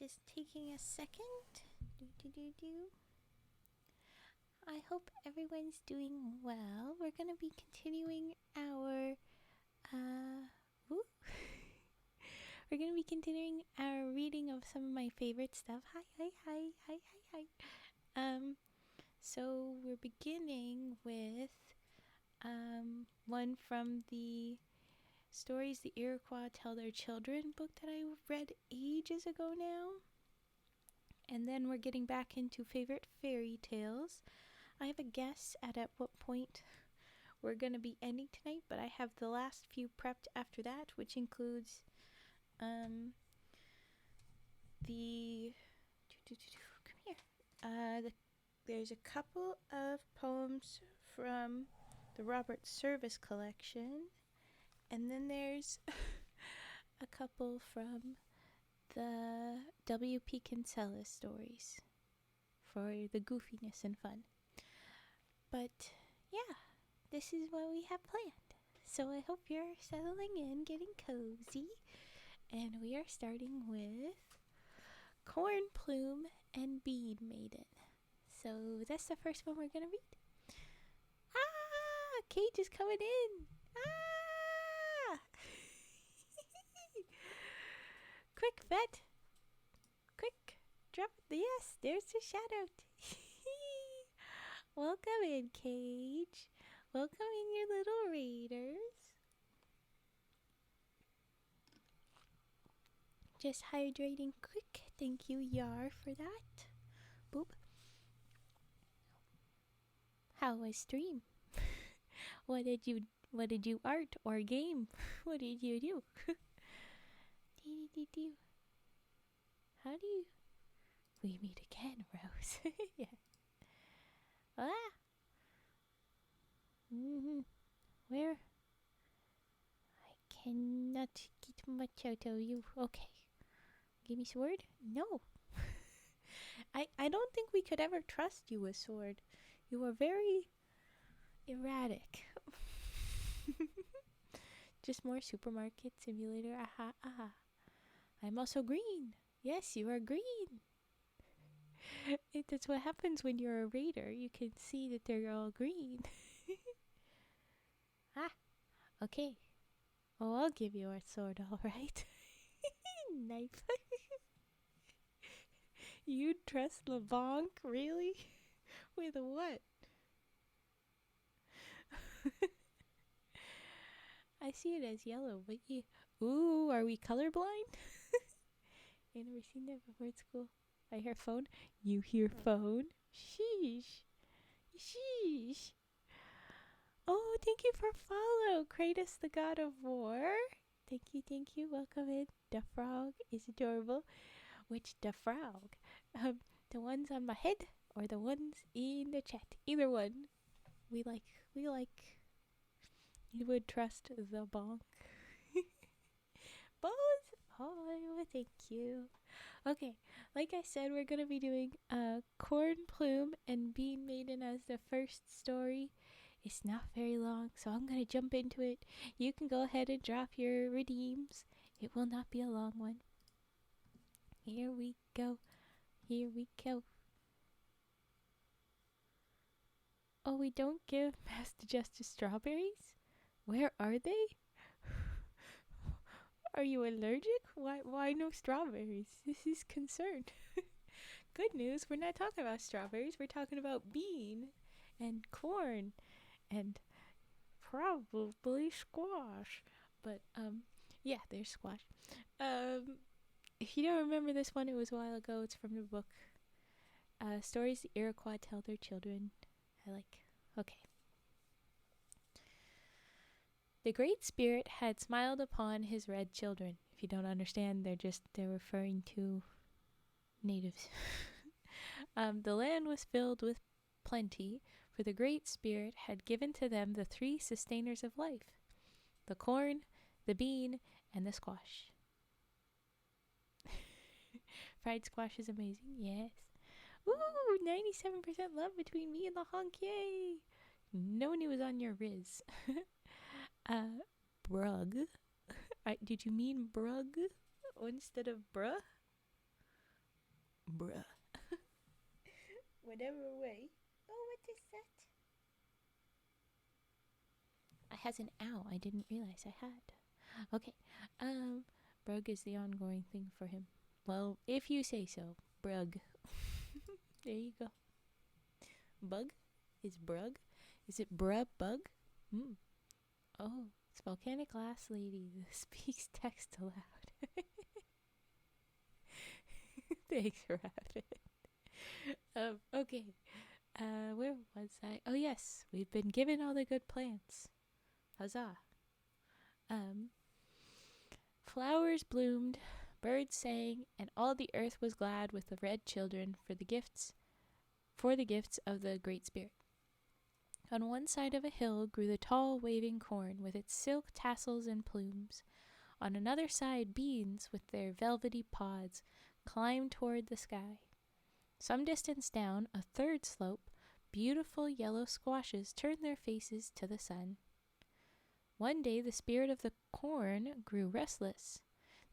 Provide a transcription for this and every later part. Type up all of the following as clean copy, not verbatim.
just taking a second. I hope everyone's doing well. We're gonna be continuing our we're gonna be continuing our reading of some of my favorite stuff. Hi. So we're beginning with one from the Stories the Iroquois Tell Their Children book that I read ages ago now. And then we're getting back into favorite fairy tales. I have a guess at what point we're going to be ending tonight, but I have the last few prepped after that, which includes there's a couple of poems from the Robert Service collection, and then there's a couple from the W.P. Kinsella stories for the goofiness and fun. But yeah, this is what we have planned. So I hope you're settling in, getting cozy, and we are starting with Corn, Plume, and Bean Maiden. So that's the first one we're gonna read. Cage is coming in. Quick, vet. Quick, drop. Yes, there's the shout out. Welcome in, Cage. Welcome in, your little raiders. Just hydrating quick. Thank you, Yar, for that. Boop. How was stream? What did you art or game? What did you do? How do you... We meet again, Rose. Yeah. Where? I cannot get much out of you. Okay. Give me sword? No. I don't think we could ever trust you with sword. You are very erratic. Just more supermarket simulator. Aha. I'm also green. Yes, you are green. That's what happens when you're a raider. You can see that they're all green. Okay. Oh, I'll give you a sword, all right. Knife. You'd trust LeBlanc, really? With what? I see it as yellow, but yeah. Ooh, are we colorblind? You never seen that before at school. I hear phone. You hear phone? Sheesh. Oh, thank you for follow, Kratos the God of War. Thank you. Welcome in. The frog is adorable. Which the frog? The ones on my head or the ones in the chat? Either one. We like. You would trust the bonk. Both? Oh, thank you. Okay, like I said, we're going to be doing Corn, Plume, and Bean Maiden as the first story. It's not very long, so I'm going to jump into it. You can go ahead and drop your redeems. It will not be a long one. Here we go. Oh, we don't give Master Justice strawberries? Where are they? Are you allergic? Why no strawberries? This is concerned. Good news, we're not talking about strawberries. We're talking about bean and corn and probably squash. But, yeah, there's squash. If you don't remember this one, it was a while ago. It's from the book Stories the Iroquois Tell Their Children. Okay. The Great Spirit had smiled upon his red children. If you don't understand, they're referring to natives. The land was filled with plenty, for the Great Spirit had given to them the three sustainers of life: the corn, the bean, and the squash. Fried squash is amazing, yes. Ooh, 97% love between me and the honk, yay! No one was on your Riz. Brug. Did you mean brug instead of bruh? bruh. Whatever way. Oh, what is that? I has an ow. I didn't realize I had. Okay. Brug is the ongoing thing for him. Well, if you say so. Brug. There you go. Bug? Is Brug? Is it bug? Oh, it's Volcanic Glass Lady that speaks text aloud. Thanks, Rabbit. Okay. Where was I? Oh, yes. We've been given all the good plants. Huzzah. Flowers bloomed, birds sang, and all the earth was glad with the red children for the gifts of the Great Spirit. On one side of a hill grew the tall, waving corn with its silk tassels and plumes. On another side, beans with their velvety pods climbed toward the sky. Some distance down a third slope, beautiful yellow squashes turned their faces to the sun. One day the spirit of the corn grew restless.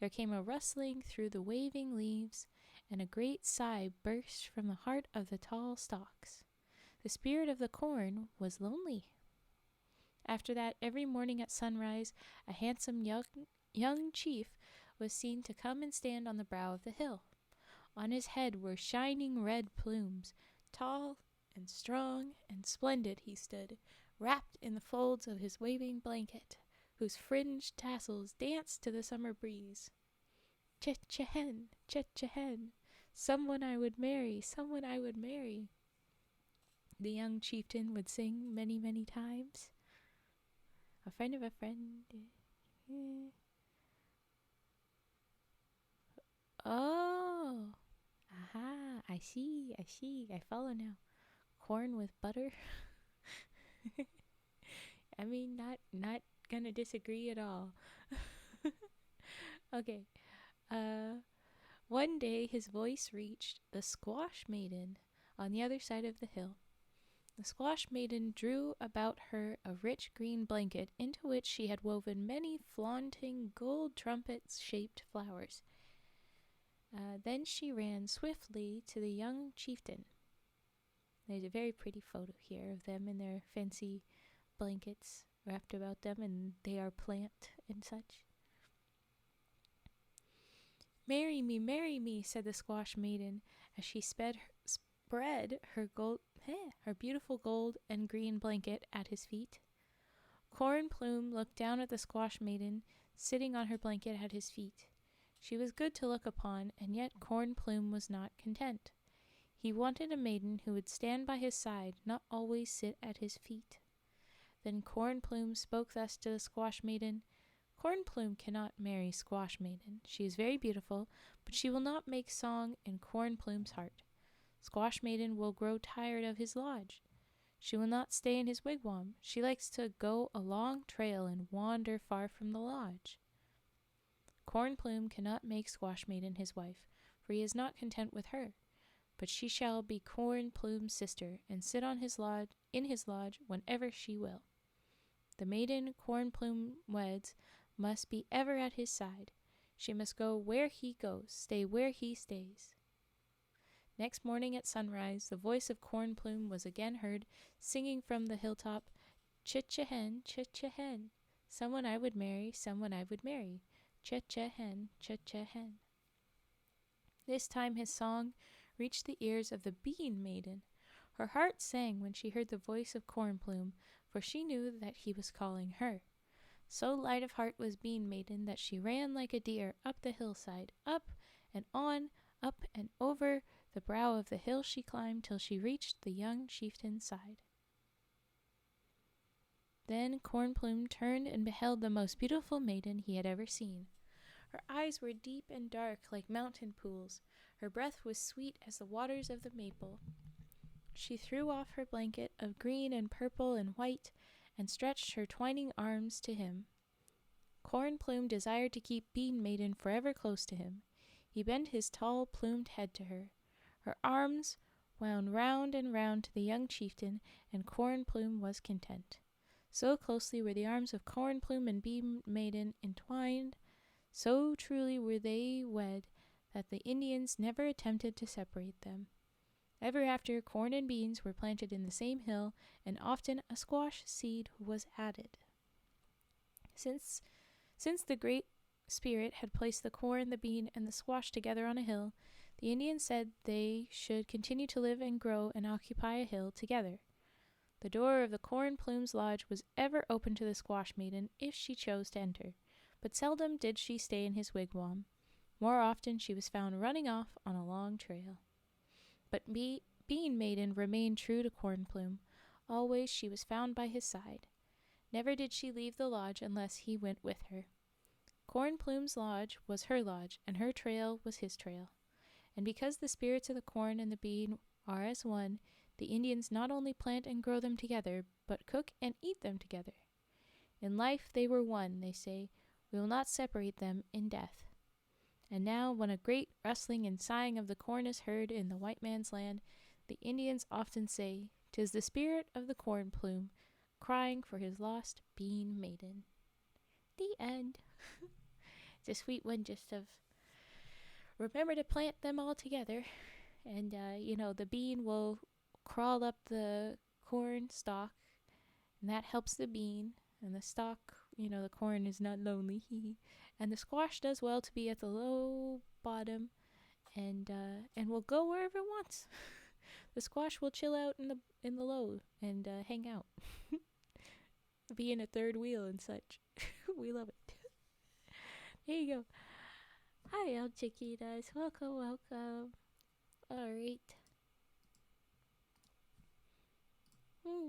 There came a rustling through the waving leaves, and a great sigh burst from the heart of the tall stalks. The spirit of the corn was lonely. After that, every morning at sunrise, a handsome young chief was seen to come and stand on the brow of the hill. On his head were shining red plumes. Tall and strong and splendid he stood, wrapped in the folds of his waving blanket, whose fringed tassels danced to the summer breeze. Chit-cha-hen, chit-cha-hen, someone I would marry, someone I would marry, the young chieftain would sing many, many times. A friend of a friend. Oh, aha, I see, I follow now. Corn with butter? I mean, not gonna disagree at all. Okay. One day his voice reached the Squash Maiden on the other side of the hill. The Squash Maiden drew about her a rich green blanket into which she had woven many flaunting gold trumpet-shaped flowers. Then she ran swiftly to the young chieftain. There's a very pretty photo here of them in their fancy blankets wrapped about them, and they are plant and such. Marry me, said the Squash Maiden, as she spread her beautiful gold and green blanket at his feet. Corn Plume looked down at the Squash Maiden, sitting on her blanket at his feet. She was good to look upon, and yet Corn Plume was not content. He wanted a maiden who would stand by his side, not always sit at his feet. Then Corn Plume spoke thus to the Squash Maiden. Corn Plume cannot marry Squash Maiden. She is very beautiful, but she will not make song in Corn Plume's heart. Squash Maiden will grow tired of his lodge. She will not stay in his wigwam. She likes to go a long trail and wander far from the lodge. Corn Plume cannot make Squash Maiden his wife, for he is not content with her. But she shall be Corn Plume's sister, and sit on in his lodge whenever she will. The maiden Corn Plume weds must be ever at his side. She must go where he goes, stay where he stays. Next morning at sunrise, the voice of Corn Plume was again heard, singing from the hilltop, Chit-cha-hen, chit-cha-hen, someone I would marry, someone I would marry, Chit-cha-hen, chit-cha-hen. This time his song reached the ears of the Bean Maiden. Her heart sang when she heard the voice of Corn Plume, for she knew that he was calling her. So light of heart was Bean Maiden that she ran like a deer up the hillside, up and on, up and over the brow of the hill she climbed till she reached the young chieftain's side. Then Corn Plume turned and beheld the most beautiful maiden he had ever seen. Her eyes were deep and dark like mountain pools. Her breath was sweet as the waters of the maple. She threw off her blanket of green and purple and white and stretched her twining arms to him. Corn Plume desired to keep Bean Maiden forever close to him. He bent his tall plumed head to her. Her arms wound round and round to the young chieftain, and Corn Plume was content. So closely were the arms of Corn Plume and Bean Maiden entwined, so truly were they wed, that the Indians never attempted to separate them. Ever after, corn and beans were planted in the same hill, and often a squash seed was added. Since the Great Spirit had placed the corn, the bean, and the squash together on a hill, the Indians said they should continue to live and grow and occupy a hill together. The door of the Corn Plume's lodge was ever open to the Squash Maiden if she chose to enter, but seldom did she stay in his wigwam. More often she was found running off on a long trail. But Bean Maiden remained true to Corn Plume. Always she was found by his side. Never did she leave the lodge unless he went with her. Corn Plume's lodge was her lodge, and her trail was his trail. And because the spirits of the corn and the bean are as one, the Indians not only plant and grow them together, but cook and eat them together. In life they were one, they say. We will not separate them in death. And now, when a great rustling and sighing of the corn is heard in the white man's land, the Indians often say, "'Tis the spirit of the Corn Plume, crying for his lost Bean Maiden." The end. It's a sweet one just of remember to plant them all together. And, the bean will crawl up the corn stalk, and that helps the bean. And the stalk, the corn is not lonely. And the squash does well to be at the low bottom and will go wherever it wants. The squash will chill out in the low and hang out. Be in a third wheel and such. We love it. There you go. Hi, El Chiquitas. Welcome. Alright.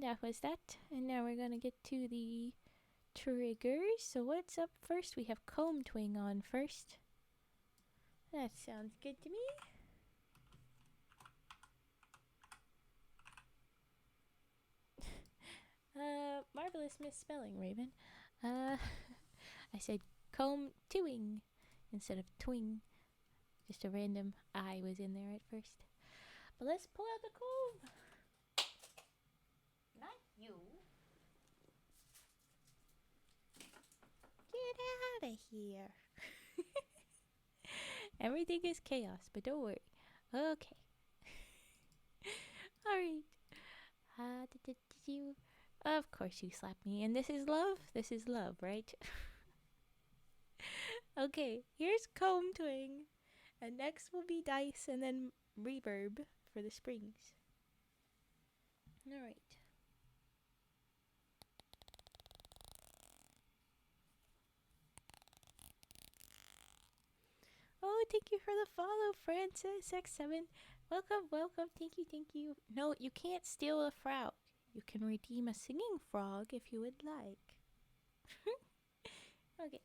That was that. And now we're going to get to the triggers. So what's up first? We have Comb Twing on first. That sounds good to me. Marvelous misspelling, Raven. I said comb twing instead of twing. Just a random I was in there at first. But let's pull out the comb. Not you. Get out of here. Everything is chaos, but don't worry. Okay. Alright. Of course you slapped me. And this is love? This is love, right? Okay, here's Comb Twing. And next will be Dice and then Reverb for the springs. Alright. Oh, thank you for the follow, Francis X7. Welcome. Thank you. No, you can't steal a frog. You can redeem a singing frog if you would like. Okay.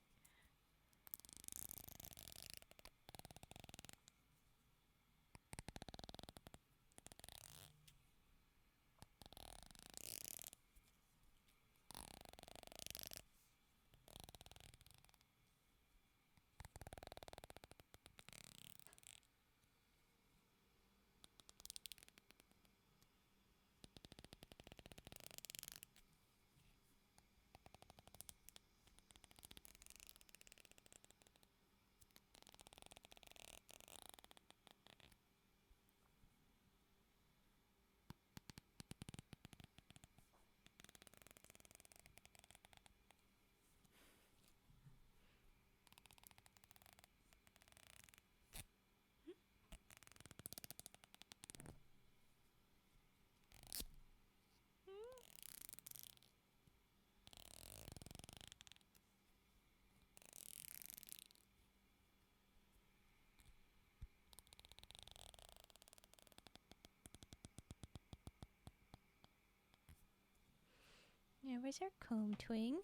Yeah, where's our Comb Twing?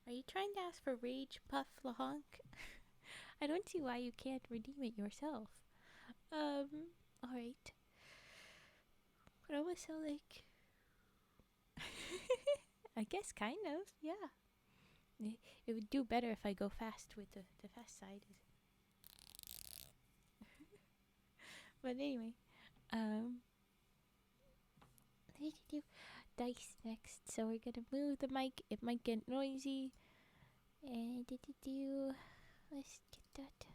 Are you trying to ask for Rage Puff LaHonk? I don't see why you can't redeem it yourself. Alright. But I was so like... I guess kind of, yeah. It would do better if I go fast with the fast side. But anyway, Dice next. So we're gonna move the mic. It might get noisy. And let's get that.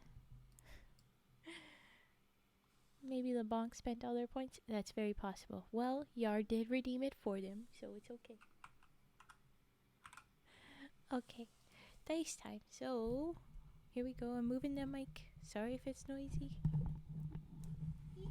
Maybe the bonk spent all their points. That's very possible. Well, Yar did redeem it for them, so it's okay. Okay, dice time. So, here we go. I'm moving the mic. Sorry if it's noisy. Okay.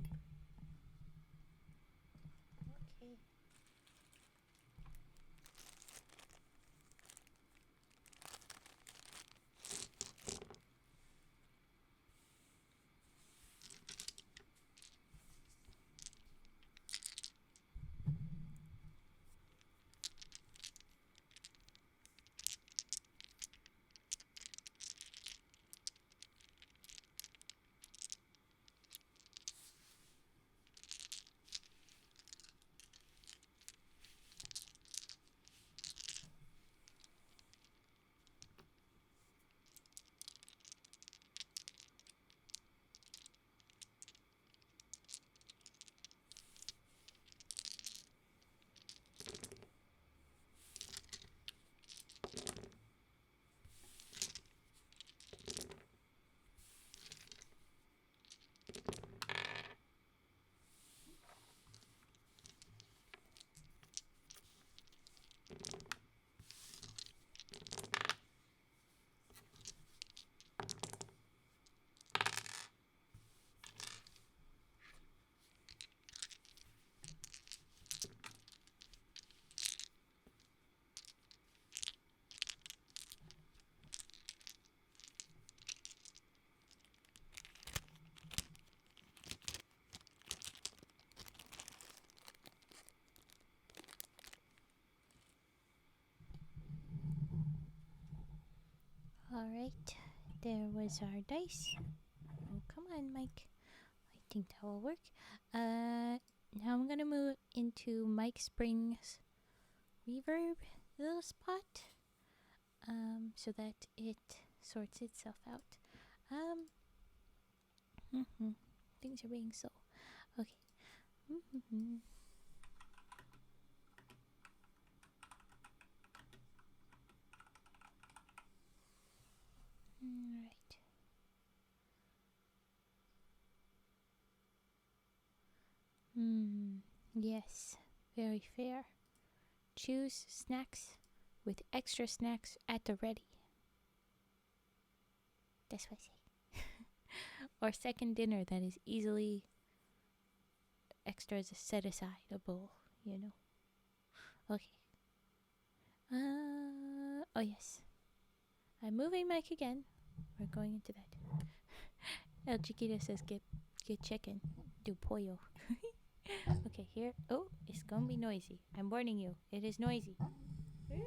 Alright, there was our dice. Oh, come on, Mike. I think that will work. Now I'm gonna move into Mike Spring's reverb little spot, so that it sorts itself out. Things are being slow. Okay. Alright. Yes, very fair. Choose snacks with extra snacks at the ready. That's what I say. Or second dinner that is easily extras set aside, a bowl, you know. Okay. Oh yes. I'm moving mic again. We're going into that. El Chiquito says get chicken. Do pollo. Okay, here. Oh, it's gonna be noisy. I'm warning you. It is noisy. Okay.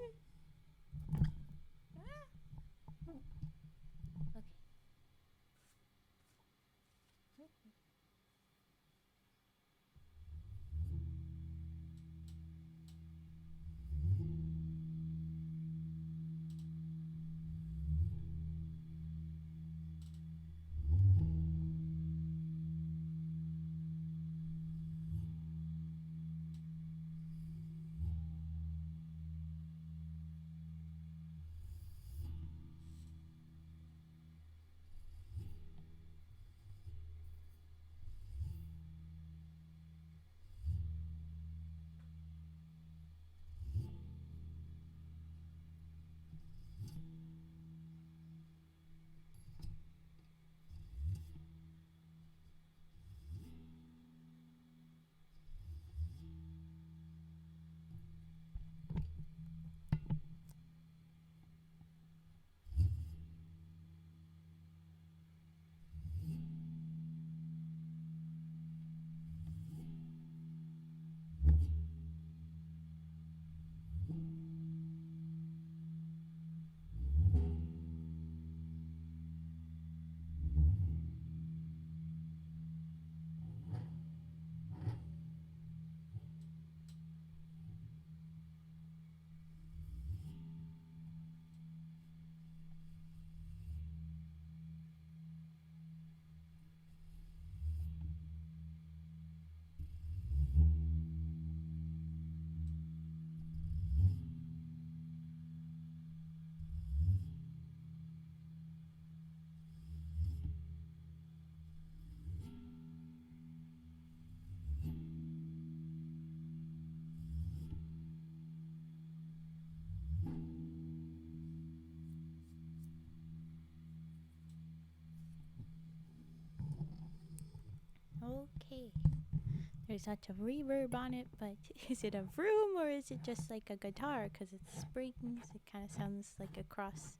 There's lots of reverb on it, but is it a vroom or is it just like a guitar? Because it's springs. It kind of sounds like across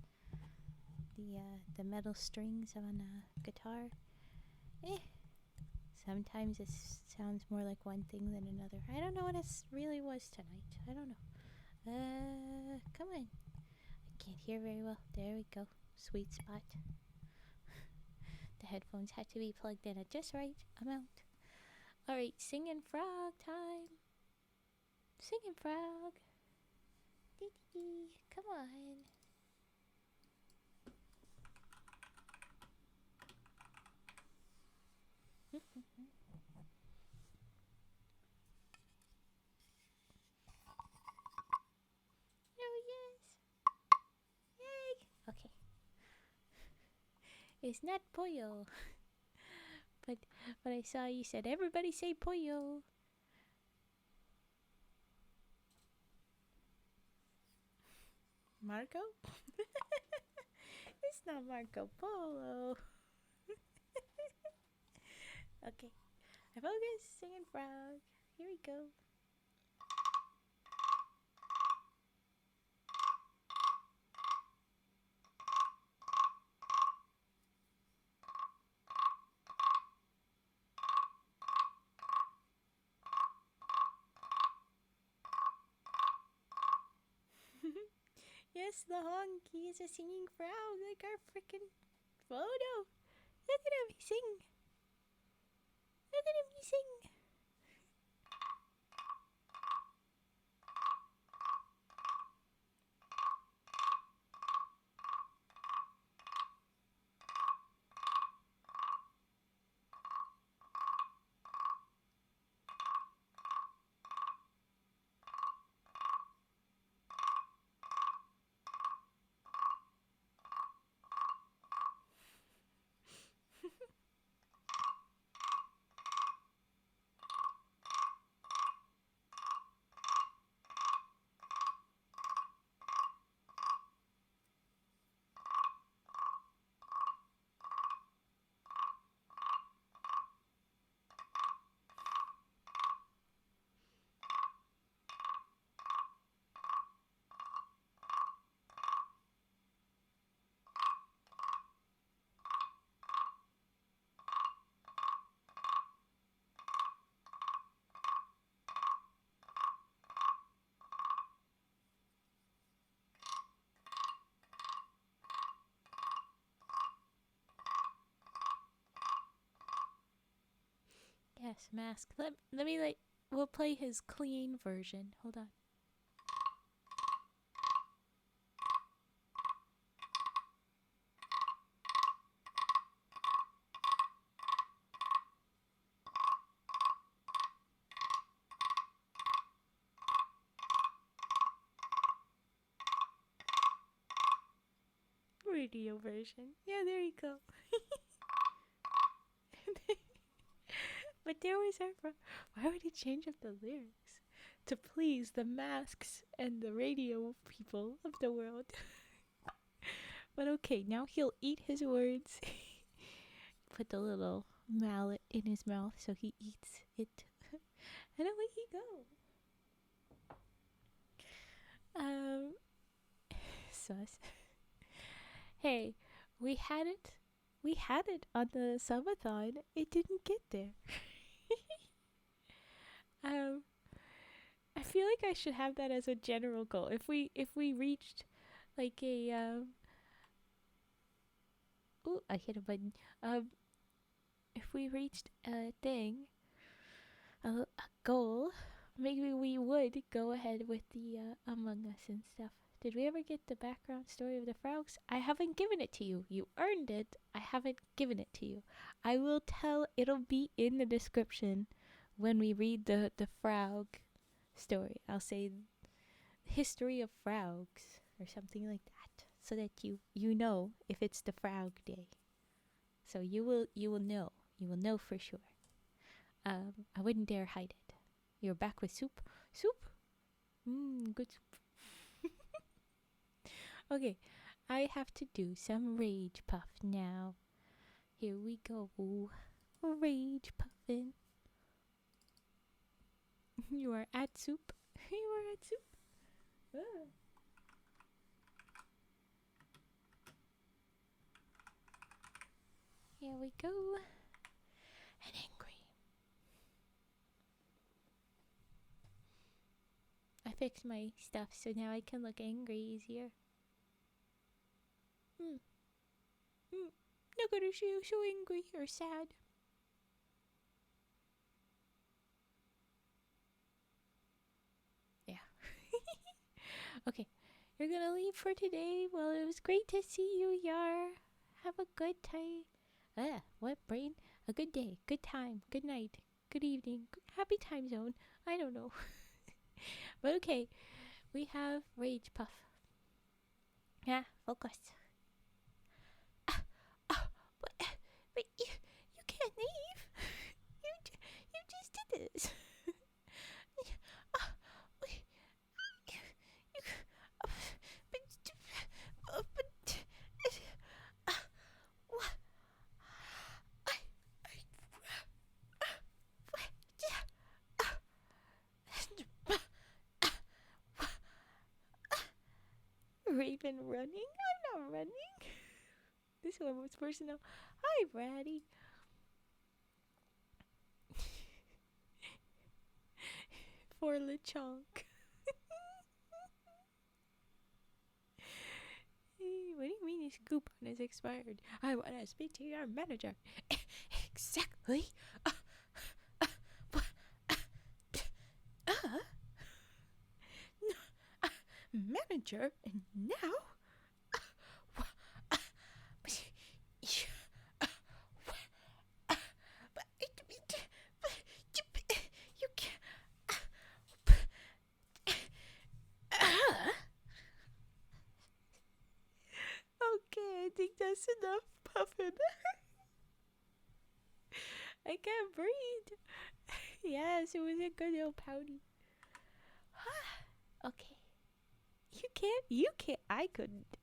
the metal strings on a guitar. Eh. Sometimes it sounds more like one thing than another. I don't know what it really was tonight. I don't know. Come on. I can't hear very well. There we go. Sweet spot. The headphones had to be plugged in at just right amount. Alright, singing frog time. Singing frog. Dee dee. Come on. Oh yes. Yay. Okay. It's not pollo. but I saw you said everybody say pollo. Marco? It's not Marco Polo. Okay. I focus, singing frog. Here we go. Yes, the honky is a singing frog like our freaking photo. Look at him, he sing. Look at him, he sing. Yes, mask. Let me we'll play his clean version. Hold on. Radio version. Yeah, there you go. But there was our. Why would he change up the lyrics? To please the masks and the radio people of the world. But okay, now he'll eat his words. Put the little mallet in his mouth so he eats it. And away he go. Sus. Hey, we had it. We had it on the subathon. It didn't get there. I feel like I should have that as a general goal. If we reached like a ooh, I hit a button. If we reached a thing, a goal, maybe we would go ahead with the Among Us and stuff. Did we ever get the background story of the frogs? I haven't given it to you. You earned it. I haven't given it to you. I will tell. It'll be in the description when we read the frog story. I'll say history of frogs or something like that, so that you know if it's the frog day. So you will know. You will know for sure. I wouldn't dare hide it. You're back with soup. Soup. Good soup. Okay, I have to do some rage puff now. Here we go. Rage puffin'. You are at soup. You are at soup. Ah. Here we go. And angry. I fixed my stuff so now I can look angry easier. Look at her, she's so angry or sad. Yeah. Okay, you're gonna leave for today. Well, it was great to see you, Yar. Have a good time. What brain? A good day, good time, good night, good evening, happy time zone. I don't know. But okay, we have Rage Puff. Yeah, focus. But you can't leave. You just did this. Raven running? I'm not running. This one was personal. Hi, Bratty. For Lechonk. What do you mean his coupon is expired? I want to speak to your manager. Exactly. Manager, and now? You can't. Okay, I think that's enough puffin. I can't breathe. Yes, it was a good little pouty. Okay. You can't. I couldn't.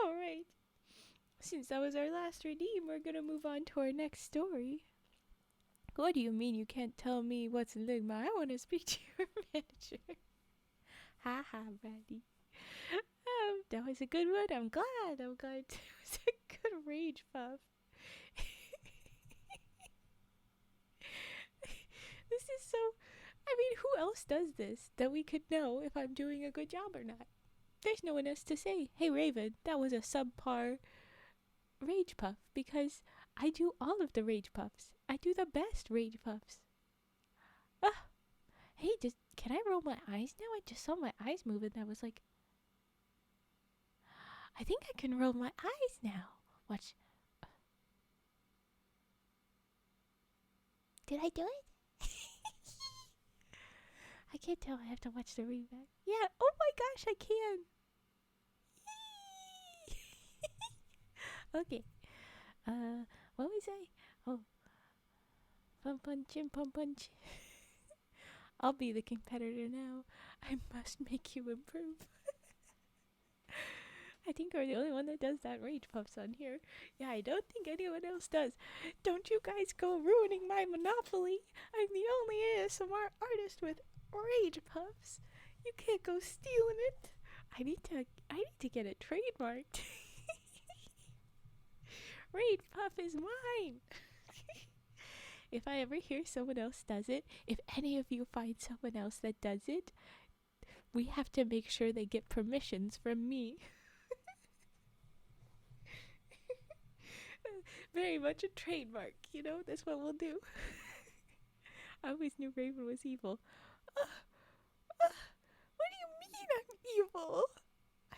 Alright. Since that was our last redeem, we're gonna move on to our next story. What do you mean you can't tell me what's Enigma? I want to speak to your manager. Haha, Brandy. That was a good one. I'm glad. It was a good rage puff. This is so... I mean, who else does this that we could know if I'm doing a good job or not? There's no one else to say, hey, Raven, that was a subpar rage puff, because I do all of the rage puffs. I do the best rage puffs. Hey, can I roll my eyes now? I just saw my eyes move and I was like, I think I can roll my eyes now. Watch. Did I do it? I can't tell. I have to watch the replay. Yeah. Oh my gosh, I can. Okay. What was I? Oh. Pum punch. I'll be the competitor now. I must make you improve. I think we're the only one that does that rage puffs on here. Yeah, I don't think anyone else does. Don't you guys go ruining my monopoly. I'm the only ASMR artist with rage puffs. You can't go stealing it. I need to get it trademarked. Rage puff is mine. If I ever hear someone else does it, if any of you find someone else that does it, we have to make sure they get permissions from me. Very much a trademark, you know, that's what we'll do. I always knew Raven was evil. What do you mean I'm evil?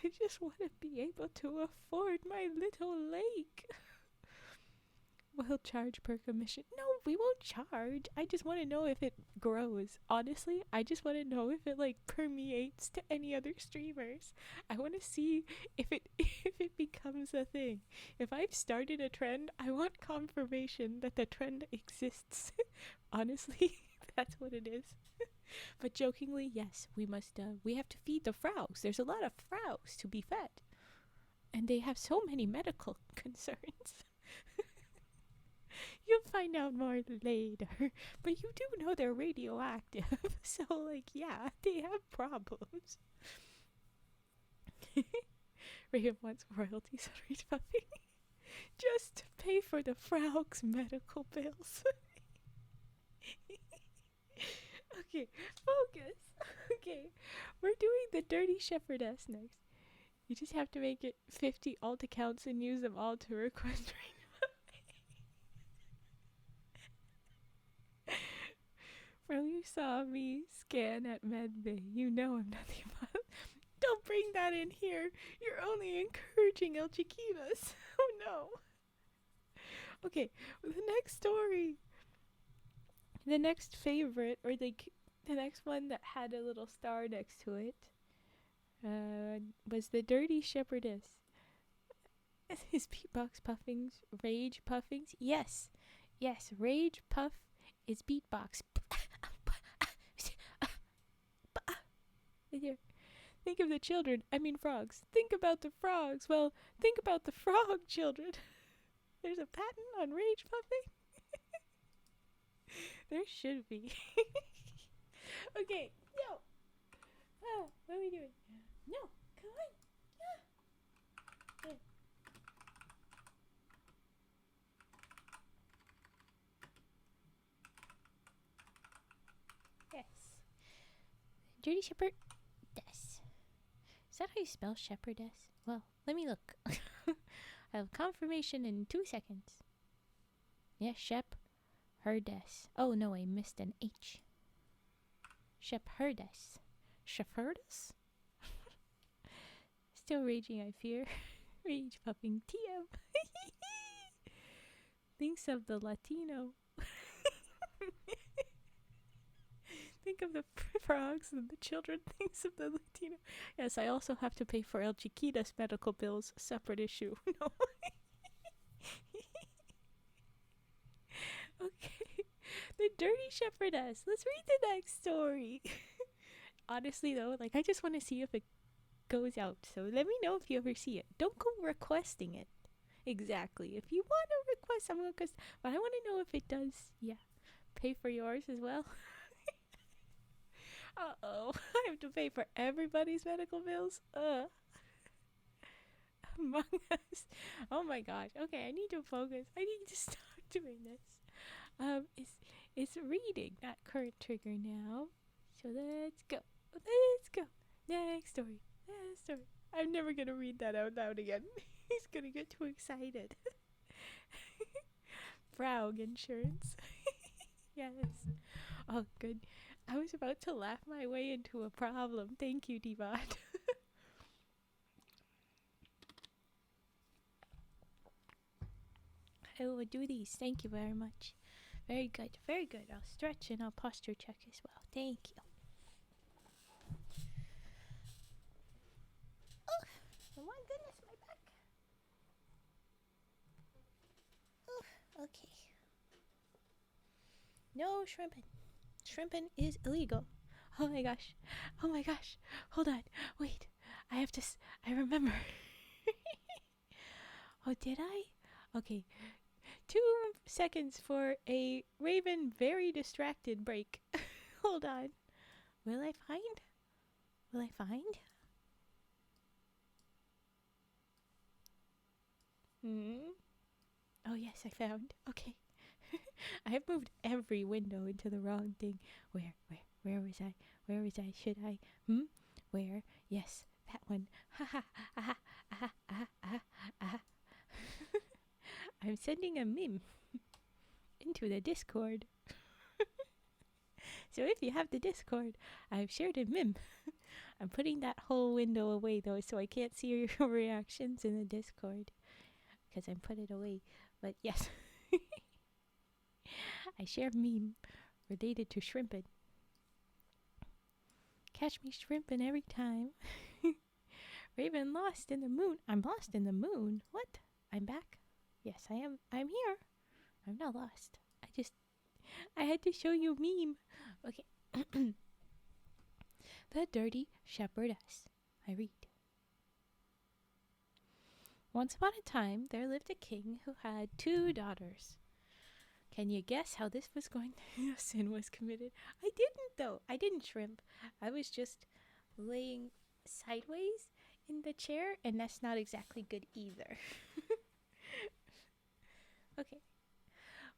I just want to be able to afford my little lake. We'll charge per commission. No, we won't charge. I just want to know if it grows. Honestly, I just want to know if it like permeates to any other streamers. I want to see if it becomes a thing. If I've started a trend, I want confirmation that the trend exists. Honestly, that's what it is. But jokingly, yes, we have to feed the frogs. There's a lot of frogs to be fed. And they have so many medical concerns. You'll find out more later. But you do know they're radioactive. So, like, yeah, they have problems. Raven wants royalties on Rage Puppy. Just to pay for the frog's medical bills. Okay, focus. Okay, we're doing the Dirty Shepherdess next. You just have to make it 50 alt accounts and use them all to request From you saw me scan at Medbay, you know I'm nothing but. Don't bring that in here. You're only encouraging El Chiquitas. Oh no. Okay, the next story. The next favorite, or the next one that had a little star next to it, was the Dirty Shepherdess. His beatbox puffings, rage puffings. Yes, yes, rage puff is beatbox. Here. Think of the children. I mean frogs. Think about the frogs. Well, think about the frog children. There's a patent on rage puffing. There should be. Okay, no. What are we doing? No, come on. Yeah. Yes. Dirty Shepherdess. Is that how you spell shepherdess? Well, let me look. I have confirmation in 2 seconds. Yes, Shepherdess. Oh no, I missed an H. Shepherdess. Shepherdess? Still raging, I fear. Rage puffing TM. Thinks of the Latino. Think of the frogs and the children. Thinks of the Latino. Yes, I also have to pay for El Chiquita's medical bills. Separate issue. No. Okay. The Dirty Shepherdess. Let's read the next story. Honestly, though, like, I just want to see if it goes out. So let me know if you ever see it. Don't go requesting it. Exactly. If you want to request, I'm going to request. But I want to know if it does, yeah, pay for yours as well. Uh-oh. I have to pay for everybody's medical bills? Among Us. Oh my gosh. Okay, I need to focus. I need to start doing this. It's reading, not current trigger now. So let's go. Let's go. Next story. Next story. I'm never going to read that out loud again. He's going to get too excited. Frog insurance. Yes. Oh, good. I was about to laugh my way into a problem. Thank you, Devon. I will do these. Thank you very much. Very good. Very good. I'll stretch and I'll posture check as well. Thank you. Oh my goodness, my back. Oh, okay. No shrimping. Shrimping is illegal. Oh my gosh. Oh my gosh. Hold on. Wait. I remember. Oh, did I? Okay. 2 seconds for a Raven very distracted break. Hold on. Will I find? Oh yes, I found. Okay. I have moved every window into the wrong thing. Where was I? Should I? Where? Yes, that one. Ha ha ha ha ha ha ha. I'm sending a meme into the Discord. So if you have the Discord, I've shared a meme. I'm putting that whole window away though, so I can't see your reactions in the Discord. Because I put it away. But yes. I share a meme related to shrimping. Catch me shrimping every time. Raven lost in the moon. I'm lost in the moon. What? I'm back? Yes, I am. I'm here. I'm not lost. I had to show you a meme. Okay. The Dirty Shepherdess. I read. Once upon a time, there lived a king who had 2 daughters. Can you guess how this was going to sin was committed? I didn't, though. I didn't shrimp. I was just laying sideways in the chair, and that's not exactly good either. Okay.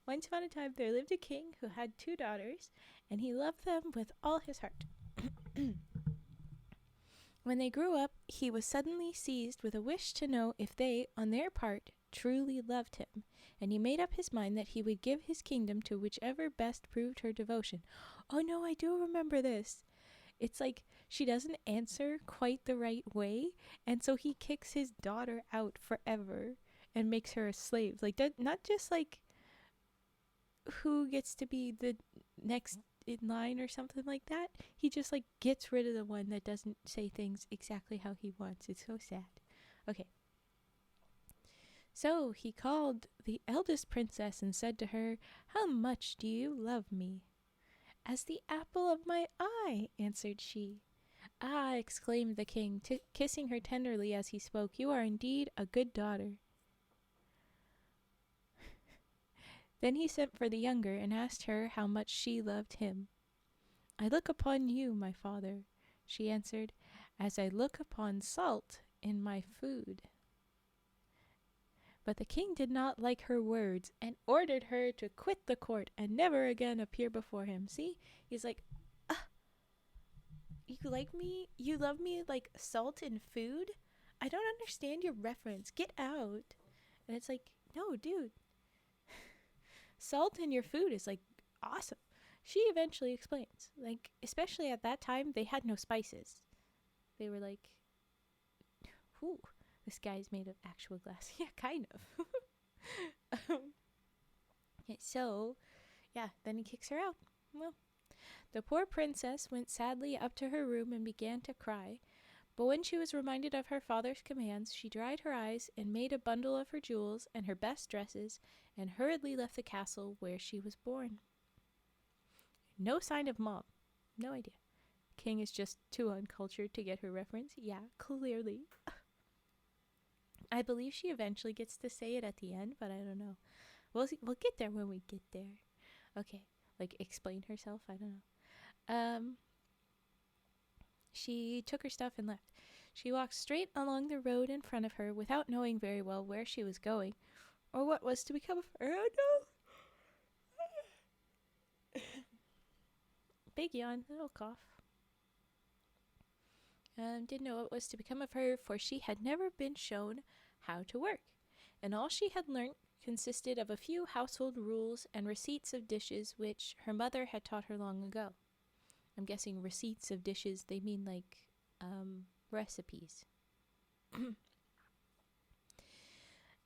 Once upon a time, there lived a king who had 2 daughters, and he loved them with all his heart. When they grew up, he was suddenly seized with a wish to know if they, on their part, truly loved him, and he made up his mind that he would give his kingdom to whichever best proved her devotion. Oh no, I do remember this. It's like she doesn't answer quite the right way, and so he kicks his daughter out forever and makes her a slave. Like, not just like who gets to be the next in line or something like that. He just like gets rid of the one that doesn't say things exactly how he wants. It's so sad. Okay. So he called the eldest princess and said to her, "How much do you love me?" "As the apple of my eye," answered she. "Ah," exclaimed the king, kissing her tenderly as he spoke, "you are indeed a good daughter." Then he sent for the younger and asked her how much she loved him. "I look upon you, my father," she answered, "as I look upon salt in my food." But the king did not like her words and ordered her to quit the court and never again appear before him. See? He's like, you like me? You love me like salt in food? I don't understand your reference. Get out. And it's like, no, dude. Salt in your food is like awesome. She eventually explains, like, especially at that time, they had no spices. They were like, "Ooh, this guy's made of actual glass." Yeah, kind of. Okay, so, yeah, then he kicks her out. Well, the poor princess went sadly up to her room and began to cry. But when she was reminded of her father's commands, she dried her eyes and made a bundle of her jewels and her best dresses and hurriedly left the castle where she was born. No sign of mom. No idea. King is just too uncultured to get her reference. Yeah, clearly. I believe she eventually gets to say it at the end, but I don't know. We'll get there when we get there. Okay, like explain herself. I don't know. She took her stuff and left. She walked straight along the road in front of her without knowing very well where she was going or what was to become of her. Oh no! Big yawn, little cough. Didn't know what was to become of her, for she had never been shown how to work, and all she had learnt consisted of a few household rules and receipts of dishes which her mother had taught her long ago. I'm guessing receipts of dishes, they mean like recipes.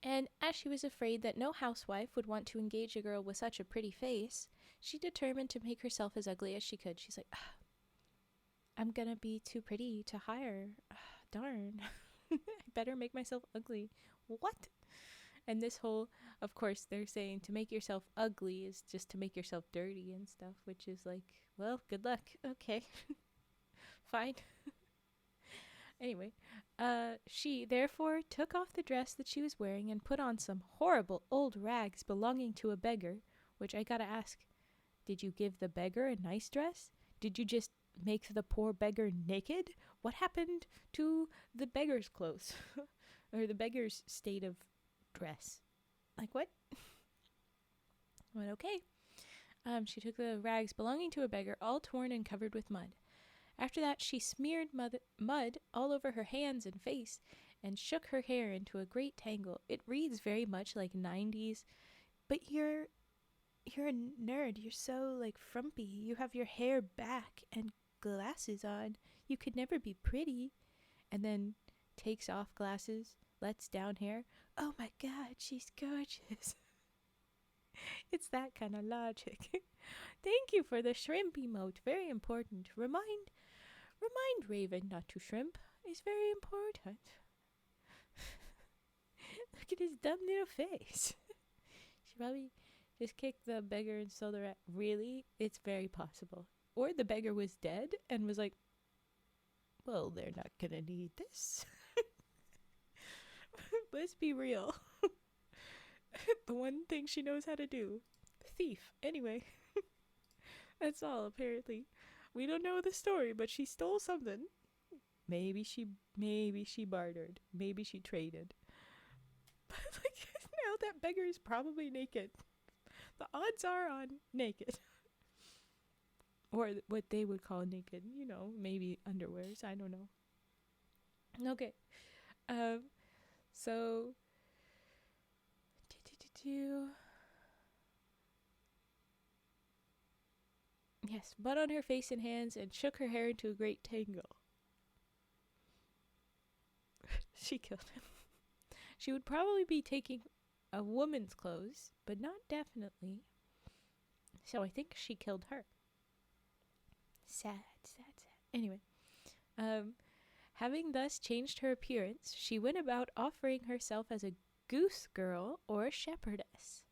And as she was afraid that no housewife would want to engage a girl with such a pretty face, she determined to make herself as ugly as she could. She's like, I'm gonna be too pretty to hire. Darn. I better make myself ugly. What? And this whole, of course, they're saying to make yourself ugly is just to make yourself dirty and stuff, which is like, well, good luck. Okay. Fine. Anyway, she therefore took off the dress that she was wearing and put on some horrible old rags belonging to a beggar, which I gotta ask, did you give the beggar a nice dress? Did you just make the poor beggar naked? What happened to the beggar's clothes? Or the beggar's state of dress? Like what? But okay. She took the rags belonging to a beggar, all torn and covered with mud. After that, she smeared mud all over her hands and face and shook her hair into a great tangle. It reads very much like 90s, but you're a nerd. You're so, like, frumpy. You have your hair back and glasses on. You could never be pretty. And then takes off glasses, lets down hair. Oh my god, she's gorgeous. It's that kind of logic. Thank you for the shrimp emote. Very important. Remind Raven not to shrimp is very important. Look at his dumb little face. She probably just kicked the beggar and sold the rat. Really? It's very possible. Or the beggar was dead and was like, well, they're not gonna need this. Let's be real. The one thing she knows how to do. thief. Anyway, that's all apparently. We don't know the story, but she stole something. Maybe she bartered. Maybe she traded. But like now that beggar is probably naked. The odds are on naked. Or what they would call naked, maybe underwears, I don't know. Okay. So yes, butt on her face and hands and shook her hair into a great tangle. She killed him. She would probably be taking a woman's clothes, but not definitely. So I think she killed her. Sad. Anyway, having thus changed her appearance, she went about offering herself as a goose girl or shepherdess.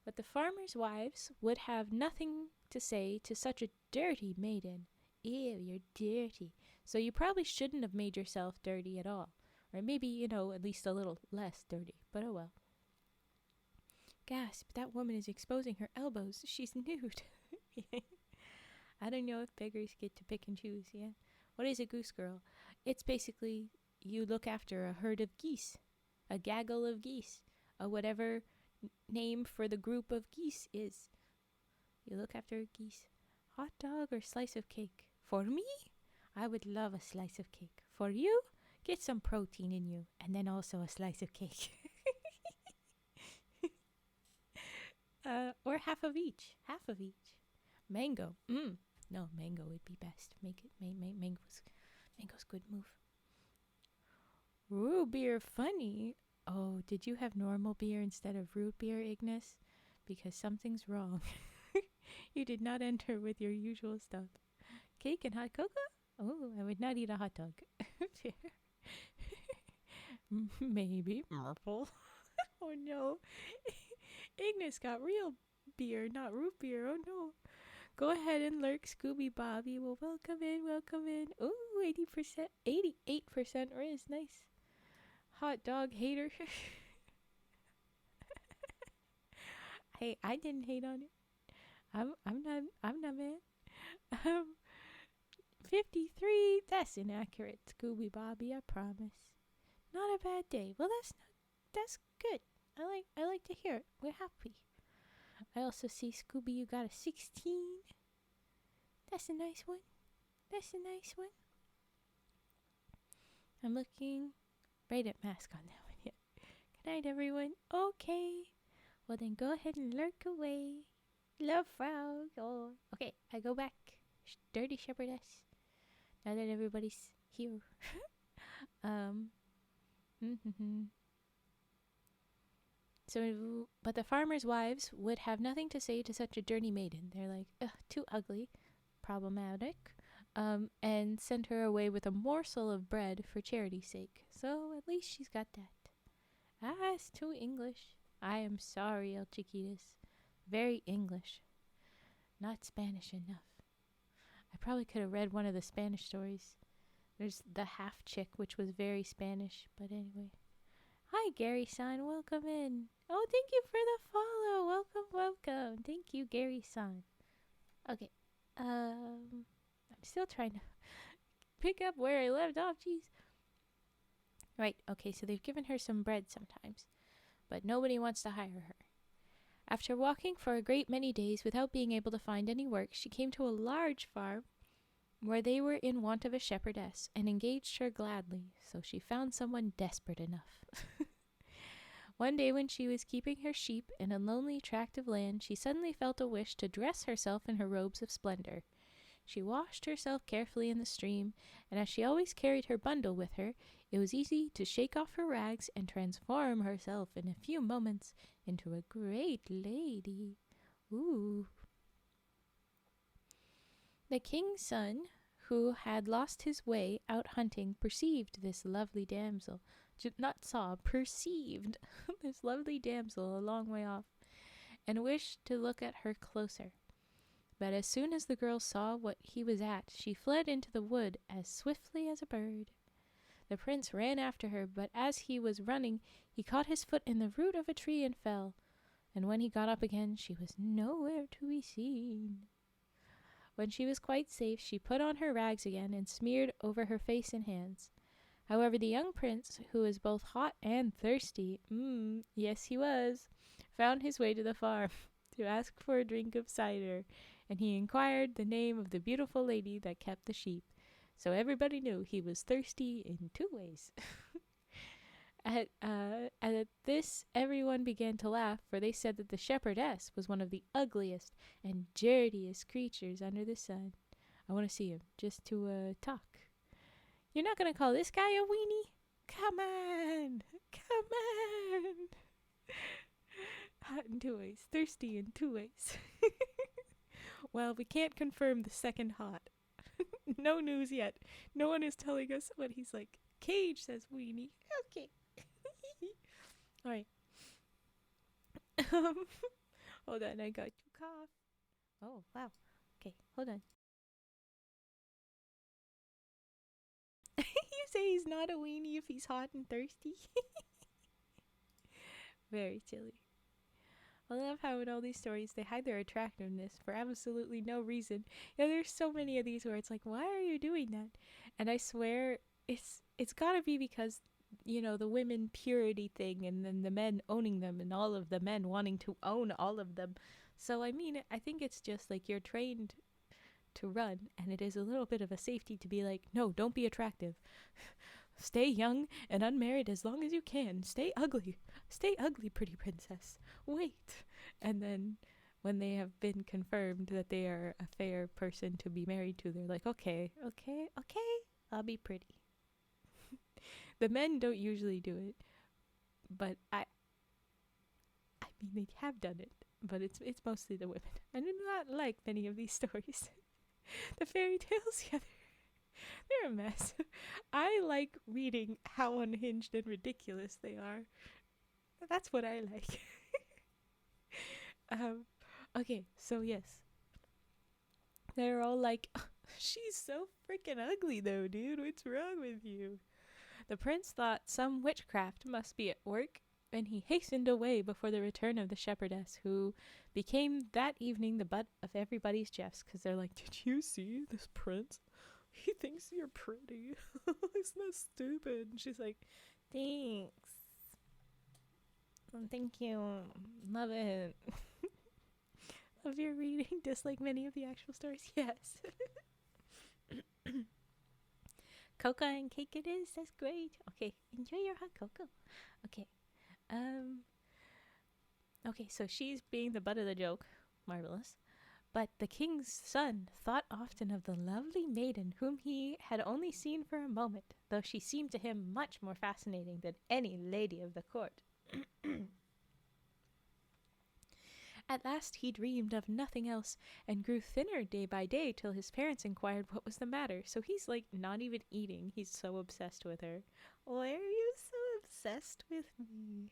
But the farmers' wives would have nothing to say to such a dirty maiden. Ew, you're dirty. So you probably shouldn't have made yourself dirty at all. Or maybe, at least a little less dirty. But oh well. Gasp, that woman is exposing her elbows. She's nude. I don't know if beggars get to pick and choose, yeah? What is a goose girl? It's basically you look after a herd of geese. A gaggle of geese. A whatever name for the group of geese is. You look after geese. Hot dog or slice of cake? For me? I would love a slice of cake. For you? Get some protein in you. And then also a slice of cake. Or half of each. Mango. No, mango would be best. Mango's good move. Root beer funny. Oh, did you have normal beer instead of root beer, Ignis? Because something's wrong. You did not enter with your usual stuff. Cake and hot cocoa? Oh, I would not eat a hot dog. Maybe. Marple. Oh no. Ignis got real beer, not root beer. Oh no. Go ahead and lurk, Scooby Bobby. Well, welcome in. Ooh, 80%, 88% Riz. Nice. Hot dog hater. Hey, I didn't hate on it. I'm not mad. 53. That's inaccurate, Scooby Bobby. I promise. Not a bad day. Well, that's good. I like to hear it. We're happy. I also see, Scooby, you got a 16. That's a nice one. I'm looking right at mask on that one. Yeah. Good night, everyone. Okay. Well, then go ahead and lurk away. Love Frog. Oh. Okay, I go back. Dirty Shepherdess. Now that everybody's here. So, but the farmers' wives would have nothing to say to such a dirty maiden. They're like, ugh, too ugly, problematic, and sent her away with a morsel of bread for charity's sake. So at least she's got that. Ah, it's too English. I am sorry, El Chiquitas. Very English. Not Spanish enough. I probably could have read one of the Spanish stories. There's the half chick, which was very Spanish, but anyway. Hi, Gary-san. Welcome in. Oh, thank you for the follow. Welcome. Thank you, Gary-san. Okay. I'm still trying to pick up where I left off. Jeez. Right. Okay, so they've given her some bread sometimes, but nobody wants to hire her. After walking for a great many days without being able to find any work, she came to a large farm where they were in want of a shepherdess, and engaged her gladly, so she found someone desperate enough. One day when she was keeping her sheep in a lonely tract of land, she suddenly felt a wish to dress herself in her robes of splendor. She washed herself carefully in the stream, and as she always carried her bundle with her, it was easy to shake off her rags and transform herself in a few moments into a great lady. Ooh. The king's son, who had lost his way out hunting, perceived this lovely damsel. Perceived this lovely damsel a long way off, and wished to look at her closer. But as soon as the girl saw what he was at, she fled into the wood as swiftly as a bird. The prince ran after her, but as he was running, he caught his foot in the root of a tree and fell. and when he got up again, she was nowhere to be seen. When she was quite safe, she put on her rags again and smeared over her face and hands. However, the young prince, who was both hot and thirsty, yes he was, found his way to the farm to ask for a drink of cider, and he inquired the name of the beautiful lady that kept the sheep. So everybody knew he was thirsty in two ways. At this, everyone began to laugh, for they said that the shepherdess was one of the ugliest and dirtiest creatures under the sun. I want to see him, just to talk. You're not going to call this guy a weenie? Come on! Come on! Hot in two ways. Thirsty in two ways. Well, we can't confirm the second hot. No news yet. No one is telling us what he's like. Cage says weenie. Okay. Alright. Hold on, I got you cough. Oh, wow. Okay, hold on. You say he's not a weenie if he's hot and thirsty? Very silly. I love how in all these stories they hide their attractiveness for absolutely no reason. You know, there's so many of these where it's like, why are you doing that? And I swear it's gotta be because, you know, the women purity thing and then the men owning them and all of the men wanting to own all of them. So I mean, I think it's just like you're trained to run, and it is a little bit of a safety to be like, no, don't be attractive. Stay young and unmarried as long as you can. Stay ugly, pretty princess. Wait. And then when they have been confirmed that they are a fair person to be married to, they're like, okay, I'll be pretty. The men don't usually do it, but I mean, they have done it, but it's mostly the women. I do not like many of these stories. The fairy tales, yeah, they're a mess. I like reading how unhinged and ridiculous they are. That's what I like. Okay, so yes. They're all like, she's so freaking ugly though, dude. What's wrong with you? The prince thought some witchcraft must be at work, and he hastened away before the return of the shepherdess, who became that evening the butt of everybody's jests, because they're like, did you see this prince? He thinks you're pretty. Isn't that stupid? And she's like, thanks. Thank you. Love it. Love your reading, just like many of the actual stories. Yes. Cocoa and cake it is. That's great. Okay, enjoy your hot cocoa. Okay. Okay, so she's being the butt of the joke. Marvelous. But the king's son thought often of the lovely maiden whom he had only seen for a moment, though she seemed to him much more fascinating than any lady of the court. At last he dreamed of nothing else, and grew thinner day by day till his parents inquired what was the matter. So he's like not even eating. He's so obsessed with her. Why are you so obsessed with me?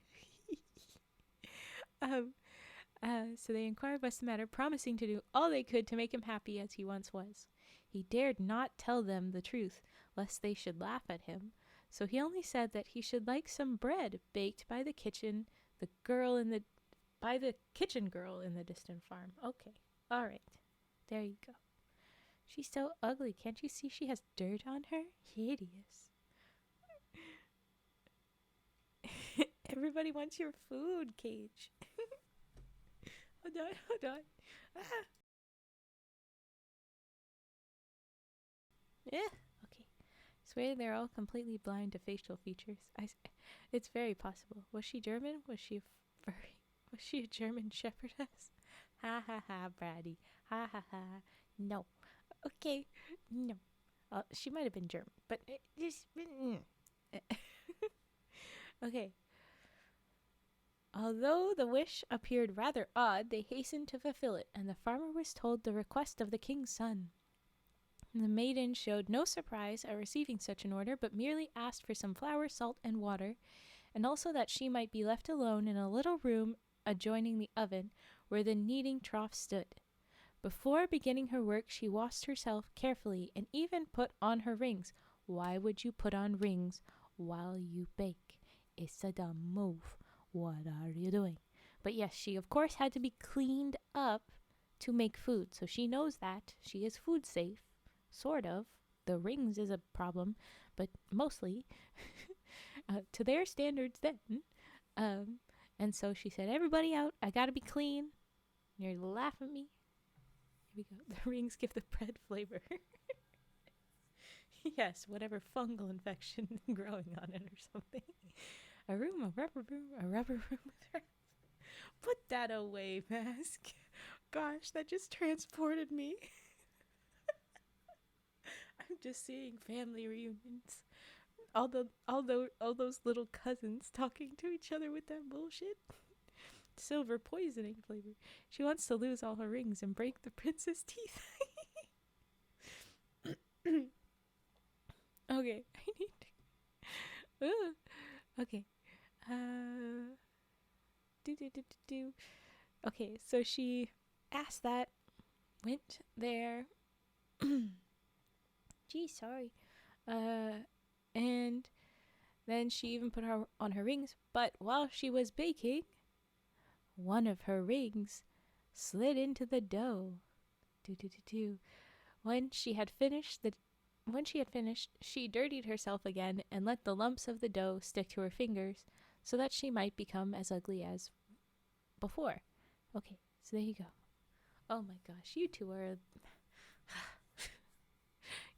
So they inquired what's the matter, promising to do all they could to make him happy as he once was. He dared not tell them the truth, lest they should laugh at him. So he only said that he should like some bread baked by the kitchen girl in the distant farm. Okay, all right, there you go. She's so ugly. Can't you see she has dirt on her? Hideous. Everybody wants your food, Cage. Hold on. Ah. Yeah, okay. Swear they're all completely blind to facial features. It's very possible. Was she German? Was she a furry? Was she a German shepherdess? Ha ha ha, Brady. Ha ha ha. No. Okay, no. She might have been German, but okay. Although the wish appeared rather odd, they hastened to fulfill it, and the farmer was told the request of the king's son. The maiden showed no surprise at receiving such an order, but merely asked for some flour, salt, and water, and also that she might be left alone in a little room adjoining the oven, where the kneading trough stood. Before beginning her work, she washed herself carefully, and even put on her rings. Why would you put on rings while you bake? It's a dumb move. What are you doing? But yes, she of course had to be cleaned up to make food. So she knows that. She is food safe, sort of. The rings is a problem, but mostly to their standards then. And so she said, everybody out. I gotta be clean. You're laughing at me. Here we go. The rings give the bread flavor. Yes, whatever fungal infection growing on it or something. A rubber room. Put that away, Mask. Gosh, that just transported me. I'm just seeing family reunions. All those little cousins talking to each other with that bullshit. Silver poisoning flavor. She wants to lose all her rings and break the princess' teeth. Okay, I need to... Okay. Okay, so she asked that, went there. Gee, sorry. And then she even put her on her rings, but while she was baking, one of her rings slid into the dough. When she had finished, she dirtied herself again and let the lumps of the dough stick to her fingers so that she might become as ugly as before. Okay, so there you go. Oh my gosh, you two are...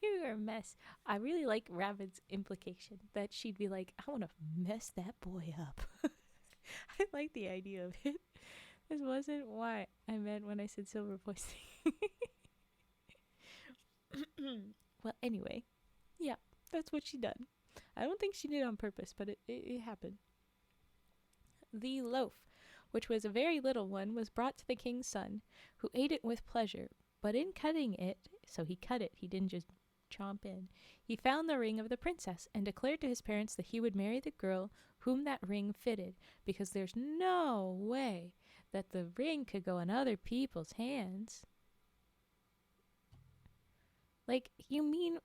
You are a mess. I really like Rabbit's implication that she'd be like, I want to mess that boy up. I like the idea of it. This wasn't what I meant when I said silver poisoning. Well, anyway, yeah, that's what she done. I don't think she did it on purpose, but it happened. The loaf, which was a very little one, was brought to the king's son, who ate it with pleasure. But in cutting it, so he cut it, he didn't just chomp in, he found the ring of the princess and declared to his parents that he would marry the girl whom that ring fitted, because there's no way that the ring could go in other people's hands. Like, you mean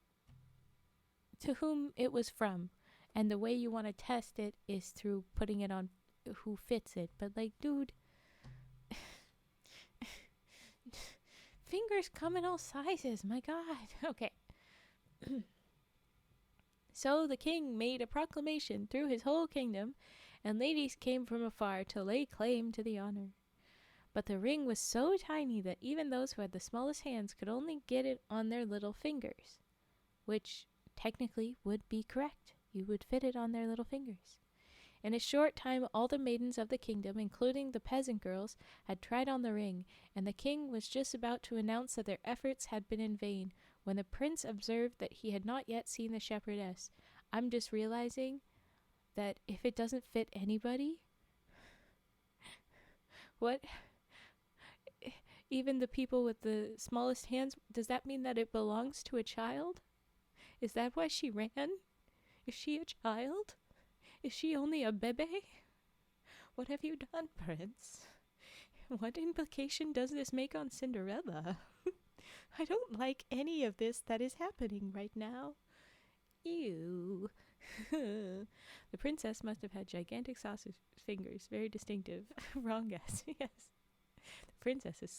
to whom it was from, and the way you want to test it is through putting it on who fits it. But like, dude, fingers come in all sizes, my god. Okay. So the king made a proclamation through his whole kingdom, and ladies came from afar to lay claim to the honor. But the ring was so tiny that even those who had the smallest hands could only get it on their little fingers, which technically would be correct. You would fit it on their little fingers. In a short time, all the maidens of the kingdom, including the peasant girls, had tried on the ring, and the king was just about to announce that their efforts had been in vain, when the prince observed that he had not yet seen the shepherdess. I'm just realizing that if it doesn't fit anybody, what? Even the people with the smallest hands, does that mean that it belongs to a child? Is that why she ran? Is she a child? Is she only a bebe? What have you done, Prince? What implication does this make on Cinderella? I don't like any of this that is happening right now. Ew. The princess must have had gigantic sausage fingers, very distinctive. Wrong guess, yes. The princess is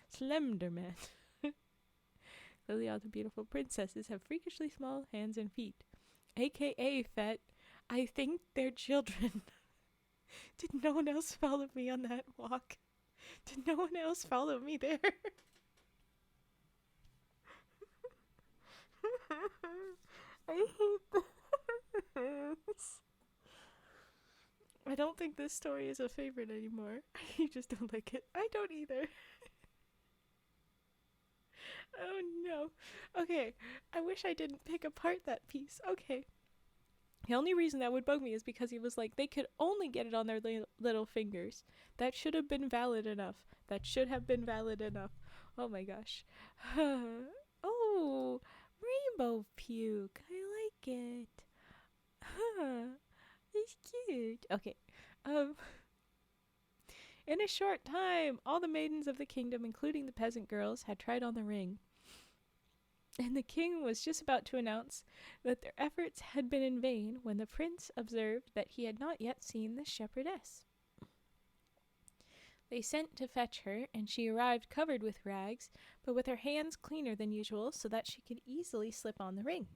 Slender Man. Clearly all the beautiful princesses have freakishly small hands and feet. AKA Fet, I think they're children. Did no one else follow me on that walk? Did no one else follow me there? I hate this. I don't think this story is a favorite anymore. You just don't like it. I don't either. Oh no. Okay, I wish I didn't pick apart that piece. Okay. The only reason that would bug me is because he was like, they could only get it on their little fingers. That should have been valid enough. That should have been valid enough. Oh my gosh. Oh, rainbow puke. I like it. It's cute. Okay. In a short time, all the maidens of the kingdom, including the peasant girls, had tried on the ring. And the king was just about to announce that their efforts had been in vain when the prince observed that he had not yet seen the shepherdess. They sent to fetch her, and she arrived covered with rags, but with her hands cleaner than usual, so that she could easily slip on the ring.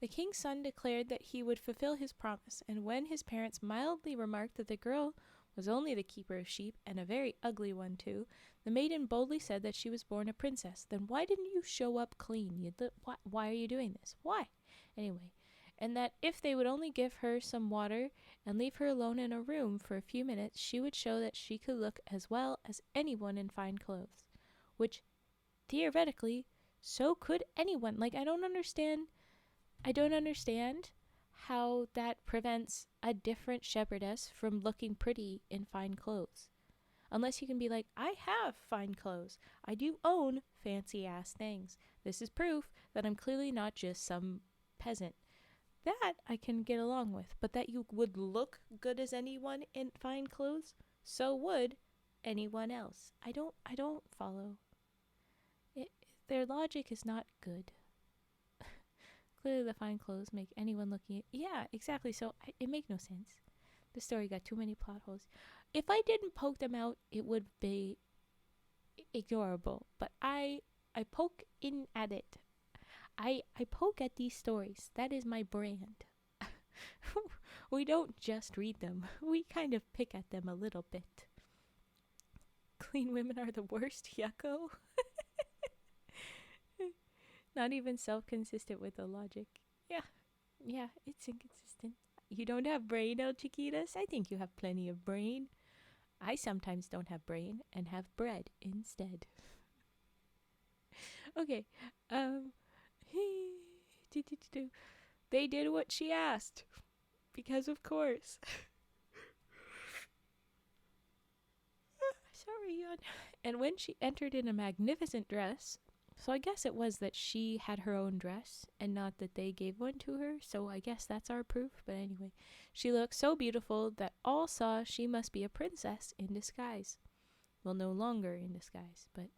The king's son declared that he would fulfill his promise, and when his parents mildly remarked that the girl was only the keeper of sheep, and a very ugly one too, the maiden boldly said that she was born a princess. Then why didn't you show up clean? Why are you doing this? Why? Anyway, and that if they would only give her some water and leave her alone in a room for a few minutes, she would show that she could look as well as anyone in fine clothes. Which, theoretically, so could anyone. Like, I don't understand how that prevents a different shepherdess from looking pretty in fine clothes. Unless you can be like, I have fine clothes. I do own fancy-ass things. This is proof that I'm clearly not just some peasant. That I can get along with. But that you would look good as anyone in fine clothes, so would anyone else. I don't follow. Their logic is not good. Clearly the fine clothes make anyone looking at... Yeah, exactly. So it makes no sense. The story got too many plot holes. If I didn't poke them out, it would be ignorable. But I poke in at it. I poke at these stories. That is my brand. We don't just read them. We kind of pick at them a little bit. Clean women are the worst, yucko. Not even self-consistent with the logic. Yeah, it's inconsistent. You don't have brain, El Chiquitas? I think you have plenty of brain. I sometimes don't have brain and have bread instead. Okay, they did what she asked. Because of course. Sorry, yawn. And when she entered in a magnificent dress, so I guess it was that she had her own dress and not that they gave one to her, so I guess that's our proof. But anyway, she looked so beautiful that all saw she must be a princess in disguise. Well, no longer in disguise, but...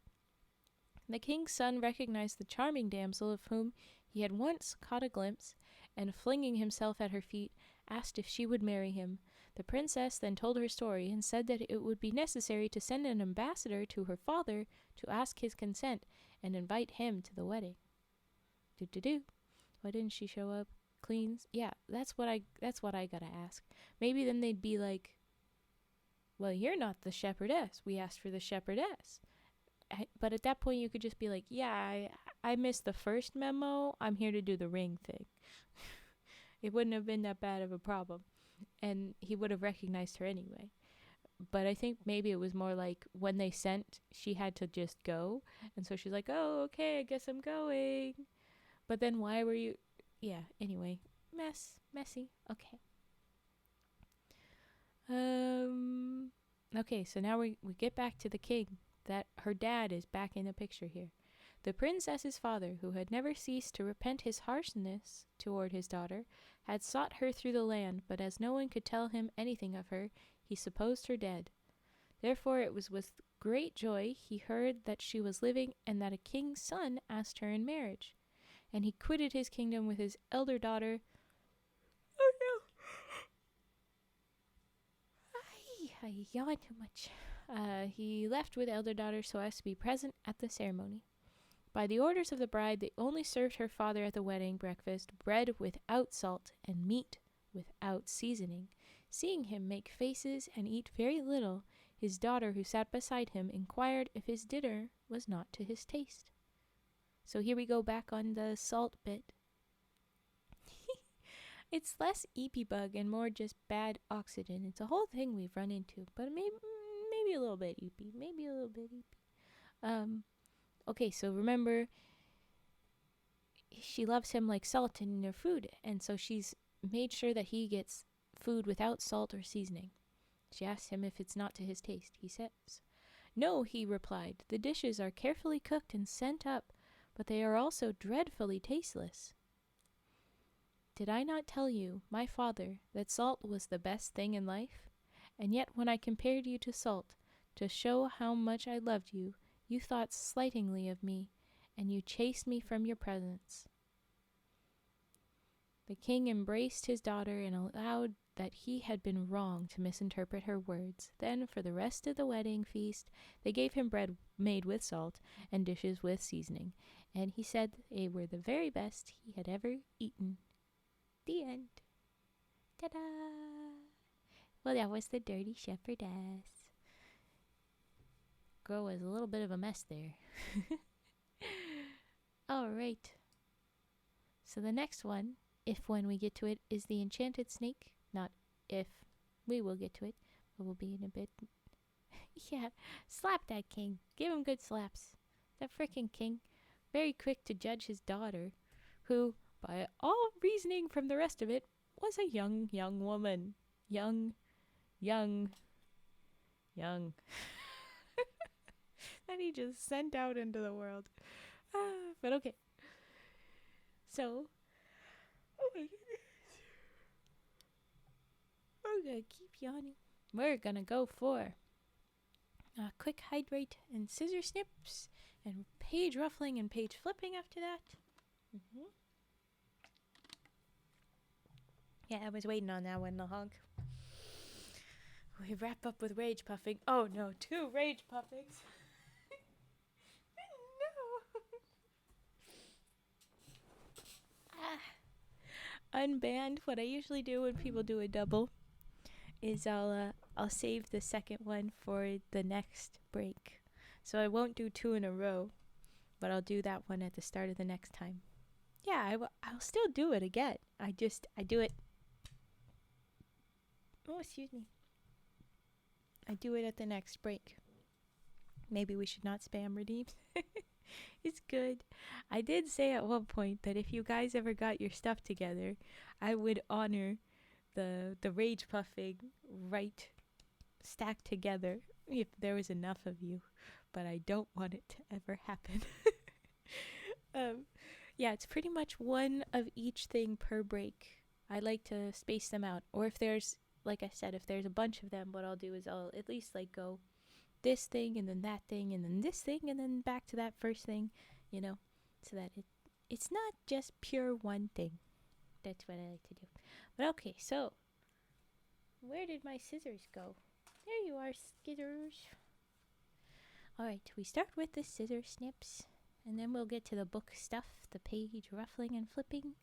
The king's son recognized the charming damsel of whom he had once caught a glimpse, and flinging himself at her feet, asked if she would marry him. The princess then told her story and said that it would be necessary to send an ambassador to her father to ask his consent and invite him to the wedding. Why didn't she show up clean? Yeah, that's what I gotta ask. Maybe then they'd be like, well, you're not the shepherdess. We asked for the shepherdess. But at that point, you could just be like, yeah, I missed the first memo. I'm here to do the ring thing. It wouldn't have been that bad of a problem. And he would have recognized her anyway. But I think maybe it was more like when they sent, she had to just go. And so she's like, oh, okay, I guess I'm going. But then why were you... Yeah, anyway. Messy. Okay. Okay, so now we get back to the king. That her dad is back in the picture here. The princess's father, who had never ceased to repent his harshness toward his daughter, had sought her through the land, but as no one could tell him anything of her, he supposed her dead. Therefore it was with great joy he heard that she was living, and that a king's son asked her in marriage. And he quitted his kingdom with his elder daughter. Oh no! I yawn too much. He left with elder daughter so as to be present at the ceremony. By the orders of the bride, they only served her father at the wedding breakfast bread without salt and meat without seasoning. Seeing him make faces and eat very little, his daughter, who sat beside him, inquired if his dinner was not to his taste. So here we go back on the salt bit. It's less eepy bug and more just bad oxygen. It's a whole thing we've run into, but maybe a little bit eepy. Maybe a little bit eepy. Okay, so remember, she loves him like salt in her food, and so she's made sure that he gets food without salt or seasoning. She asks him if it's not to his taste. He says, "No," he replied, "the dishes are carefully cooked and sent up, but they are also dreadfully tasteless." Did I not tell you, my father, that salt was the best thing in life? And yet when I compared you to salt, to show how much I loved you, you thought slightingly of me, and you chased me from your presence. The king embraced his daughter and allowed that he had been wrong to misinterpret her words. Then, for the rest of the wedding feast, they gave him bread made with salt and dishes with seasoning, and he said they were the very best he had ever eaten. The end. Ta-da! Well, that was the Dirty Shepherdess. Girl was a little bit of a mess there. All right. So the next one, if when we get to it, is the Enchanted Snake. Not if, we will get to it, but we'll be in a bit. Yeah, slap that king. Give him good slaps. That frickin' king, very quick to judge his daughter, who, by all reasoning from the rest of it, was a young woman. Young. That he just sent out into the world. But okay. So, oh my goodness. We're gonna keep yawning. We're gonna go for quick hydrate and scissor snips and page ruffling and page flipping after that. Yeah, I was waiting on that one, the hog. We wrap up with rage puffing. Oh no, 2 rage puffings. No. Unbanned. What I usually do when people do a double is I'll save the second one for the next break. So I won't do 2 in a row, but I'll do that one at the start of the next time. Yeah, I'll still do it again. I do it. Oh, excuse me. I do it at the next break. Maybe we should not spam redeems. It's good. I did say at one point that if you guys ever got your stuff together, I would honor the rage puffing right stacked together if there was enough of you, but I don't want it to ever happen. Yeah, it's pretty much one of each thing per break. I like to space them out, or if there's, like I said, if there's a bunch of them, what I'll do is I'll at least like go this thing and then that thing and then this thing and then back to that first thing, so that it's not just pure one thing. That's what I like to do. But okay, so where did my scissors go? There you are, scissors. Alright, we start with the scissor snips, and then we'll get to the book stuff, the page ruffling and flipping,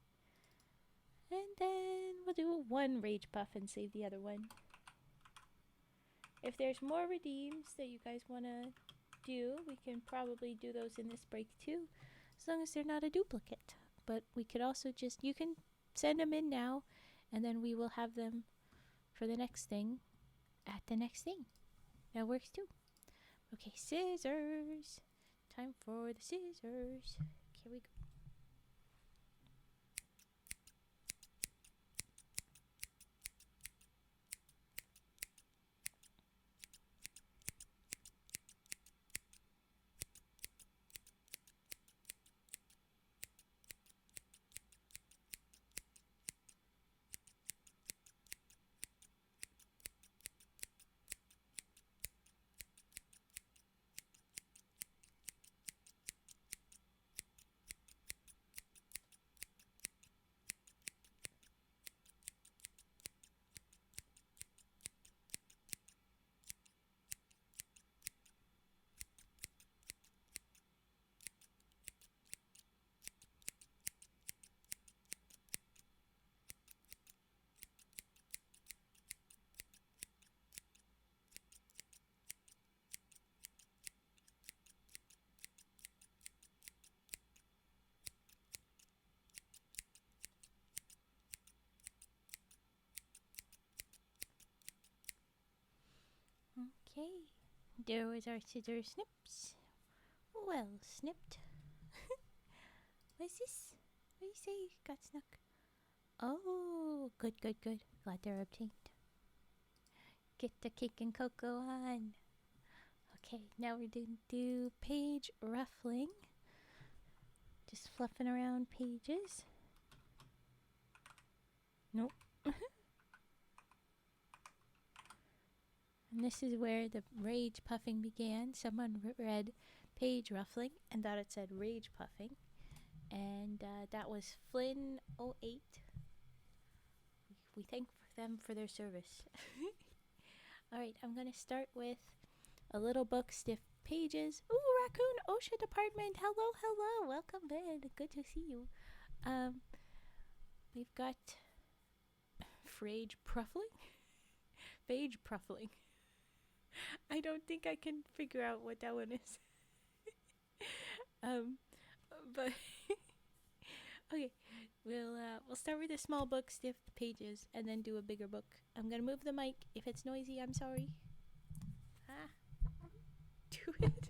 and then we'll do 1 rage puff and save the other one. If there's more redeems that you guys want to do, we can probably do those in this break too, as long as they're not a duplicate. But we could also you can send them in now, and then we will have them for the next thing at the next thing. That works too. Okay, scissors. Time for the scissors. Here we go. Okay, there was our scissor snips. Well snipped. What's this? What do you say? Got snuck. Oh, good. Glad they're obtained. Get the cake and cocoa on. Okay, now we're going to do page ruffling. Just fluffing around pages. Nope. And this is where the rage puffing began. Someone read page ruffling and thought it said rage puffing. And that was Flynn08. We thank them for their service. Alright, I'm gonna start with a little book, stiff pages. Ooh, Raccoon OSHA Department. Hello, hello. Welcome in. Good to see you. We've got Phage Pruffling. Phage Pruffling. I don't think I can figure out what that one is. But okay, we'll start with a small book, stiff pages, and then do a bigger book. I'm gonna move the mic. If it's noisy, I'm sorry. Do it.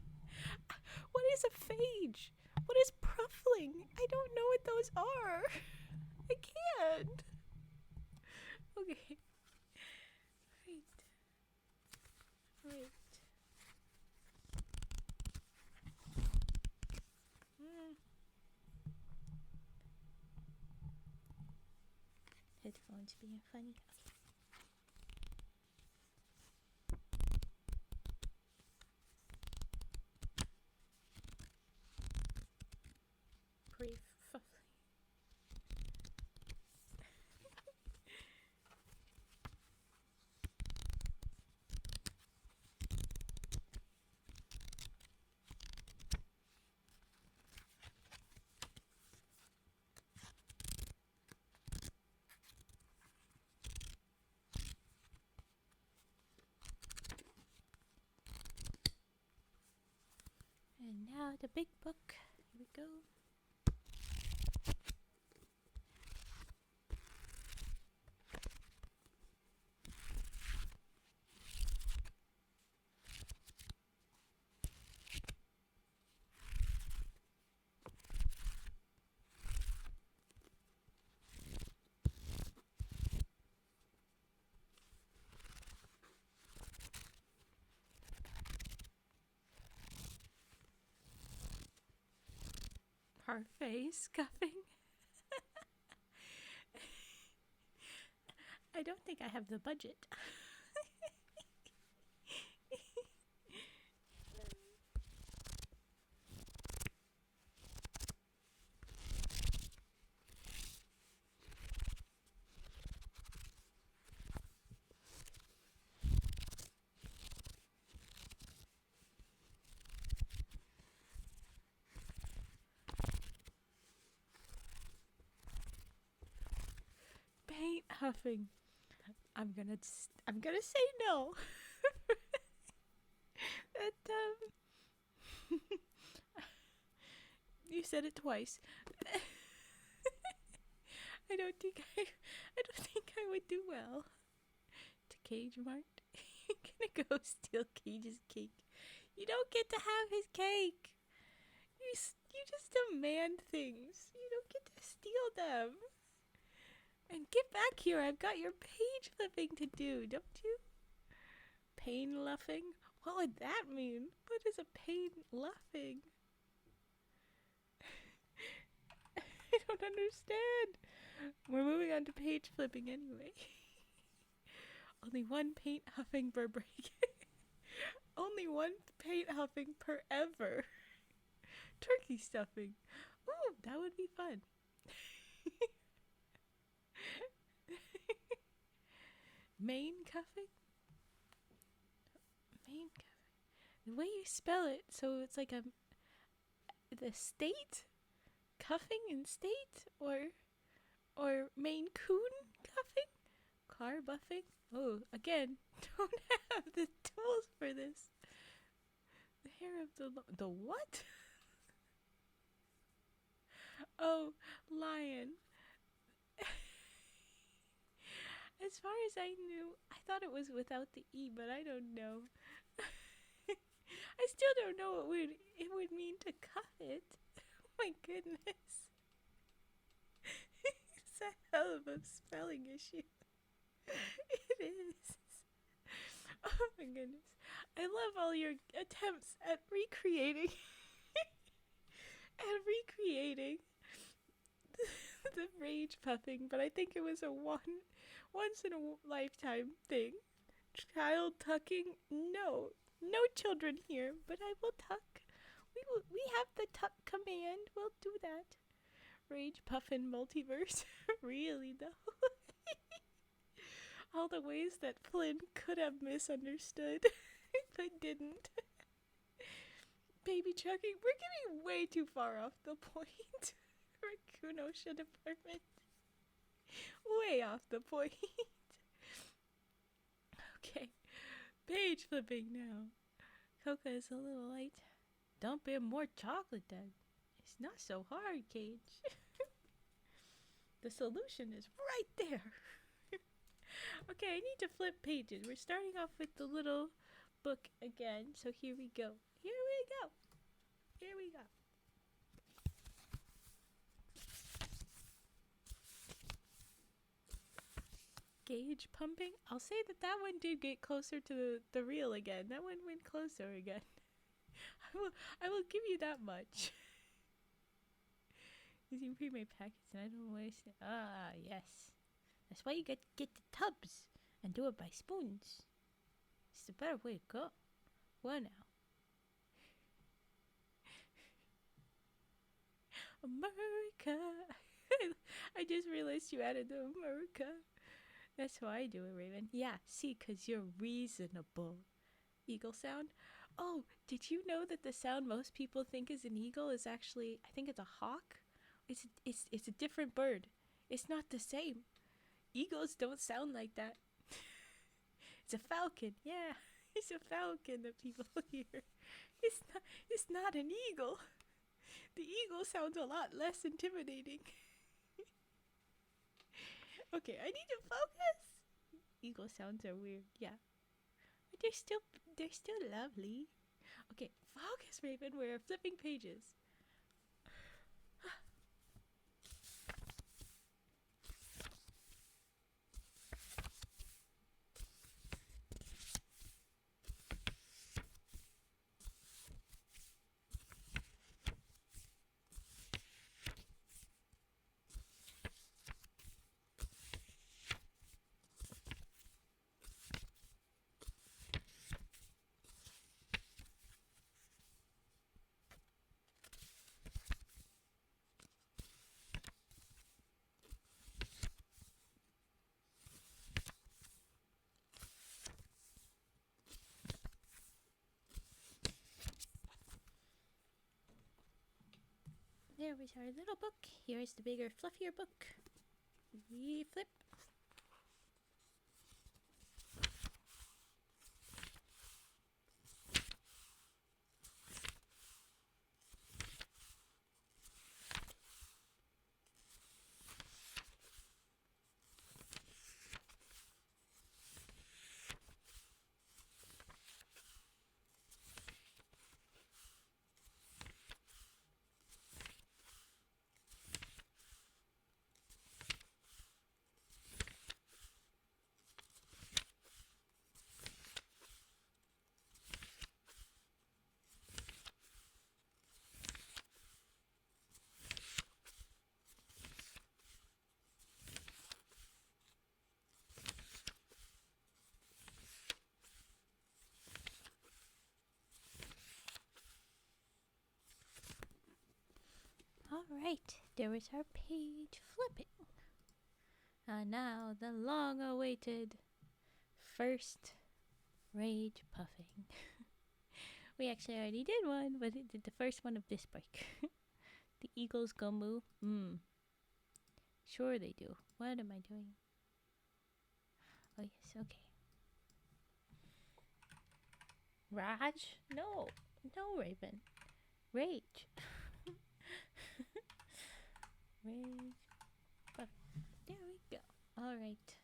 What is a phage? What is pruffling? I don't know what those are. I can't. Okay. Right. Headphones being funny. Okay. And now the big book. Here we go. Her face scuffing. I don't think I have the budget. Paint huffing. I'm gonna say no. You said it twice. I don't think I would do well. To Cage Mart. You're gonna go steal Cage's cake. You don't get to have his cake. You just demand things. You don't get to steal them. And get back here. I've got your page flipping to do, don't you? Pain luffing? What would that mean? What is a pain luffing? I don't understand. We're moving on to page flipping anyway. Only one paint huffing per break. Only one paint huffing per ever. Turkey stuffing. Ooh, that would be fun. Main cuffing? Main cuffing. The way you spell it, so it's like the state? Cuffing in state? Or Maine Coon cuffing? Car buffing? Oh, again, don't have the tools for this. The hair of the what? Oh, lion. As far as I knew, I thought it was without the E, but I don't know. I still don't know what it would mean to cuff it. Oh my goodness. It's a hell of a spelling issue. It is. Oh my goodness. I love all your attempts at recreating the rage puffing, but I think it was a once in a lifetime thing. Child tucking? No children here, but I will tuck. We have the tuck command. We'll do that. Rage puffin multiverse. Really though. all the ways that Flynn could have misunderstood, but didn't. Baby chucking, we're getting way too far off the point. Raccoon Ocean Apartment. Way off the point. Okay, page flipping now. Coca is a little light. Dump in more chocolate then. It's not so hard, Cage. The solution is right there. Okay, I need to flip pages. We're starting off with the little book again. So here we go. Here we go. Here we go. Gauge pumping. I'll say that one did get closer to the reel again. That one went closer again. I will give you that much. Using pre-made packets and I don't waste it. Ah, yes. That's why you get the tubs and do it by spoons. It's the better way to go. Well now. America. I just realized you added the America. That's how I do it, Raven. Yeah, see, 'cause you're reasonable. Eagle sound. Oh, did you know that the sound most people think is an eagle is actually, I think it's a hawk? It's a different bird. It's not the same. Eagles don't sound like that. It's a falcon. Yeah, it's a falcon that people hear. It's not an eagle. The eagle sounds a lot less intimidating. Okay, I need to focus. Eagle sounds are weird. Yeah. But they're still lovely. Okay, focus, Raven. We're flipping pages. There was our little book. Here's the bigger, fluffier book. We flip. Alright, there was our page flipping. And now the long-awaited first rage puffing. We actually already did one, but it did the first one of this break. The eagles go moo. Sure they do. What am I doing? Oh yes, okay. Raj? No. No, Raven. Rage. Rage. But there we go. Alright.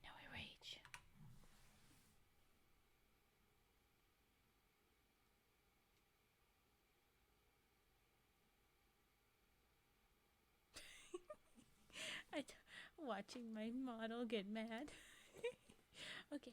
Now we rage. Watching my model get mad. Okay.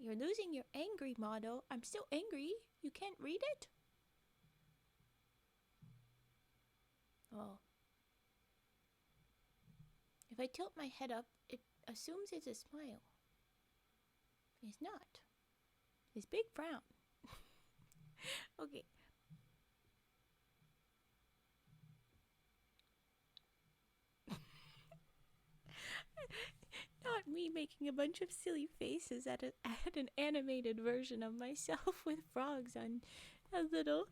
You're losing your angry motto. I'm still angry. You can't read it? Oh. If I tilt my head up, it assumes it's a smile. It's not. It's big frown. Okay. Not me making a bunch of silly faces at an animated version of myself with frogs on a little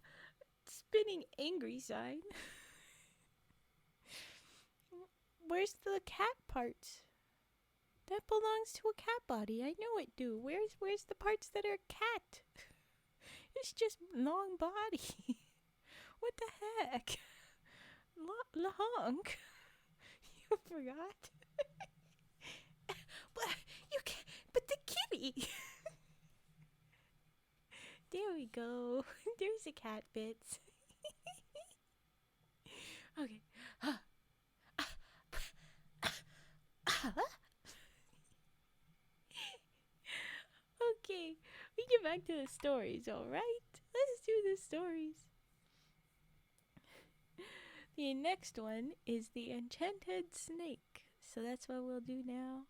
spinning angry sign. Where's the cat part? That belongs to a cat body. I know it do. Where's the parts that are cat? It's just long body. What the heck? Long. You forgot. But you can't. But the kitty. There we go. There's the cat bits. Okay. Okay, we get back to the stories, alright? Let's do the stories. The next one is the Enchanted Snake. So that's what we'll do now.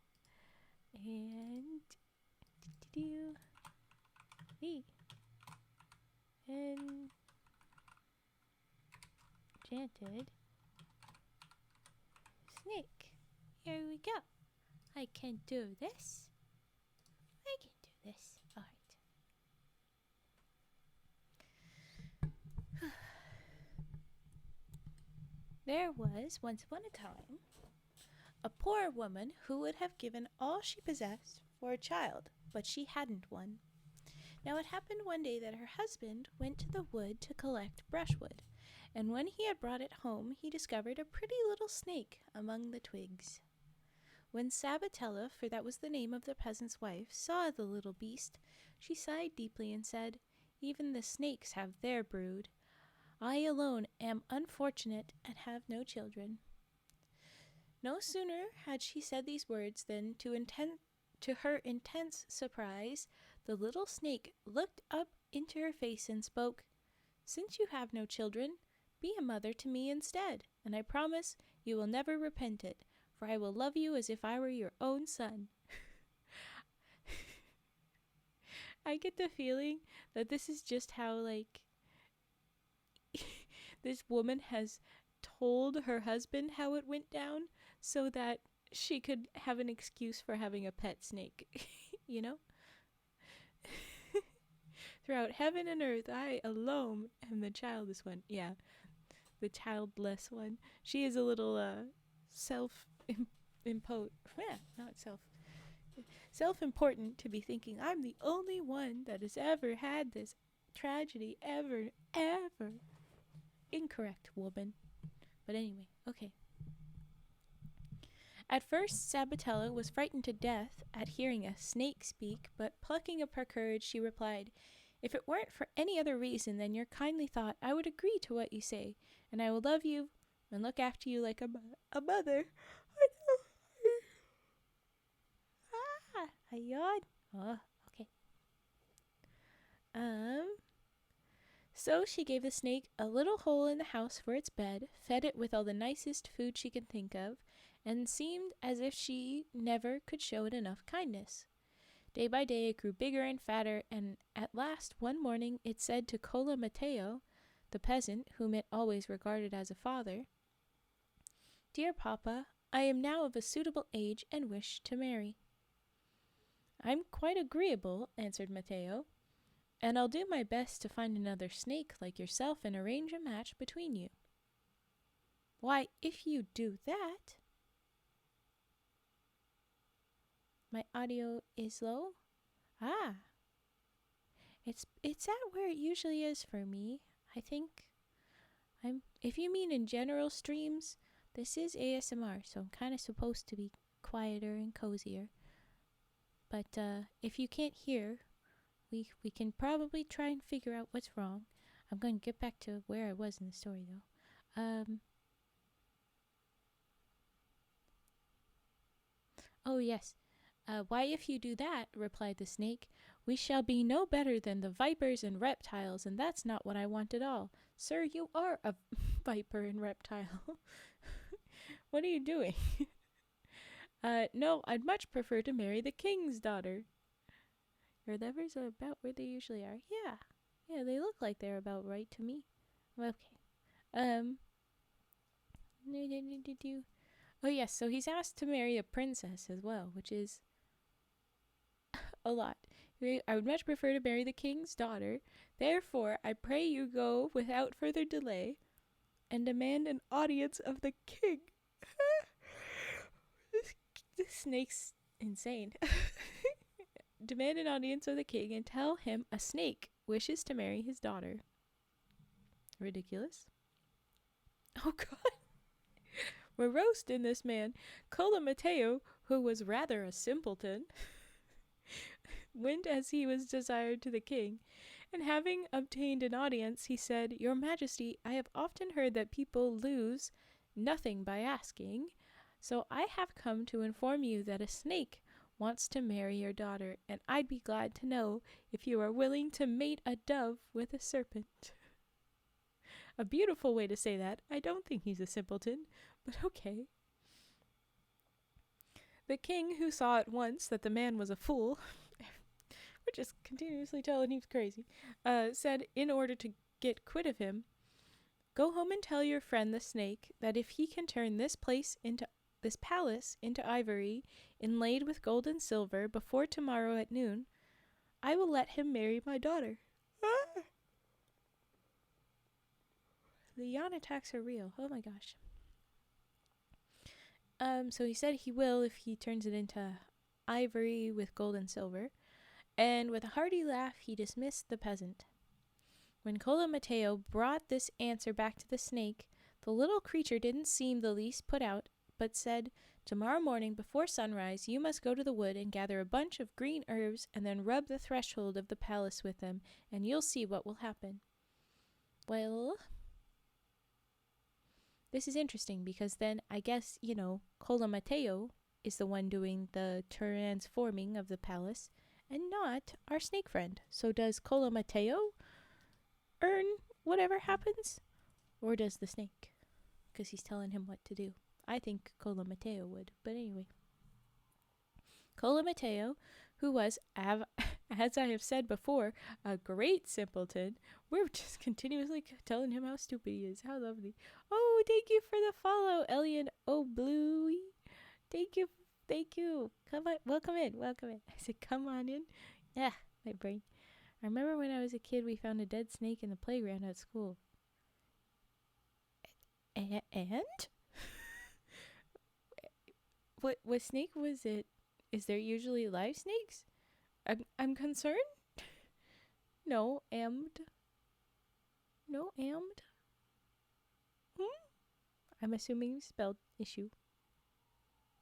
And the Enchanted Snake. Here we go. I can do this. I can do this. Alright. There was, once upon a time, a poor woman who would have given all she possessed for a child, but she hadn't one. Now it happened one day that her husband went to the wood to collect brushwood, and when he had brought it home, he discovered a pretty little snake among the twigs. When Sabatella, for that was the name of the peasant's wife, saw the little beast, she sighed deeply and said, "Even the snakes have their brood. I alone am unfortunate and have no children." No sooner had she said these words than, to her intense surprise, the little snake looked up into her face and spoke, "Since you have no children, be a mother to me instead, and I promise you will never repent it, for I will love you as if I were your own son." I get the feeling that this is just how, like, this woman has told her husband how it went down so that she could have an excuse for having a pet snake, you know? Throughout heaven and earth, I alone am the childless one. Yeah, the childless one. She is a little self-important, not self-important to be thinking, I'm the only one that has ever had this tragedy ever. Incorrect, woman. But anyway, okay. At first, Sabatella was frightened to death at hearing a snake speak, but plucking up her courage, she replied, "If it weren't for any other reason than your kindly thought, I would agree to what you say, and I will love you and look after you like a mother." I yawned. Oh, okay. So she gave the snake a little hole in the house for its bed, fed it with all the nicest food she could think of, and seemed as if she never could show it enough kindness. Day by day it grew bigger and fatter, and at last one morning it said to Cola Mateo, the peasant, whom it always regarded as a father, "Dear Papa, I am now of a suitable age and wish to marry." "I'm quite agreeable," answered Mateo, "and I'll do my best to find another snake like yourself and arrange a match between you." "Why, if you do that—" My audio is low? Ah. It's at where it usually is for me. I think if you mean in general streams, this is ASMR, so I'm kind of supposed to be quieter and cozier. But if you can't hear, we can probably try and figure out what's wrong. I'm going to get back to where I was in the story, though. Oh, yes. "Why, if you do that," replied the snake, We shall be no better than the vipers and reptiles, and that's not what I want at all. Sir, you are a viper and reptile. What are you doing? No, I'd much prefer to marry the king's daughter. Your levers are about where they usually are. Yeah, they look like they're about right to me. Okay. Oh yes, so he's asked to marry a princess as well, which is a lot. I would much prefer to marry the king's daughter. Therefore, I pray you go without further delay and demand an audience of the king. This snake's insane. Demand an audience of the king and tell him a snake wishes to marry his daughter. Ridiculous. Oh God. We're roasting this man. Cola Mateo, who was rather a simpleton, went as he was desired to the king, and having obtained an audience, he said, Your Majesty, I have often heard that people lose nothing by asking, so I have come to inform you that a snake wants to marry your daughter, and I'd be glad to know if you are willing to mate a dove with a serpent. A beautiful way to say that. I don't think he's a simpleton, but okay. The king, who saw at once that the man was a fool, we're just continuously telling he's crazy, said, in order to get quit of him, Go home and tell your friend the snake that if he can turn this palace into ivory, inlaid with gold and silver, before tomorrow at noon, I will let him marry my daughter. The yawn attacks are real. Oh my gosh. So he said he will if he turns it into ivory with gold and silver, and with a hearty laugh he dismissed the peasant. When Cola Mateo brought this answer back to the snake, the little creature didn't seem the least put out, but said, Tomorrow morning before sunrise you must go to the wood and gather a bunch of green herbs and then rub the threshold of the palace with them, and you'll see what will happen. Well, this is interesting because then I guess, Cola Mateo is the one doing the transforming of the palace and not our snake friend. So does Cola Mateo earn whatever happens? Or does the snake? Because he's telling him what to do. I think Cola Mateo would. But anyway. Cola Mateo, who was, as I have said before, a great simpleton. We're just continuously telling him how stupid he is. How lovely. Oh, thank you for the follow, Elian O'Bluey. Thank you. Come on, welcome in. I said, come on in. Yeah, my brain. I remember when I was a kid, we found a dead snake in the playground at school. And? What snake was it? Is there usually live snakes? I'm concerned. No ammed. I'm assuming spelled issue.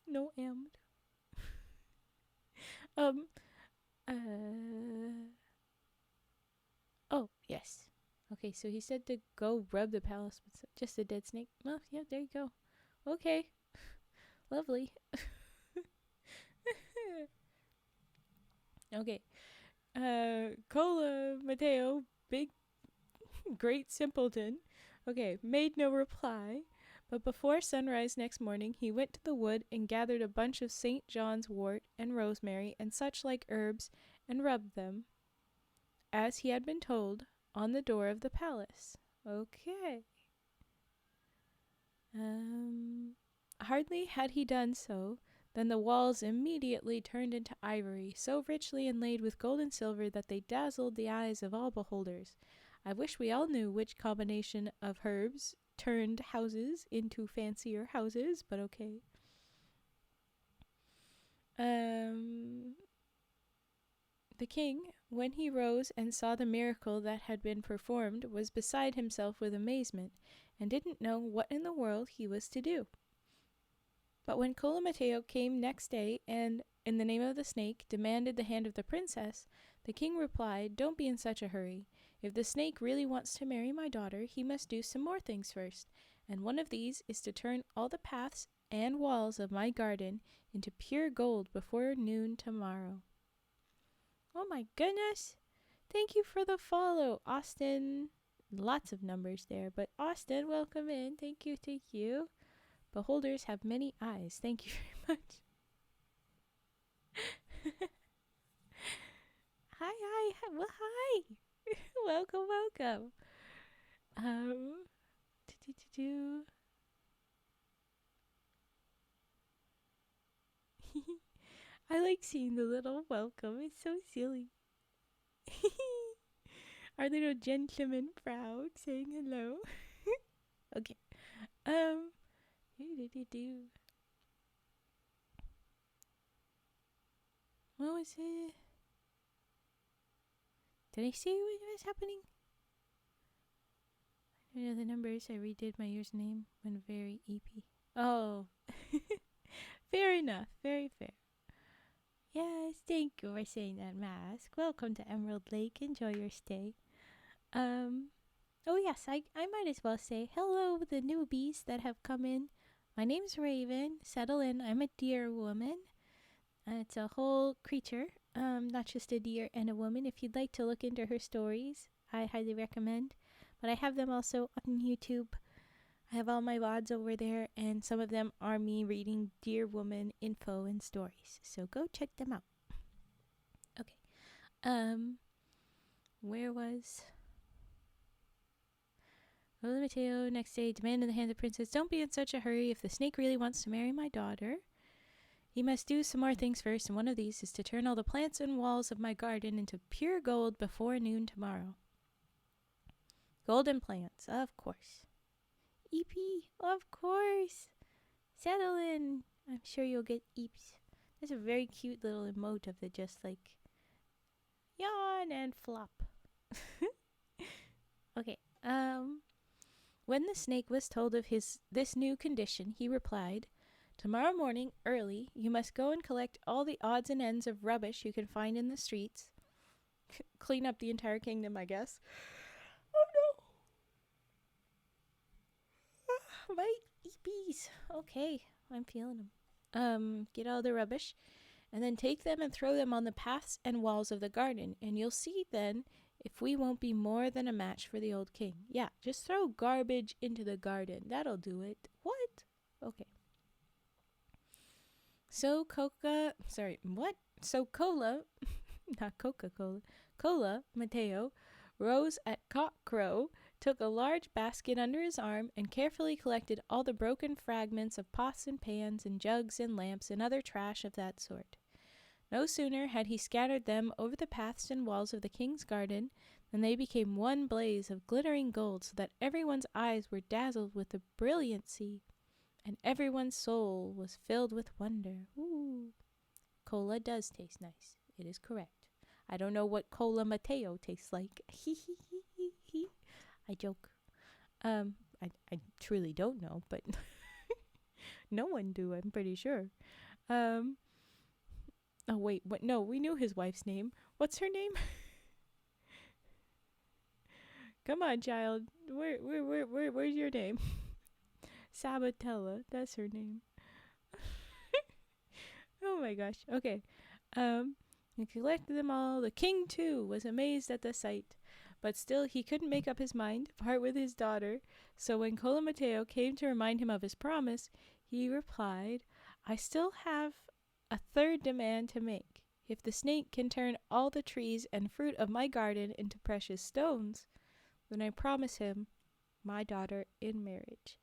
No ammed. Oh, yes. Okay, so he said to go rub the palace with just a dead snake. Well, yeah, there you go. Okay. Lovely. Okay. Cola Mateo, big, great simpleton. Okay, made no reply. But before sunrise next morning, he went to the wood and gathered a bunch of St. John's wort and rosemary and such like herbs and rubbed them, as he had been told, on the door of the palace. Okay. Hardly had he done so, then the walls immediately turned into ivory, so richly inlaid with gold and silver that they dazzled the eyes of all beholders. I wish we all knew which combination of herbs turned houses into fancier houses, but okay. The king, when he rose and saw the miracle that had been performed, was beside himself with amazement, and didn't know what in the world he was to do. But when Cola Mateo came next day and, in the name of the snake, demanded the hand of the princess, the king replied, Don't be in such a hurry. If the snake really wants to marry my daughter, he must do some more things first, and one of these is to turn all the paths and walls of my garden into pure gold before noon tomorrow. Oh my goodness. Thank you for the follow, Austin. Lots of numbers there, but Austin, welcome in. Thank you, thank you. Beholders have many eyes. Thank you very much. Hi. Well, hi. Welcome, welcome. Do. I like seeing the little welcome. It's so silly. Our little gentleman proud saying hello. Okay. Do. What was it? Did I say what was happening? I know the numbers. I redid my username when very EP. Oh. Fair enough. Very fair. Yes, thank you for saying that, Mask. Welcome to Emerald Lake. Enjoy your stay. Oh yes, I might as well say hello, the newbies that have come in. My name's Raven. Settle in. I'm a deer woman. It's a whole creature, not just a deer and a woman. If you'd like to look into her stories, I highly recommend. But I have them also on YouTube. I have all my VODs over there, and some of them are me reading deer woman info and stories. So go check them out. Okay. Where was... Rola Mateo, next day, demand in the hand of the princess, don't be in such a hurry. If the snake really wants to marry my daughter, he must do some more things first, and one of these is to turn all the plants and walls of my garden into pure gold before noon tomorrow. Golden plants, of course. EP, of course. Settle in. I'm sure you'll get eeps. There's a very cute little emote of the just like yawn and flop. Okay. When the snake was told of this new condition, he replied, tomorrow morning, early, you must go and collect all the odds and ends of rubbish you can find in the streets. Clean up the entire kingdom, I guess. Oh no! My EPs. Okay, I'm feeling them. Get all the rubbish, and then take them and throw them on the paths and walls of the garden, and you'll see then if we won't be more than a match for the old king. Yeah, just throw garbage into the garden. That'll do it. What? Okay. So Cola, not Coca-Cola, Cola Mateo rose at cockcrow, took a large basket under his arm, and carefully collected all the broken fragments of pots and pans and jugs and lamps and other trash of that sort. No sooner had he scattered them over the paths and walls of the king's garden than they became one blaze of glittering gold, so that everyone's eyes were dazzled with the brilliancy, and everyone's soul was filled with wonder. Ooh. Cola does taste nice. It is correct. I don't know what Cola Mateo tastes like. I joke. I truly don't know, but no one do, I'm pretty sure. Oh wait, what? No, we knew his wife's name. What's her name? Come on, child. Where's your name? Sabatella. That's her name. Oh my gosh. Okay. He collected them all. The king too was amazed at the sight, but still he couldn't make up his mind to part with his daughter. So when Cola Mateo came to remind him of his promise, he replied, I still have a third demand to make. If the snake can turn all the trees and fruit of my garden into precious stones, then I promise him my daughter in marriage.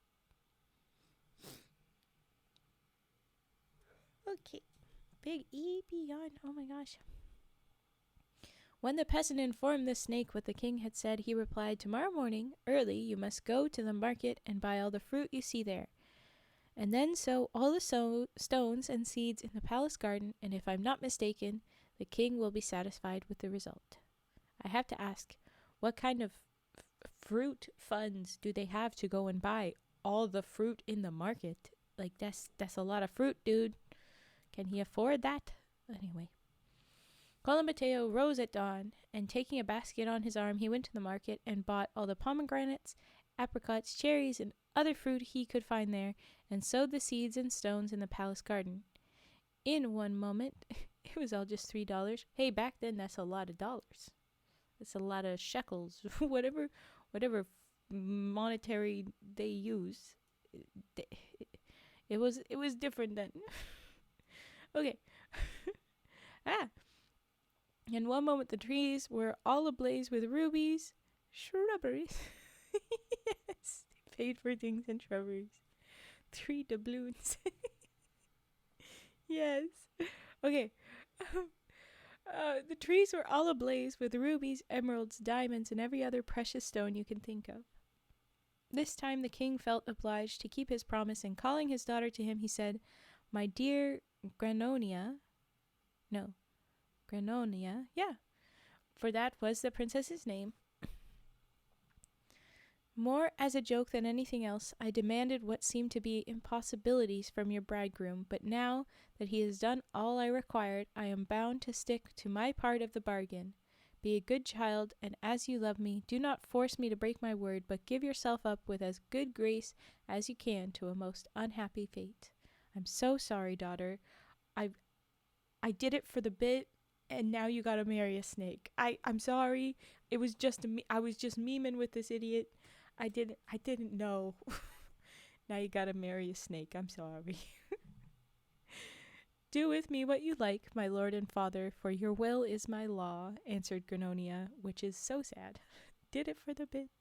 Okay. Big E beyond. Oh my gosh. When the peasant informed the snake what the king had said, he replied, tomorrow morning, early, you must go to the market and buy all the fruit you see there. And then sow all the stones and seeds in the palace garden, and if I'm not mistaken, the king will be satisfied with the result. I have to ask, what kind of fruit funds do they have to go and buy all the fruit in the market? Like, that's a lot of fruit, dude. Can he afford that? Anyway. Cola Mateo rose at dawn, and taking a basket on his arm, he went to the market and bought all the pomegranates, apricots, cherries, and other fruit he could find there, and sowed the seeds and stones in the palace garden. In one moment, It was all just $3. Hey, back then that's a lot of dollars. That's a lot of shekels, whatever monetary they use. It was different then. Okay. Ah. In one moment the trees were all ablaze with rubies, shrubberies. Yes, they paid for things in shrubberies. 3 doubloons. Yes. Okay. The trees were all ablaze with rubies, emeralds, diamonds, and every other precious stone you can think of. This time the king felt obliged to keep his promise, and calling his daughter to him, he said, "My dear Granonia," yeah, for that was the princess's name. "More as a joke than anything else, I demanded what seemed to be impossibilities from your bridegroom, but now that he has done all I required, I am bound to stick to my part of the bargain. Be a good child, and as you love me, do not force me to break my word, but give yourself up with as good grace as you can to a most unhappy fate. I'm so sorry, daughter. I did it for the bit, and now you gotta marry a snake. I'm sorry. It was just I was just memeing with this idiot. I didn't know. Now you gotta marry a snake. I'm sorry." "Do with me what you like, my lord and father, for your will is my law," answered Granonia, which is so sad. Did it for the bit.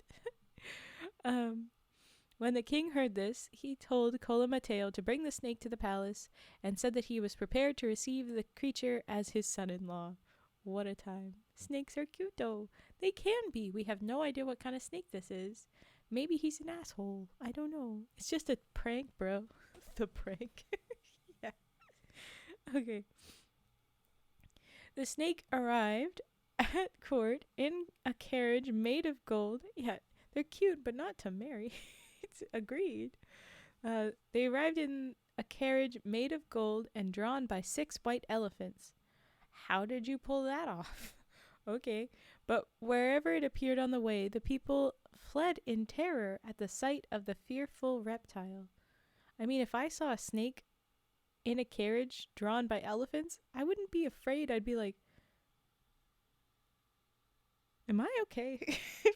When the king heard this, he told Cola Mateo to bring the snake to the palace, and said that he was prepared to receive the creature as his son-in-law. What a time. Snakes are cute, though. They can be. We have no idea what kind of snake this is. Maybe he's an asshole. I don't know. It's just a prank, bro. The prank. Yeah. Okay. The snake arrived at court in a carriage made of gold. Yeah, they're cute, but not to marry. It's agreed. They arrived in a carriage made of gold and drawn by 6 white elephants. How did you pull that off? Okay, but wherever it appeared on the way, the people fled in terror at the sight of the fearful reptile. I mean, if I saw a snake in a carriage drawn by elephants, I wouldn't be afraid. I'd be like, am I okay?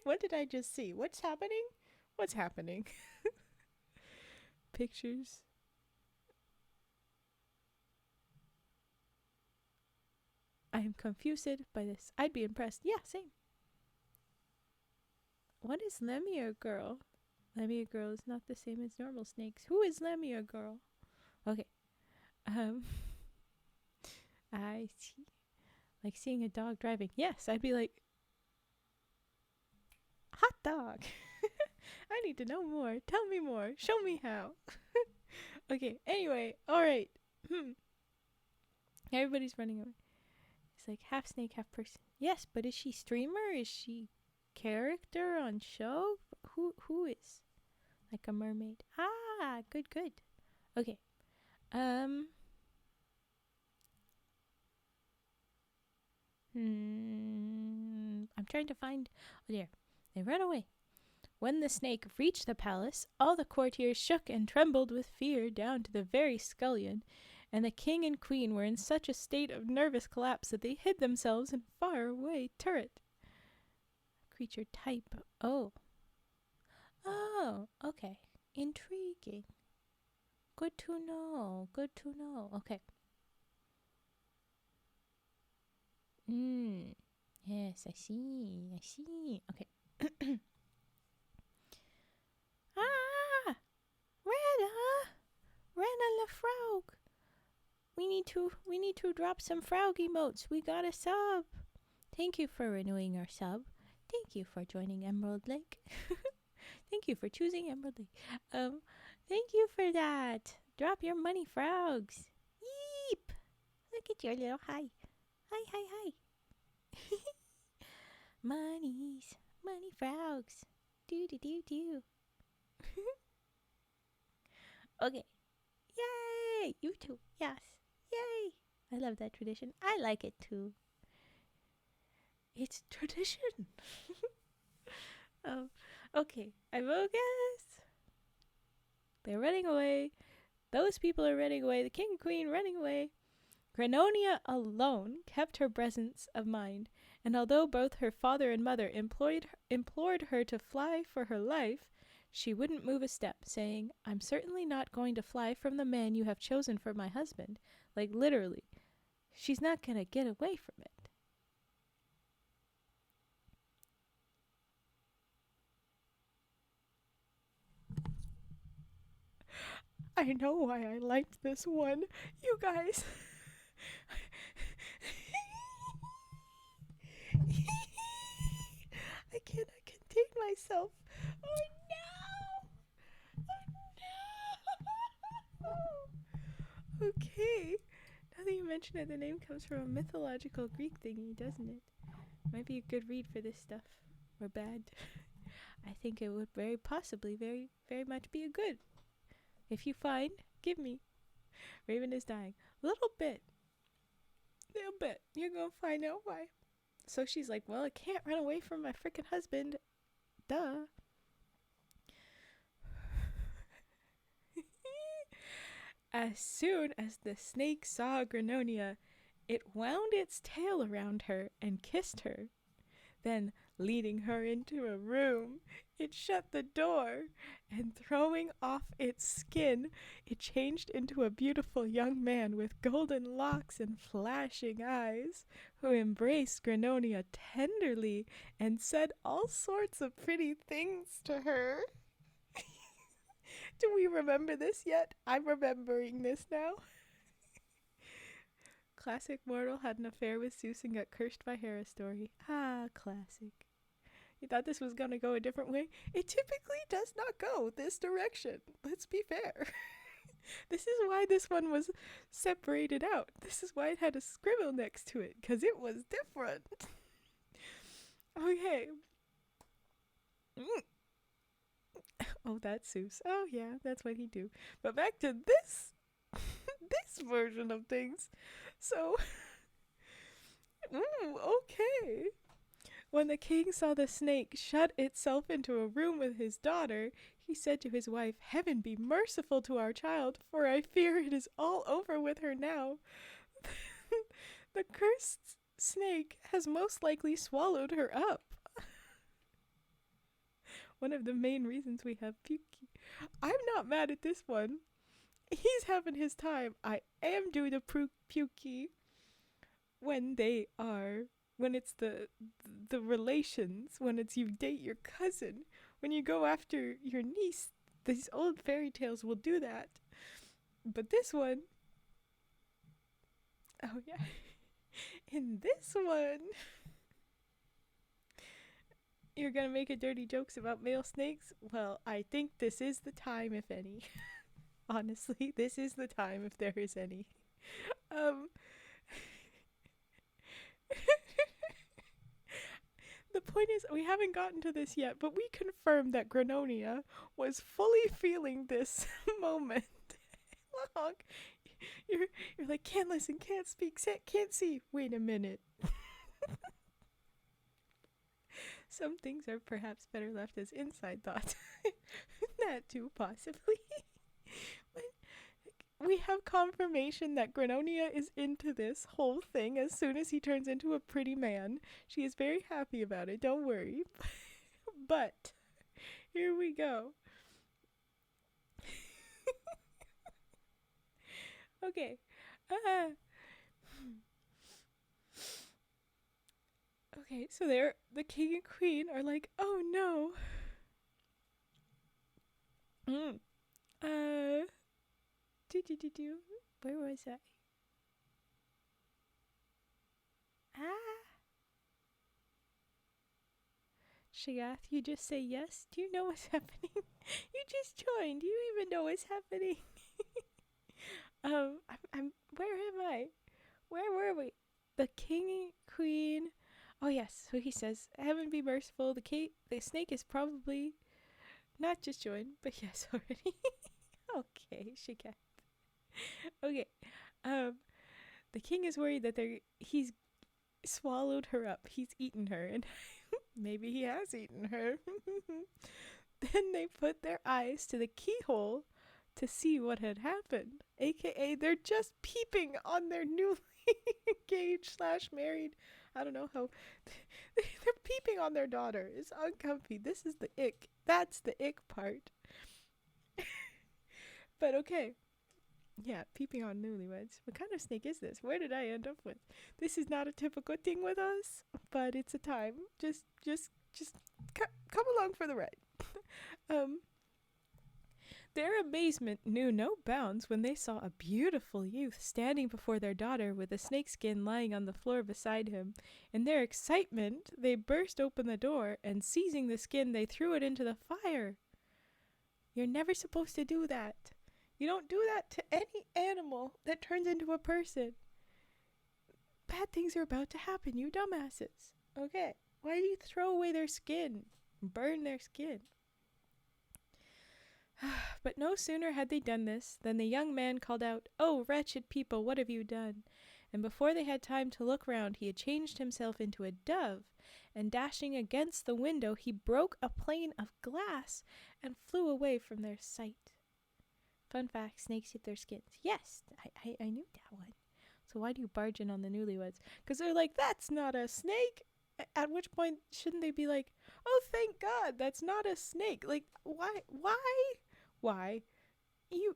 What did I just see? What's happening? What's happening? Pictures. I am confused by this. I'd be impressed. Yeah, same. What is Lemur Girl? Lemur Girl is not the same as normal snakes. Who is Lemur Girl? Okay. I see. Like seeing a dog driving. Yes, I'd be like, hot dog. I need to know more. Tell me more. Show me how. Okay, anyway, alright. Everybody's running away. It's like half snake, half person. Yes, but is she streamer? Is she character on show? Who is? Like a mermaid. Ah, good. Okay. I'm trying to find. Oh, there. They ran away. When the snake reached the palace, all the courtiers shook and trembled with fear down to the very scullion, and the king and queen were in such a state of nervous collapse that they hid themselves in a far-away turret. Creature type. Oh, okay. Intriguing. Good to know. Okay. Yes, I see. Okay. Rena la frog. We need to drop some frog emotes. We got a sub. Thank you for renewing our sub. Thank you for joining Emerald Lake. Thank you for choosing Emerald Lake. Thank you for that. Drop your money, frogs. Yeep. Look at your little hi. Hi. Money frogs. Do. Okay. Yay! You too. Yes. Yay! I love that tradition. I like it too. It's tradition. Okay. I focus. They're running away. Those people are running away. The king and queen running away. Granonia alone kept her presence of mind, and although both her father and mother implored her to fly for her life, she wouldn't move a step, saying, "I'm certainly not going to fly from the man you have chosen for my husband." Like, literally, she's not going to get away from it. I know why I liked this one. You guys. I cannot contain myself. Oh no! Oh no! Okay. Now that you mention it, the name comes from a mythological Greek thingy, doesn't it? Might be a good read for this stuff. Or bad. I think it would very possibly, very, very much be a good. If you find, give me. Raven is dying. Little bit. You're gonna find out why. So she's like, well, I can't run away from my freaking husband. Duh. As soon as the snake saw Granonia, it wound its tail around her and kissed her. Then, leading her into a room, it shut the door, and throwing off its skin, it changed into a beautiful young man with golden locks and flashing eyes, who embraced Granonia tenderly and said all sorts of pretty things to her. Do we remember this yet? I'm remembering this now. Classic mortal had an affair with Zeus and got cursed by Hera story. Ah, classic. You thought this was going to go a different way? It typically does not go this direction. Let's be fair. This is why this one was separated out. This is why it had a scribble next to it, because it was different. Okay. Oh, that's Zeus. Oh, yeah, that's what he do. But back to this this version of things. So, okay. When the king saw the snake shut itself into a room with his daughter, he said to his wife, "Heaven be merciful to our child, for I fear it is all over with her now. The cursed snake has most likely swallowed her up." One of the main reasons we have Pukey. I'm not mad at this one. He's having his time. I am due to Pukey when it's the relations, when it's you date your cousin, when you go after your niece. These old fairy tales will do that. But this one, oh yeah, in this one, you're gonna make a dirty jokes about male snakes? Well, I think this is the time, if any. Honestly, this is the time if there is any. The point is, we haven't gotten to this yet, but we confirmed that Granonia was fully feeling this moment. Look, you're like, can't listen, can't speak, can't see. Wait a minute. Some things are perhaps better left as inside thoughts. That too, possibly. But we have confirmation that Granonia is into this whole thing as soon as he turns into a pretty man. She is very happy about it, don't worry. But, here we go. Okay. Okay, so the king and queen are like, oh no. Where was I? Shagath, you just say yes? Do you know what's happening? You just joined. Do you even know what's happening? Where am I? Where were we? The king and queen. Oh yes, so he says, "Heaven be merciful." The snake is probably not just joined, but yes already. Okay, Shagath. Okay, the king is worried that he's swallowed her up. He's eaten her, and maybe he has eaten her. Then they put their eyes to the keyhole to see what had happened, aka they're just peeping on their newly engaged slash married, I don't know how, they're peeping on their daughter. It's uncomfy. This is the ick. That's the ick part. But okay. Yeah, peeping on newlyweds. What kind of snake is this? Where did I end up with? This is not a typical thing with us, but it's a time. Just come along for the ride. um, Their amazement knew no bounds when they saw a beautiful youth standing before their daughter with a snakeskin lying on the floor beside him. In their excitement, they burst open the door, and seizing the skin, they threw it into the fire. You're never supposed to do that. You don't do that to any animal that turns into a person. Bad things are about to happen, you dumbasses. Okay, why do you throw away their skin? Burn their skin. But no sooner had they done this than the young man called out, "Oh, wretched people, what have you done?" And before they had time to look round, he had changed himself into a dove, and dashing against the window, he broke a pane of glass and flew away from their sight. Fun fact, snakes eat their skins. Yes, I knew that one. So why do you barge in on the newlyweds? Because they're like, that's not a snake. At which point, shouldn't they be like, oh, thank God, that's not a snake. Like, why? You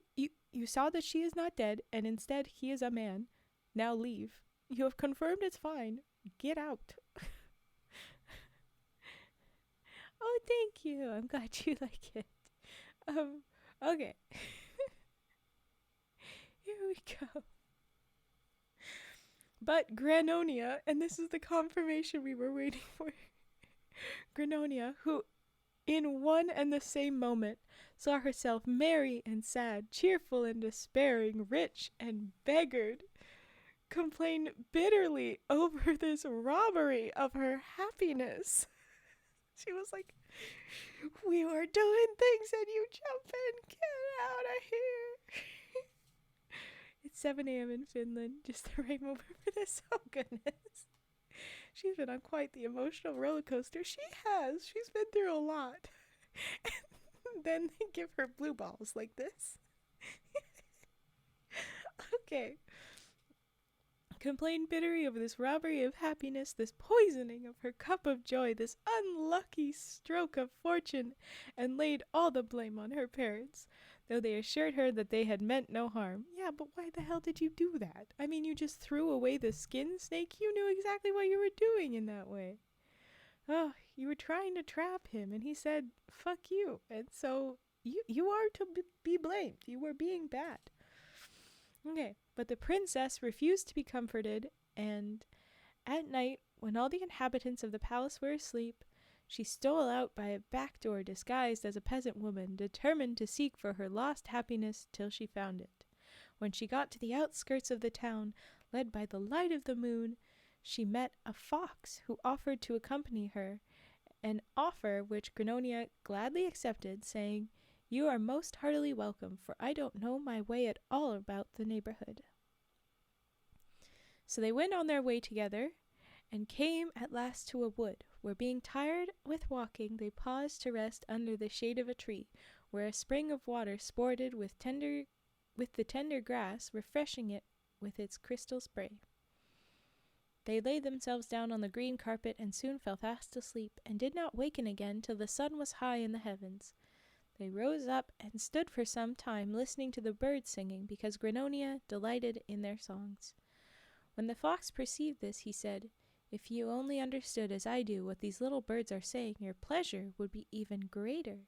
saw that she is not dead, and instead he is a man. Now leave. You have confirmed it's fine. Get out. Oh, thank you. I'm glad you like it. Okay. Here we go. But Granonia, and this is the confirmation we were waiting for, Granonia, who in one and the same moment saw herself merry and sad, cheerful and despairing, rich and beggared, complained bitterly over this robbery of her happiness. She was like, we were doing things and you jump in, get out of here. It's 7 a.m. in Finland, just the right moment for this. Oh, goodness. She's been on quite the emotional roller coaster. She has. She's been through a lot. And then they give her blue balls like this. Okay. Complained bitterly over this robbery of happiness, this poisoning of her cup of joy, this unlucky stroke of fortune, and laid all the blame on her parents, though they assured her that they had meant no harm. Yeah, but why the hell did you do that? I mean, you just threw away the skin snake? You knew exactly what you were doing in that way. Oh, you were trying to trap him, and he said, fuck you. And so you are to be blamed. You were being bad. Okay, but the princess refused to be comforted, and at night, when all the inhabitants of the palace were asleep, she stole out by a back door disguised as a peasant woman, determined to seek for her lost happiness till she found it. When she got to the outskirts of the town, led by the light of the moon, she met a fox who offered to accompany her, an offer which Granonia gladly accepted, saying, "You are most heartily welcome, for I don't know my way at all about the neighborhood." So they went on their way together, and came at last to a wood, where being tired with walking, they paused to rest under the shade of a tree, where a spring of water sported with the tender grass, refreshing it with its crystal spray. They laid themselves down on the green carpet and soon fell fast asleep, and did not waken again till the sun was high in the heavens. They rose up and stood for some time listening to the birds singing, because Granonia delighted in their songs. When the fox perceived this, he said, "If you only understood as I do what these little birds are saying, your pleasure would be even greater."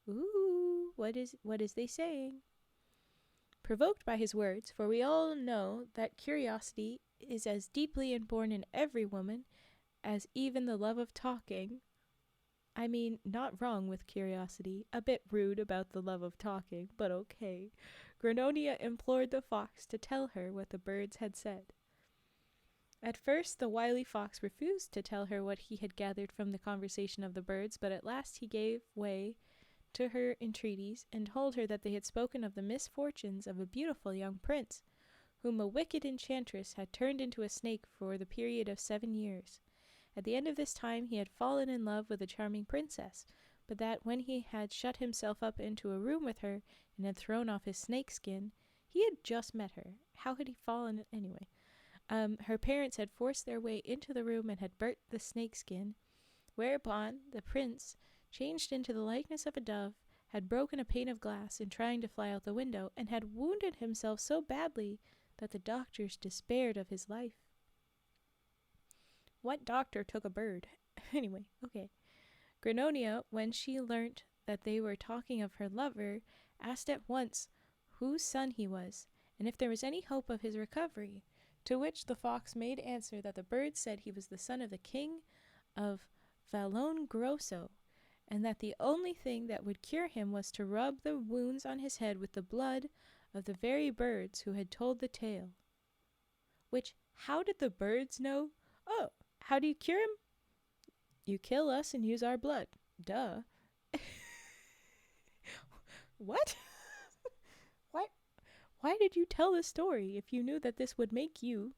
Ooh, what is they saying? Provoked by his words, for we all know that curiosity is as deeply inborn in every woman as even the love of talking. I mean, not wrong with curiosity, a bit rude about the love of talking, but okay. Granonia implored the fox to tell her what the birds had said. At first the wily fox refused to tell her what he had gathered from the conversation of the birds, but at last he gave way to her entreaties, and told her that they had spoken of the misfortunes of a beautiful young prince, whom a wicked enchantress had turned into a snake for the period of 7 years. At the end of this time he had fallen in love with a charming princess, but that when he had shut himself up into a room with her and had thrown off his snake skin, he had just met her. How had he fallen anyway? Her parents had forced their way into the room and had burnt the snake skin, whereupon the prince, changed into the likeness of a dove, had broken a pane of glass in trying to fly out the window, and had wounded himself so badly that the doctors despaired of his life. What doctor took a bird? Anyway, okay. Granonia, when she learnt that they were talking of her lover, asked at once whose son he was, and if there was any hope of his recovery, to which the fox made answer that the bird said he was the son of the king of Valone Grosso, and that the only thing that would cure him was to rub the wounds on his head with the blood of the very birds who had told the tale. Which, how did the birds know? Oh, how do you cure him? You kill us and use our blood. Duh. What? Why did you tell this story if you knew that this would make you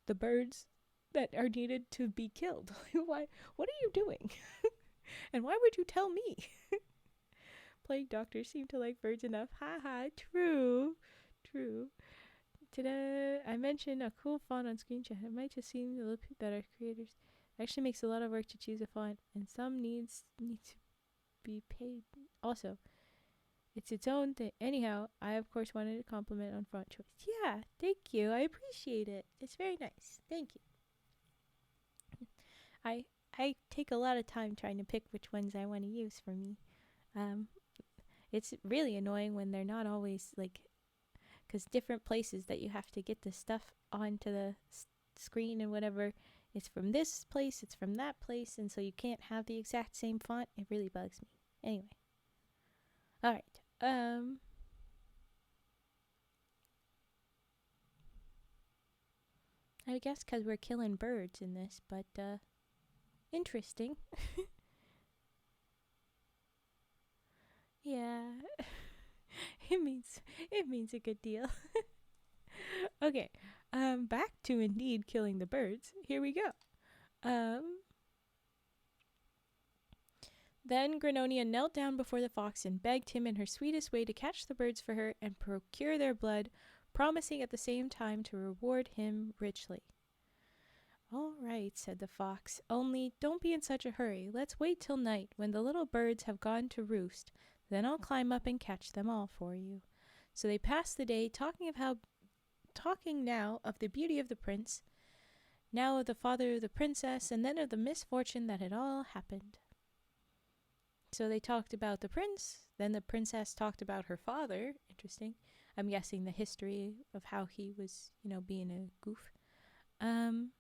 the birds that are needed to be killed? Why? What are you doing? And why would you tell me? Plague doctors seem to like birds enough. Ha ha. True. Ta-da. I mentioned a cool font on screen chat. It might just seem a little bit better. Creators actually makes a lot of work to choose a font, and some needs to be paid. Also, it's its own thing. Anyhow, I of course wanted to compliment on font choice. Yeah, thank you. I appreciate it. It's very nice. Thank you. I take a lot of time trying to pick which ones I want to use for me. It's really annoying when they're not always like, because different places that you have to get the stuff onto the screen and whatever, it's from this place, it's from that place, and so you can't have the exact same font. It really bugs me. Anyway. Alright. I guess because we're killing birds in this, but interesting. Yeah. it means a good deal. Okay. Back to indeed killing the birds. Here we go. Then Granonia knelt down before the fox and begged him in her sweetest way to catch the birds for her and procure their blood, promising at the same time to reward him richly. All right, said the fox, only don't be in such a hurry. Let's wait till night, when the little birds have gone to roost. Then I'll climb up and catch them all for you. So they passed the day talking now of the beauty of the prince, now of the father of the princess, and then of the misfortune that had all happened. So they talked about the prince, then the princess talked about her father. Interesting. I'm guessing the history of how he was, being a goof. And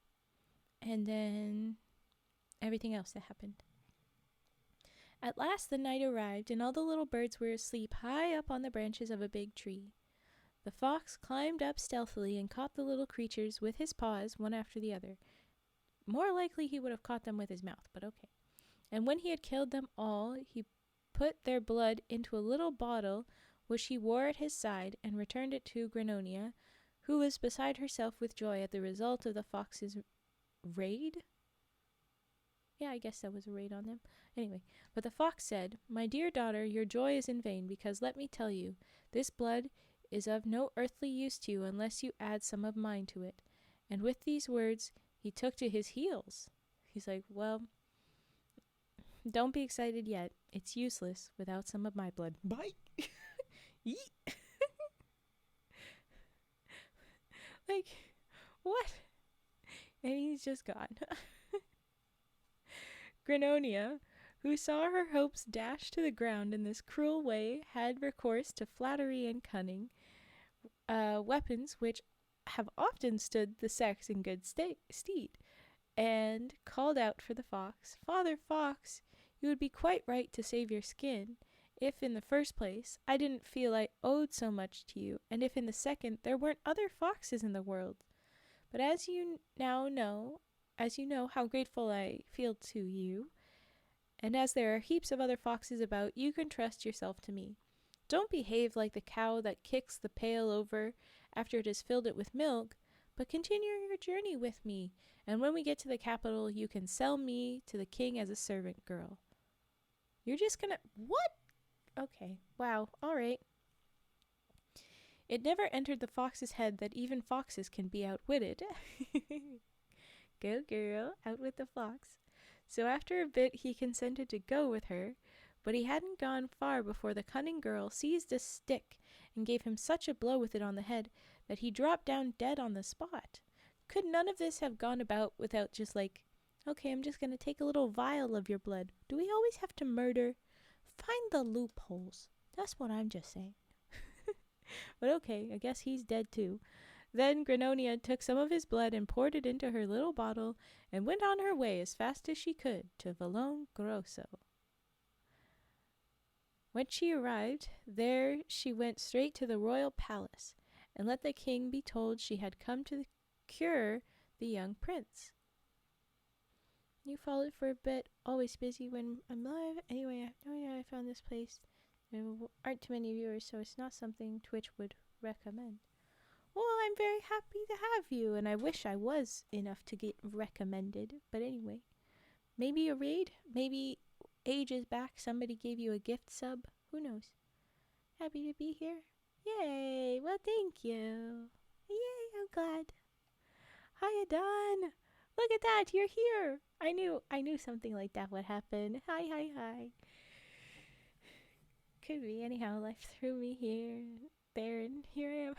then everything else that happened. At last the night arrived, and all the little birds were asleep high up on the branches of a big tree. The fox climbed up stealthily and caught the little creatures with his paws, one after the other. More likely he would have caught them with his mouth, but okay. And when he had killed them all, he put their blood into a little bottle, which he wore at his side, and returned it to Granonia, who was beside herself with joy at the result of the fox's raid. Yeah, I guess that was a raid on them. Anyway, but the fox said, "My dear daughter, your joy is in vain, because let me tell you, this blood is of no earthly use to you unless you add some of mine to it." And with these words, he took to his heels. He's like, well, don't be excited yet. It's useless without some of my blood. Bye. Yeet. Like, what? And he's just gone. Granonia, who saw her hopes dashed to the ground in this cruel way, had recourse to flattery and cunning, weapons which have often stood the sex in good stead, and called out for the fox, "Father Fox, you would be quite right to save your skin, if in the first place I didn't feel I owed so much to you, and if in the second there weren't other foxes in the world. But as you know how grateful I feel to you, and as there are heaps of other foxes about, you can trust yourself to me. Don't behave like the cow that kicks the pail over after it has filled it with milk, but continue your journey with me, and when we get to the capital, you can sell me to the king as a servant girl." You're just gonna... What? Okay, wow, alright. It never entered the fox's head that even foxes can be outwitted. Go girl, out with the fox. So after a bit he consented to go with her, but he hadn't gone far before the cunning girl seized a stick and gave him such a blow with it on the head that he dropped down dead on the spot. Could none of this have gone about without just like, okay, I'm just going to take a little vial of your blood. Do we always have to murder? Find the loopholes. That's what I'm just saying. But okay, I guess he's dead too. Then Granonia took some of his blood and poured it into her little bottle and went on her way as fast as she could to Vallon Grosso. When she arrived, there she went straight to the royal palace and let the king be told she had come to cure the young prince. You followed for a bit, always busy when I'm live. Anyway, I have no idea how I found this place. There aren't too many viewers, so it's not something Twitch would recommend. Well, I'm very happy to have you, and I wish I was enough to get recommended. But anyway, maybe a raid, maybe ages back somebody gave you a gift sub. Who knows? Happy to be here. Yay! Well, thank you. Yay! I'm glad. Hiya, Don. Look at that. You're here. I knew something like that would happen. Hi. Could be. Anyhow, life threw me here, there, and here I am.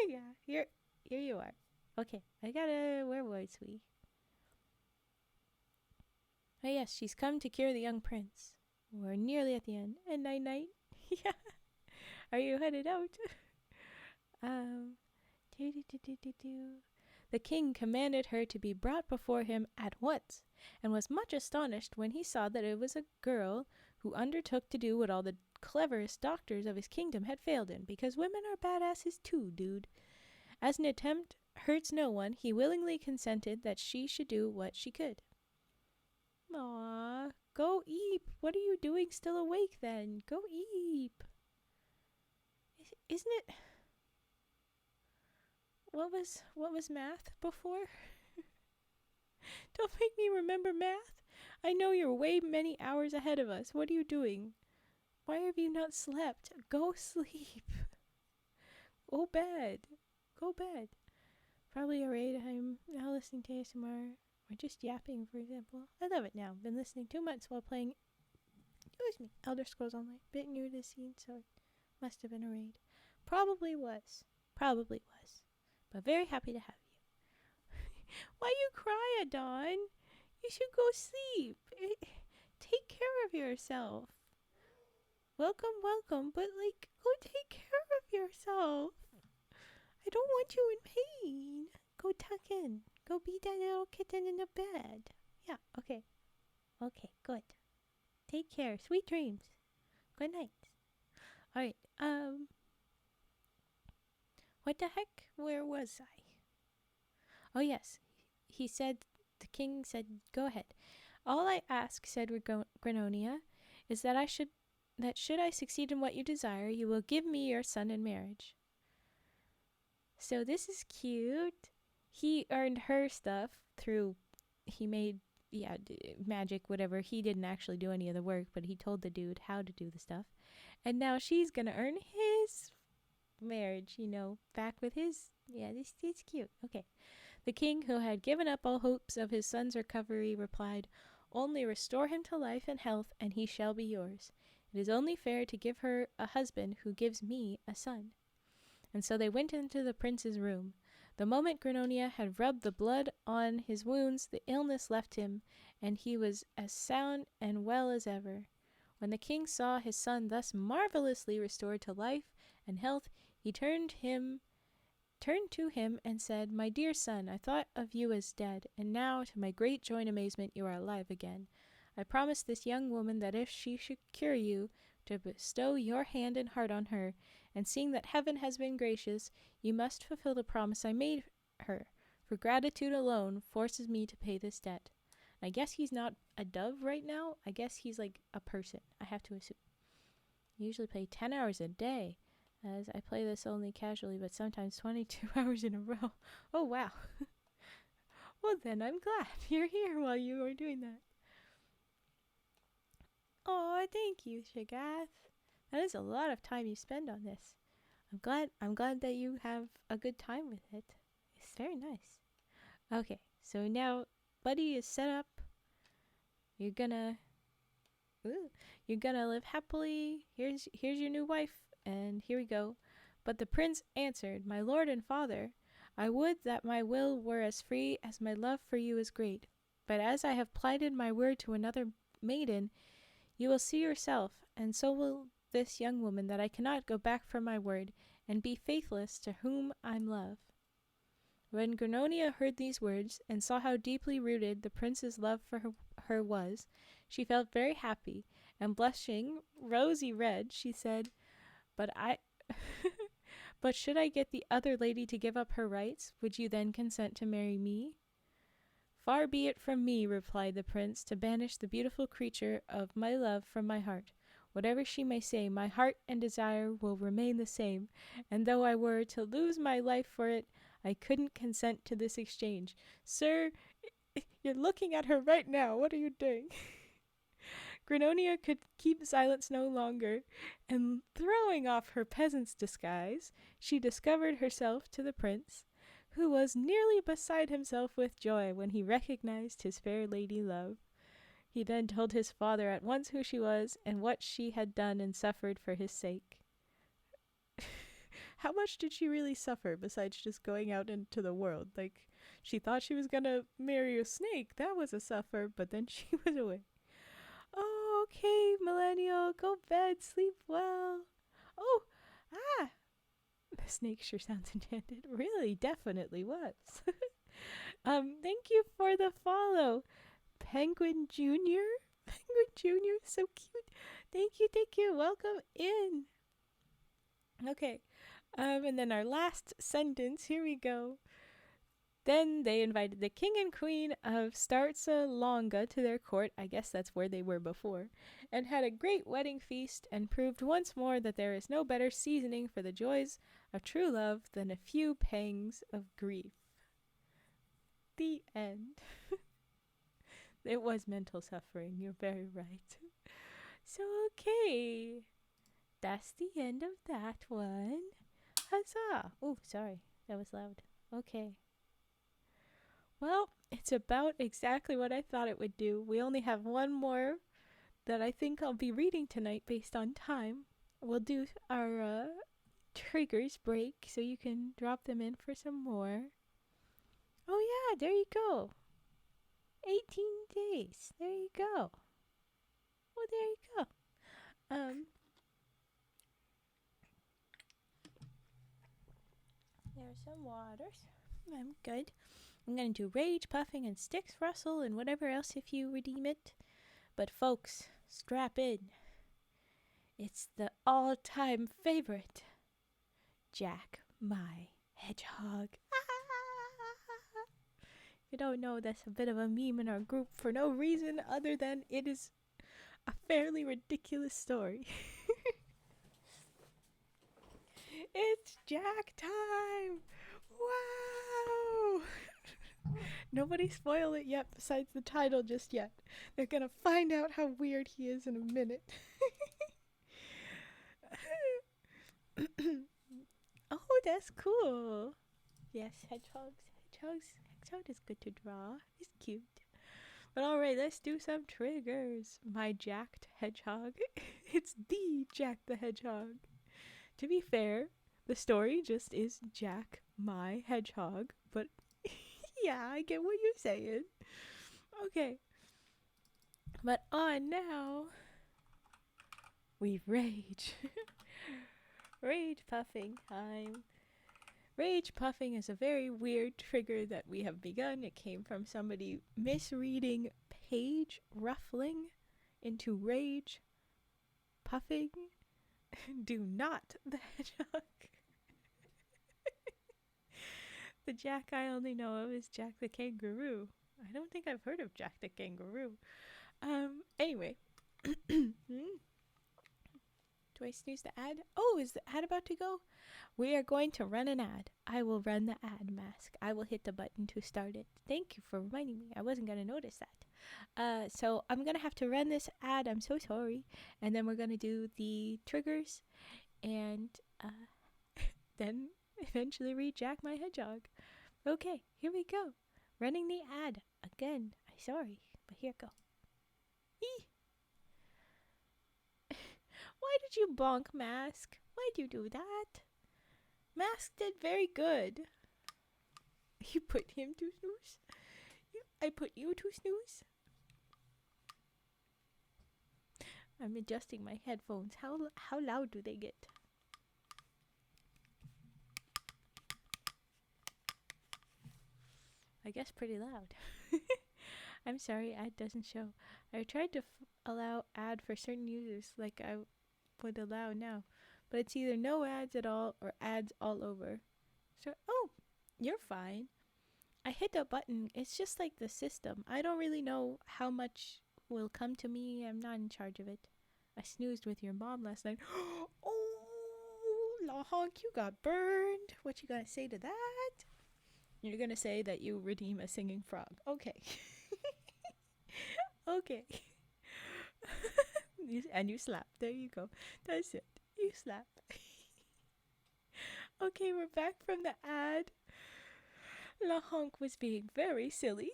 Yeah, here you are. Okay, where was we? Oh yes, she's come to cure the young prince. We're nearly at the end. And night. Yeah. Are you headed out? The king commanded her to be brought before him at once, and was much astonished when he saw that it was a girl who undertook to do what all the cleverest doctors of his kingdom had failed in, because women are badasses too, dude. As an attempt hurts no one, he willingly consented that she should do what she could. Aw, go eep. What are you doing still awake then? Go eep. Isn't it... What was math before? Don't make me remember math. I know you're way many hours ahead of us. What are you doing? Why have you not slept? Go sleep. Go bed. Probably a raid. I'm now listening to ASMR or just yapping, for example. I love it now. Been listening 2 months while playing Elder Scrolls Online. Bit new to the scene, so it must have been a raid. Probably was. But very happy to have you. Why you cry, Adon? You should go sleep. Take care of yourself. Welcome, but go take care of yourself. I don't want you in pain. Go tuck in. Go be that little kitten in the bed. Yeah, okay. Okay, good. Take care. Sweet dreams. Good night. Alright, what the heck? Where was I? Oh yes, the king said, go ahead. All I ask, said Granonia, is that should I succeed in what you desire, you will give me your son in marriage. So this is cute. He earned her stuff through, he made, magic, whatever. He didn't actually do any of the work, but he told the dude how to do the stuff. And now she's gonna earn his marriage, back with his, this is cute. Okay. The king, who had given up all hopes of his son's recovery, replied, only restore him to life and health, and he shall be yours. It is only fair to give her a husband who gives me a son. And so they went into the prince's room. The moment Granonia had rubbed the blood on his wounds, the illness left him, and he was as sound and well as ever. When the king saw his son thus marvelously restored to life and health, he turned to him and said, my dear son, I thought of you as dead, and now, to my great joy and amazement, you are alive again. I promised this young woman that if she should cure you, to bestow your hand and heart on her, and seeing that heaven has been gracious, you must fulfill the promise I made her, for gratitude alone forces me to pay this debt. I guess he's not a dove right now. I guess he's like a person, I have to assume. I usually play 10 hours a day, as I play this only casually, but sometimes 22 hours in a row. Oh, wow. Well, then I'm glad you're here while you are doing that. Oh, thank you, Shagath. That is a lot of time you spend on this. I'm glad that you have a good time with it. It's very nice. Okay, so now Buddy is set up. You're gonna you're gonna live happily. Here's your new wife, and here we go. But the prince answered, "My lord and father, I would that my will were as free as my love for you is great. But as I have plighted my word to another maiden, you will see yourself, and so will this young woman, that I cannot go back from my word, and be faithless to whom I love." When Granonia heard these words, and saw how deeply rooted the prince's love for her was, she felt very happy, and blushing rosy red, she said, "But but should I get the other lady to give up her rights, would you then consent to marry me?" "Far be it from me," replied the prince, "to banish the beautiful creature of my love from my heart. Whatever she may say, my heart and desire will remain the same, and though I were to lose my life for it, I couldn't consent to this exchange." "Sir, you're looking at her right now. What are you doing?" Granonia could keep silence no longer, and throwing off her peasant's disguise, she discovered herself to the prince, who was nearly beside himself with joy when he recognized his fair lady love. He then told his father at once who she was, and what she had done and suffered for his sake. How much did she really suffer besides just going out into the world? Like, she thought she was gonna marry a snake. That was a suffer, but then she was away. "Oh, okay, Millennial, go bed, sleep well." "Oh, ah." The snake sure sounds enchanted. Really, definitely was. Thank you for the follow, Penguin Jr. Penguin Jr., so cute. Thank you. Welcome in. Okay. And then our last sentence, here we go. Then they invited the king and queen of Starza Longa to their court, I guess that's where they were before, and had a great wedding feast, and proved once more that there is no better seasoning for the joys of true love than a few pangs of grief. The end. It was mental suffering, you're very right. So, okay. That's the end of that one. Huzzah! Oh, sorry. That was loud. Okay. Well, it's about exactly what I thought it would do. We only have one more that I think I'll be reading tonight based on time. We'll do our triggers break so you can drop them in for some more. Oh yeah, there you go. 18 days. There you go. Well, there you go. There's some waters. I'm good. I'm going to do rage, puffing, and sticks rustle, and whatever else if you redeem it. But folks, strap in. It's the all-time favorite, Jack, my hedgehog. If you don't know, that's a bit of a meme in our group for no reason other than it is a fairly ridiculous story. It's Jack time! Wow! Nobody spoil it yet besides the title just yet. They're gonna find out how weird he is in a minute. Oh, that's cool. Yes, hedgehog is good to draw. He's cute. But alright, let's do some triggers. My jacked hedgehog. It's the Jack the Hedgehog. To be fair, the story just is Jack, my hedgehog, but yeah, I get what you're saying. Okay. But on now, we rage. Rage puffing time. Rage puffing is a very weird trigger that we have begun. It came from somebody misreading page ruffling into rage puffing. Do not the hedgehog. The Jack I only know of is Jack the Kangaroo. I don't think I've heard of Jack the Kangaroo. Anyway. Do I snooze the ad? Oh, is the ad about to go? We are going to run an ad. I will run the ad mask. I will hit the button to start it. Thank you for reminding me. I wasn't going to notice that. So I'm gonna have to run this ad. I'm so sorry. And then we're gonna do the triggers, and then eventually read Jack My Hedgehog. Okay, here we go. Running the ad again. I'm sorry, but here go. Eee. Why did you bonk, Mask? Why'd you do that? Mask did very good. You put him to snooze? I put you to snooze? I'm adjusting my headphones. How loud do they get? I guess pretty loud. I'm sorry, ad doesn't show. I tried to allow ad for certain users like I would allow now, but it's either no ads at all or ads all over. So, oh, you're fine. I hit a button. It's just like the system. I don't really know how much will come to me. I'm not in charge of it. I snoozed with your mom last night. Oh, La Honk, you got burned. What you gonna say to that? You're gonna say that you redeem a singing frog. Okay. Okay. And you slap. There you go. That's it. You slap. Okay, we're back from the ad. La Honk was being very silly.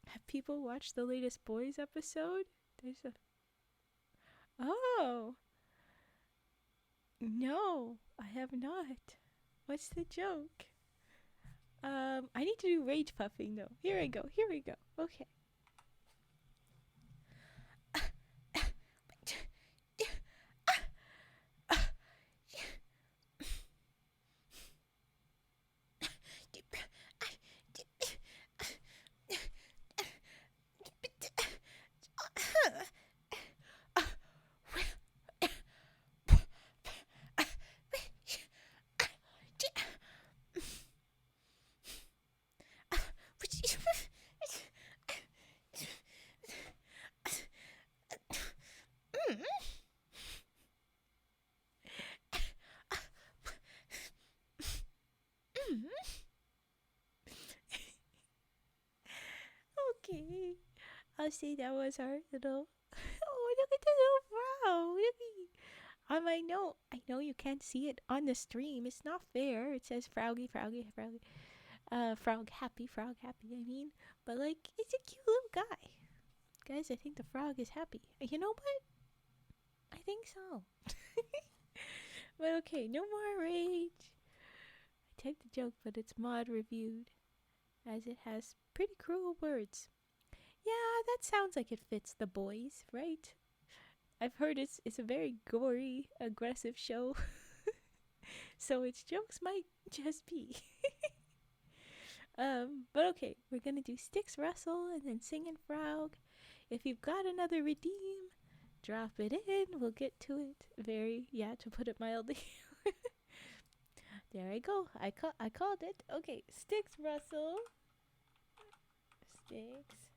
Have people watched the latest Boys episode? There's a... Oh! No, I have not. What's the joke? I need to do rage puffing though. Here we go. Okay. Okay. I'll say that was our little... Oh, look at the little frog. I know you can't see it on the stream. It's not fair. It says froggy. Frog happy. I mean, but like, it's a cute little guy. Guys, I think the frog is happy. You know what? I think so. But okay, no more rage. I typed the joke, but it's mod reviewed, as it has pretty cruel words. Yeah, that sounds like it fits the boys, right? I've heard it's a very gory, aggressive show. So its jokes might just be. But okay, we're gonna do Sticks Rustle and then Singin' Frog. If you've got another redeem, drop it in. We'll get to it. To put it mildly. There I go. I called it. Okay, Sticks Rustle. Sticks.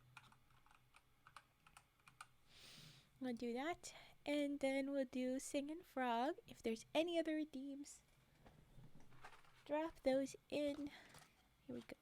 We'll do that. And then we'll do Singin' Frog. If there's any other redeems, drop those in. Here we go.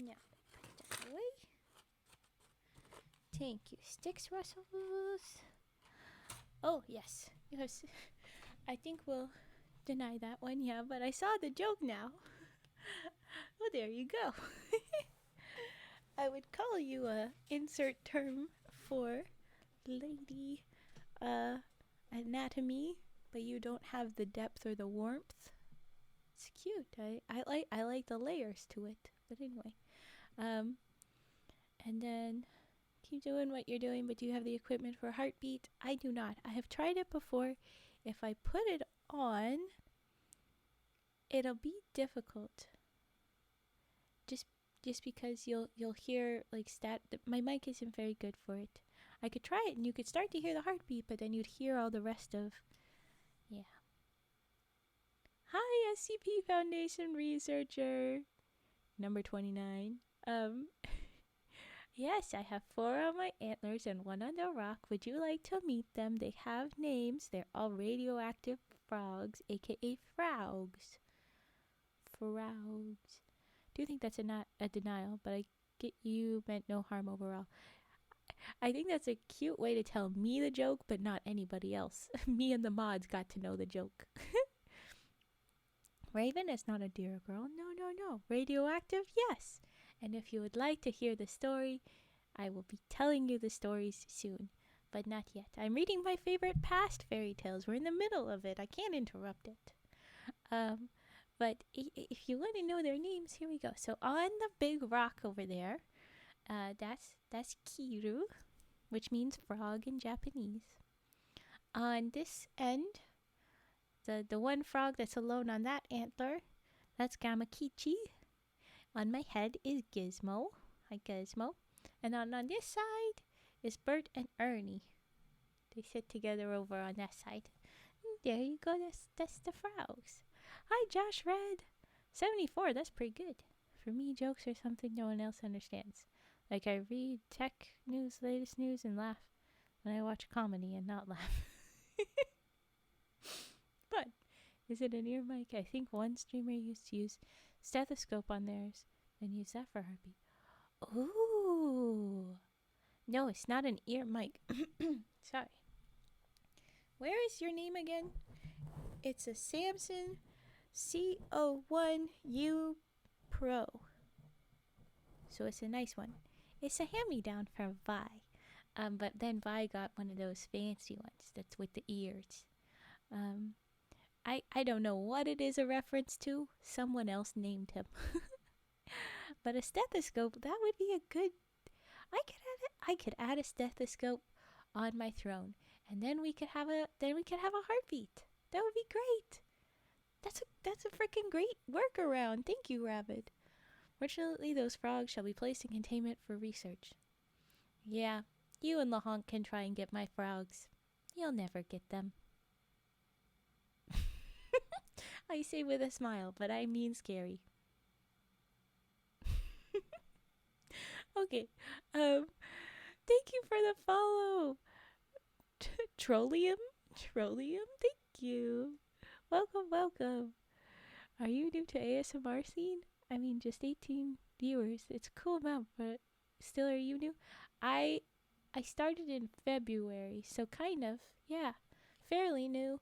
Now, put that away. Thank you, Sticks Rustles. Oh, yes. Yes. I think we'll deny that one, yeah, but I saw the joke now. Well, there you go. I would call you a insert term for lady anatomy, but you don't have the depth or the warmth. It's cute. I like the layers to it. But anyway, and then keep doing what you're doing, but do you have the equipment for heartbeat? I do not. I have tried it before. If I put it on, it'll be difficult. Just because you'll hear like my mic isn't very good for it. I could try it and you could start to hear the heartbeat, but then you'd hear all the rest of Hi, SCP Foundation researcher number 29. Yes, I have 4 on my antlers and 1 on the rock. Would you like to meet them? They have names. They're all radioactive frogs, aka frogs. Frogs. Do think that's a denial, but I get you meant no harm overall. I think that's a cute way to tell me the joke, but not anybody else. Me and the mods got to know the joke. Raven is not a dear girl. No. Radioactive? Yes. And if you would like to hear the story, I will be telling you the stories soon. But not yet. I'm reading my favorite past fairy tales. We're in the middle of it. I can't interrupt it. But if you want to know their names, here we go. So on the big rock over there, that's Kiru, which means frog in Japanese. On this end, the one frog that's alone on that antler, that's Gamakichi. On my head is Gizmo. Hi, Gizmo. And on this side is Bert and Ernie. They sit together over on that side. And there you go. That's the frogs. Hi, Josh Red. 74. That's pretty good. For me, jokes are something no one else understands. Like I read tech news, latest news, and laugh. And I watch comedy and not laugh. But is it an ear mic? I think one streamer used to use stethoscope on theirs and use that for heartbeat. Ooh. No, it's not an ear mic. Sorry. Where is your name again? It's a Samson CO1U Pro. So it's a nice one. It's a hand-me-down from Vi. But then Vi got one of those fancy ones that's with the ears. I don't know what it is a reference to. Someone else named him. But a stethoscope, that would be a good... I could add a stethoscope on my throne, and then we could have a heartbeat. That would be great. That's a freaking great workaround. Thank you, Rabbit. Fortunately, those frogs shall be placed in containment for research. Yeah, you and LaHonk can try and get my frogs. You'll never get them. I say with a smile, but I mean scary. Okay. Thank you for the follow. Trollium? Thank you. Welcome. Are you new to ASMR scene? I mean, just 18 viewers. It's a cool amount, but still, are you new? I started in February, so kind of, yeah, fairly new.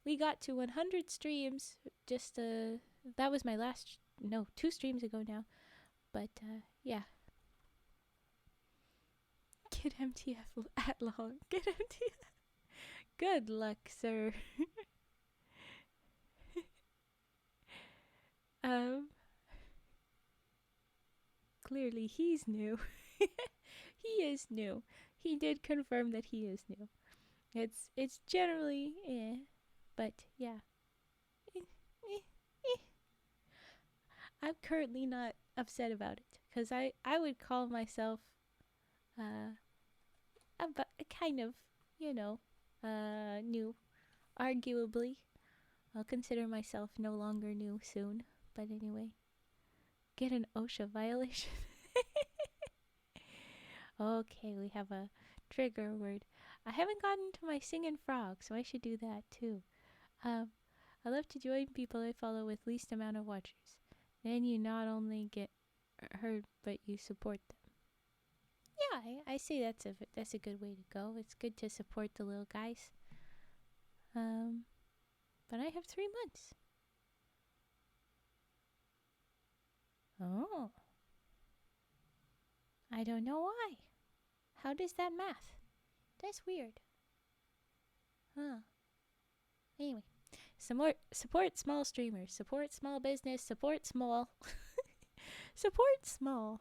We got to 100 streams just, that was my last, 2 streams ago now. But, yeah. Get MTF at long. Get MTF. Good luck, sir. Clearly he's new. He is new. He did confirm that he is new. It's generally, but yeah. I'm currently not upset about it, because I would call myself kind of, new. Arguably. I'll consider myself no longer new soon. But anyway. Get an OSHA violation. Okay, we have a trigger word. I haven't gotten to my singing frog, so I should do that too. I love to join people I follow with least amount of watchers. Then you not only get heard, but you support them. Yeah, I say that's a good way to go. It's good to support the little guys. But I have 3 months. Oh. I don't know why. How does that math? That's weird. Huh. Anyway, support small streamers, support small business, support small. Support small.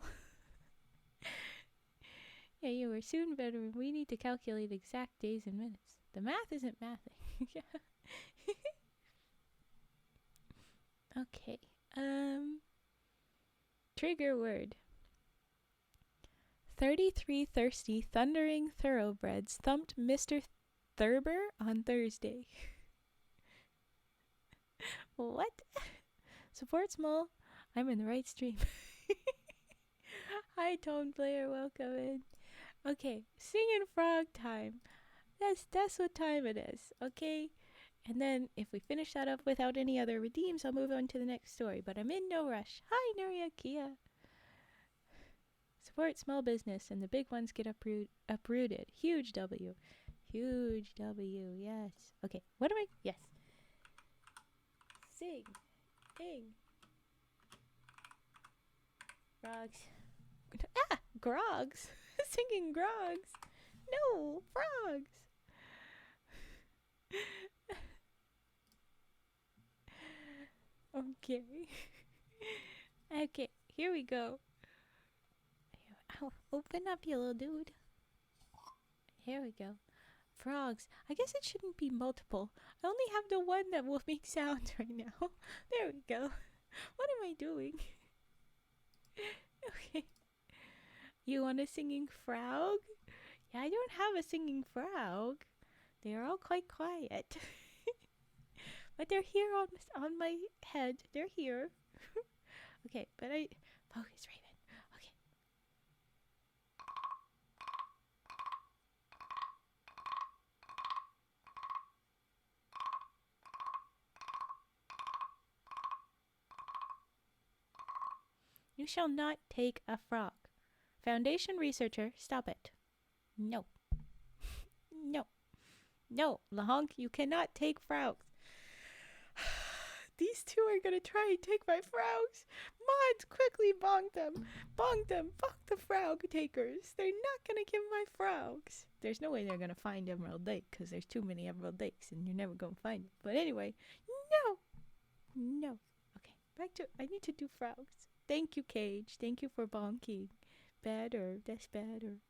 Yeah, you are soon veteran. We need to calculate exact days and minutes. The math isn't mathing. Yeah. Okay. Trigger word. 33 thirsty, thundering thoroughbreds thumped Mr. Thurber on Thursday. What? Support small. I'm in the right stream. Hi, Tone Player. Welcome in. Okay, singing frog time. That's what time it is. Okay, and then if we finish that up without any other redeems, I'll move on to the next story. But I'm in no rush. Hi, Nuria Kia. Support small business, and the big ones get uprooted. Huge W. Huge W. Yes. Okay. What am I? Yes. Sing. Ing. Frogs. Ah! Grogs. Singing grogs. No, frogs. Okay. Okay, here we go. Ow, open up, you little dude. Here we go. Frogs. I guess it shouldn't be multiple. I only have the one that will make sounds right now. There we go. What am I doing? Okay. You want a singing frog? Yeah, I don't have a singing frog. They are all quite quiet. But they're here on my head. They're here. Okay, but focus, Raven. Okay. You shall not take a frog. Foundation researcher, stop it. No. No. No, Lahonk, you cannot take frogs. These two are gonna try and take my frogs. Mods, quickly bonk them. Bonk them. Bonk the frog takers. They're not gonna give my frogs. There's no way they're gonna find Emerald Lake because there's too many Emerald Lakes and you're never gonna find it. But anyway, no. No. Okay, back to, I need to do frogs. Thank you, Cage. Thank you for bonking. Better. That's better.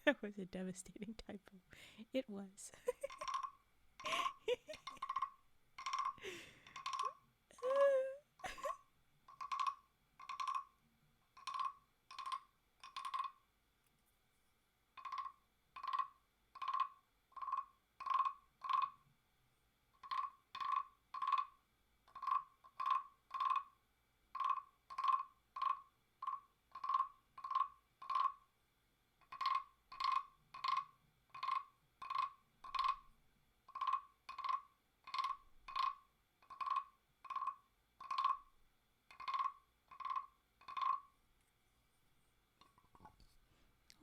That was a devastating typo. It was.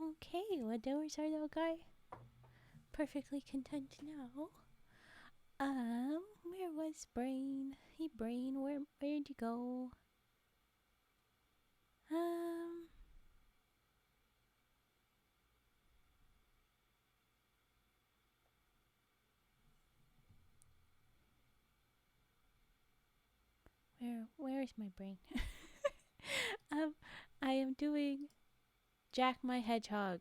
Okay, what doors are the guy? Perfectly content now. Where was Brain? Hey Brain, where'd you go? Where is my brain? I am doing Jack my Hedgehog.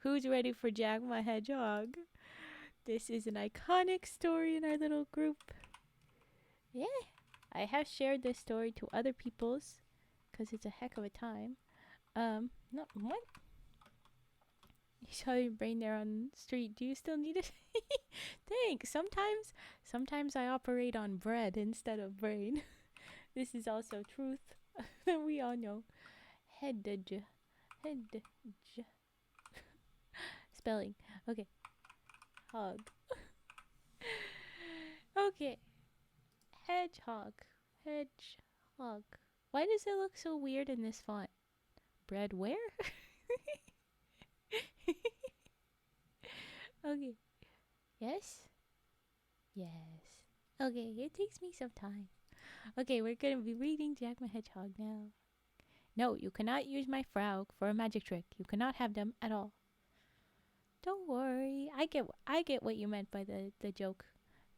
Who's ready for Jack my Hedgehog? This is an iconic story in our little group. Yeah, I have shared this story to other people's because it's a heck of a time. Not what? You saw your brain there on the street. Do you still need it? Thanks. Sometimes I operate on bread instead of brain. This is also truth that we all know. Hedgehog. Spelling. Okay. Hog. Okay. Hedgehog. Hedgehog. Why does it look so weird in this font? Bread where? Okay. Yes? Yes. Okay, it takes me some time. Okay, we're gonna be reading Jack my Hedgehog now. No, you cannot use my frog for a magic trick. You cannot have them at all. Don't worry. I get what you meant by the joke.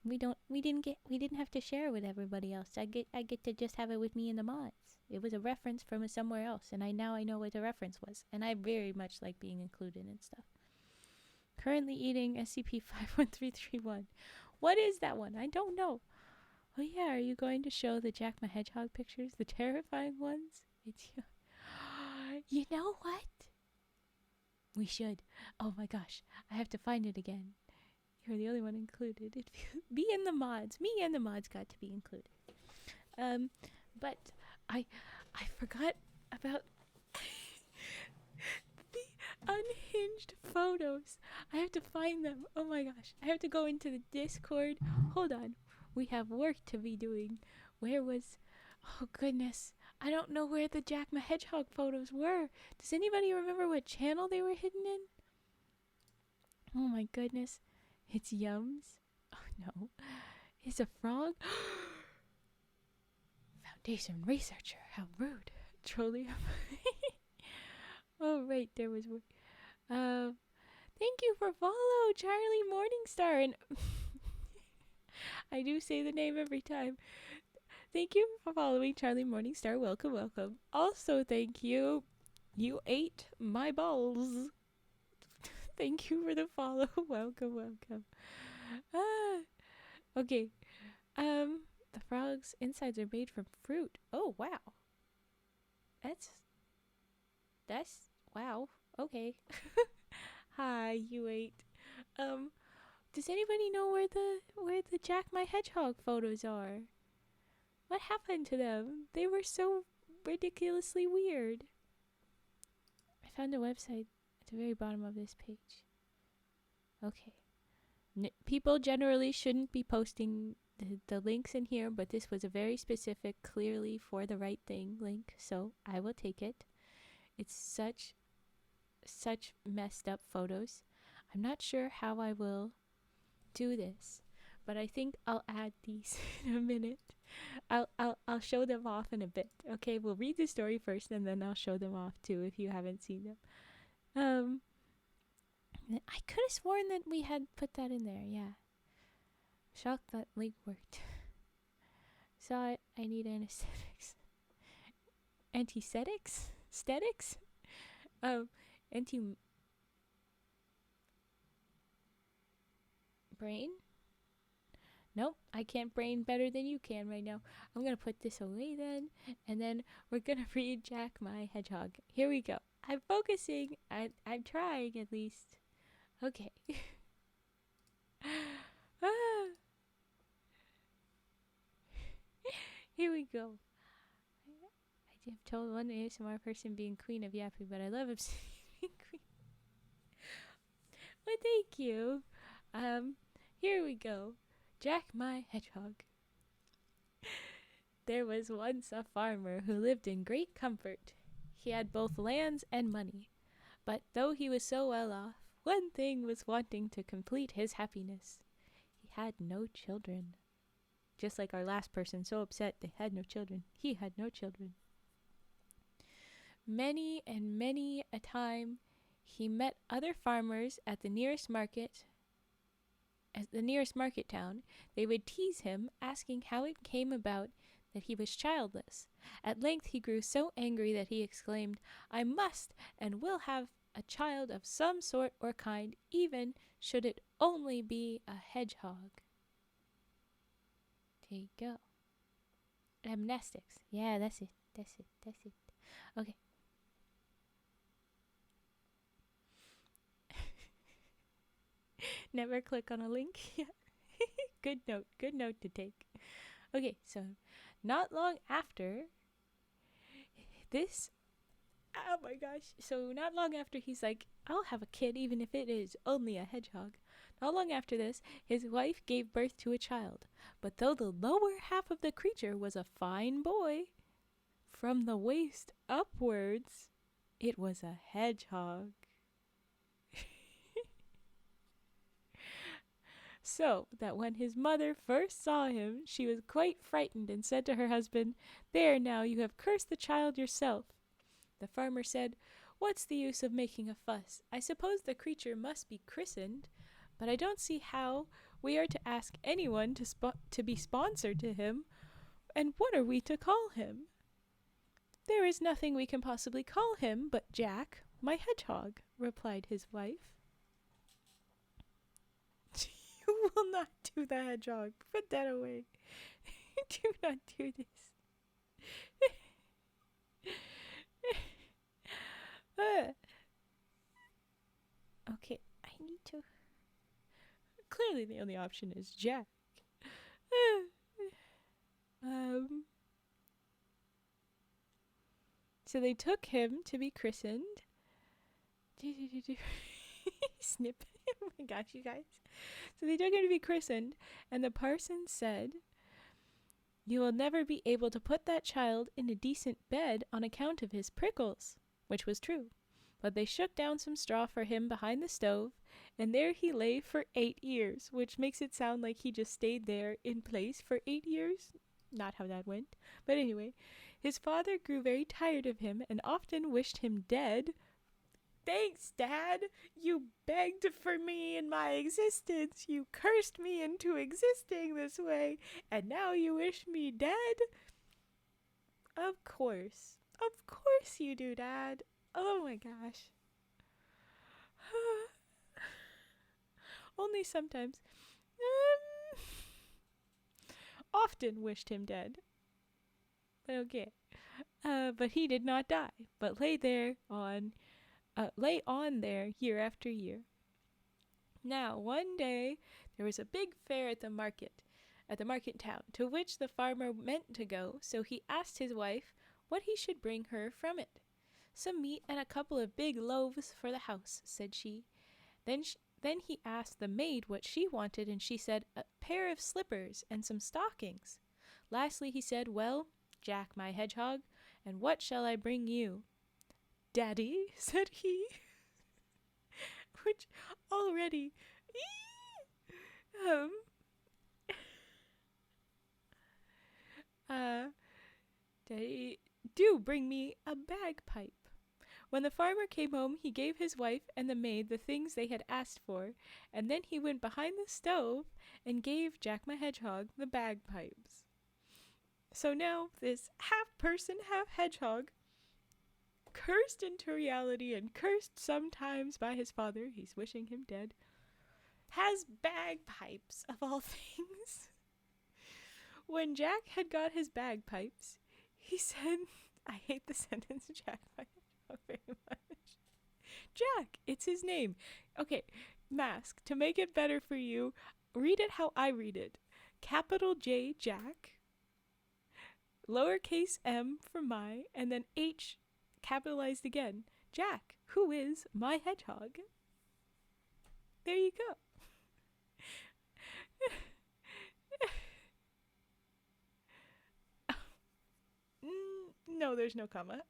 We didn't have to share it with everybody else. I get to just have it with me and the mods. It was a reference from somewhere else, and I know what the reference was, and I very much like being included and stuff. Currently eating SCP-51331. What is that one? I don't know. Oh yeah, are you going to show the Jack my Hedgehog pictures? The terrifying ones? It's you know what? We should. Oh my gosh, I have to find it again. You're the only one included. Me and the mods got to be included. But I forgot about the unhinged photos. I have to find them. Oh my gosh. I have to go into the Discord. Hold on. We have work to be doing. Where was... Oh goodness. I don't know where the Jack my Hedgehog photos were. Does anybody remember what channel they were hidden in? Oh my goodness. It's Yums. Oh no. It's a frog. Foundation researcher. How rude. Trollium. Oh right, there was one. Thank you for follow, Charlie Morningstar. And I do say the name every time. Thank you for following Charlie Morningstar. Welcome, welcome. Also, thank you. You ate my balls. Thank you for the follow. Welcome, welcome. Okay. The frog's insides are made from fruit. Oh, wow. That's wow. Okay. Hi, you ate. Does anybody know where the Jack my Hedgehog photos are? What happened to them? They were so ridiculously weird. I found a website at the very bottom of this page. Okay. People generally shouldn't be posting the links in here, but this was a very specific, clearly for the right thing link, so I will take it. It's such messed up photos. I'm not sure how I will do this, but I think I'll add these in a minute. I'll show them off in a bit. Okay, we'll read the story first and then I'll show them off too if you haven't seen them. I could have sworn that we had put that in there. Yeah. Shocked that link worked. Saw it. I need anesthetics. Antisthetics? Aesthetics? Brain? Nope, I can't brain better than you can right now. I'm gonna put this away then, and then we're gonna read Jack my Hedgehog. Here we go. I'm focusing. I'm trying at least. Okay. Here we go. I have told one ASMR person being queen of Yappy, but I love obsidian queen. Well, thank you. Here we go. Jack my Hedgehog. There was once a farmer who lived in great comfort. He had both lands and money. But though he was so well off, one thing was wanting to complete his happiness. He had no children. Just like our last person, so upset they had no children. He had no children. Many and many a time he met other farmers at the nearest market town. They would tease him, asking how it came about that he was childless. At length he grew so angry that he exclaimed, "I must and will have a child of some sort or kind, even should it only be a hedgehog." There you go. Amnestics. Yeah, that's it. Okay. Never click on a link. Yeah. Good note. Good note to take. Okay, so not long after this, oh my gosh. So not long after he's like, I'll have a kid even if it is only a hedgehog. Not long after this, his wife gave birth to a child. But though the lower half of the creature was a fine boy, from the waist upwards, it was a hedgehog. So that when his mother first saw him, she was quite frightened and said to her husband, There now, you have cursed the child yourself. The farmer said, What's the use of making a fuss? I suppose the creature must be christened, but I don't see how we are to ask anyone to be sponsored to him, and what are we to call him? There is nothing we can possibly call him but Jack, my hedgehog, replied his wife. You will not do the hedgehog. Put that away. Do not do this. Okay, I need to... Clearly the only option is Jack. So they took him to be christened. Snip. Oh my gosh, you guys. So they took him to be christened, and the parson said, You will never be able to put that child in a decent bed on account of his prickles, which was true. But they shook down some straw for him behind the stove, and there he lay for 8 years, which makes it sound like he just stayed there in place for 8 years. Not how that went. But anyway, his father grew very tired of him and often wished him dead. Thanks, Dad. You begged for me in my existence. You cursed me into existing this way, and now you wish me dead? Of course. Of course you do, Dad. Oh my gosh. Only sometimes. Often wished him dead. But okay. But he did not die, but lay on there year after year. Now, one day, there was a big fair at the market town, to which the farmer meant to go, so he asked his wife what he should bring her from it. Some meat and a couple of big loaves for the house, said she. Then he asked the maid what she wanted, and she said, a pair of slippers and some stockings. Lastly he said, Well, Jack, my hedgehog, and what shall I bring you? Daddy, said he, which already... Daddy, do bring me a bagpipe. When the farmer came home, he gave his wife and the maid the things they had asked for, and then he went behind the stove and gave Jack my Hedgehog the bagpipes. So now this half-person, half-hedgehog, cursed into reality and cursed sometimes by his father, he's wishing him dead, has bagpipes, of all things. When Jack had got his bagpipes, he said, I hate the sentence, Jack my Hedgehog, very much. Jack, it's his name. Okay, Mask, to make it better for you, read it how I read it. Capital J, Jack, lowercase m for my, and then H capitalized again. Jack, who is my hedgehog. There you go. No, there's no comma.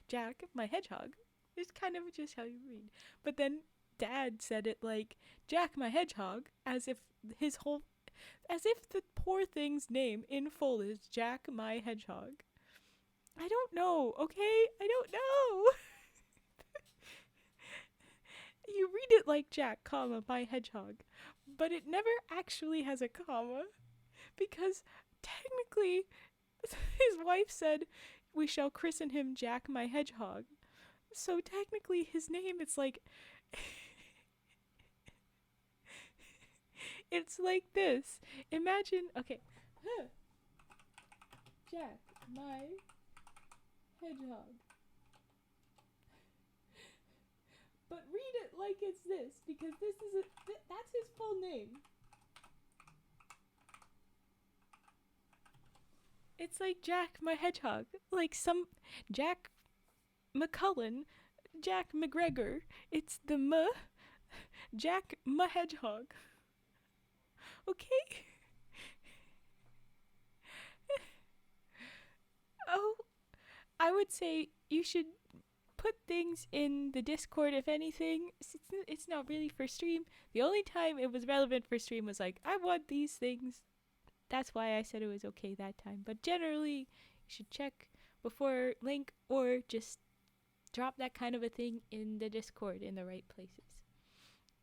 Jack, my hedgehog. It's kind of just how you read. But then Dad said it like Jack, my hedgehog, as if the poor thing's name in full is Jack, my hedgehog. I don't know, okay? I don't know. You read it like Jack, comma, my hedgehog, but it never actually has a comma, because technically his wife said we shall christen him Jack, my hedgehog. So technically his name, it's like it's like this. Imagine, okay. Jack, my Hedgehog. But read it like it's this, because this is that's his full name. It's like Jack my Hedgehog, like some Jack McCullen, Jack McGregor. It's the Jack my Hedgehog. Okay? Oh, I would say you should put things in the Discord, if anything. It's not really for stream. The only time it was relevant for stream was like, I want these things. That's why I said it was okay that time. But generally, you should check before link, or just drop that kind of a thing in the Discord in the right places.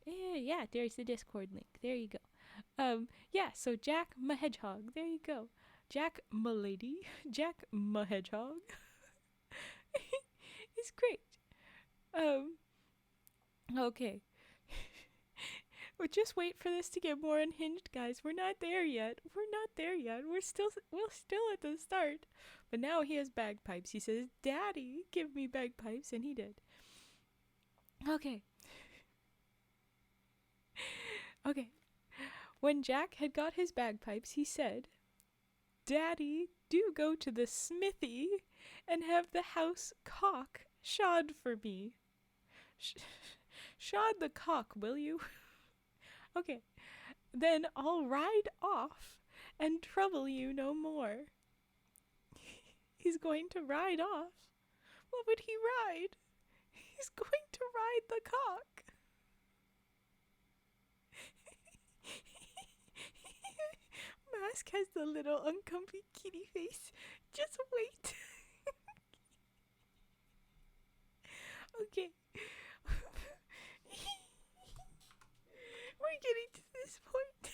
Yeah, there's the Discord link. There you go. Yeah, so Jack my Hedgehog. There you go. Jack my lady. Jack my Hedgehog. It's great. Okay. But just wait for this to get more unhinged, guys. We're not there yet. We're still at the start. But now he has bagpipes. He says, "Daddy, give me bagpipes," and he did. Okay. Okay. When Jack had got his bagpipes, he said, "Daddy, do go to the smithy and have the house cock shod for me. Shod the cock, will you?" Okay. "Then I'll ride off and trouble you no more." He's going to ride off. What would he ride? He's going to ride the cock. Mask has the little uncomfy kitty face. Just wait. Okay. We're getting to this point.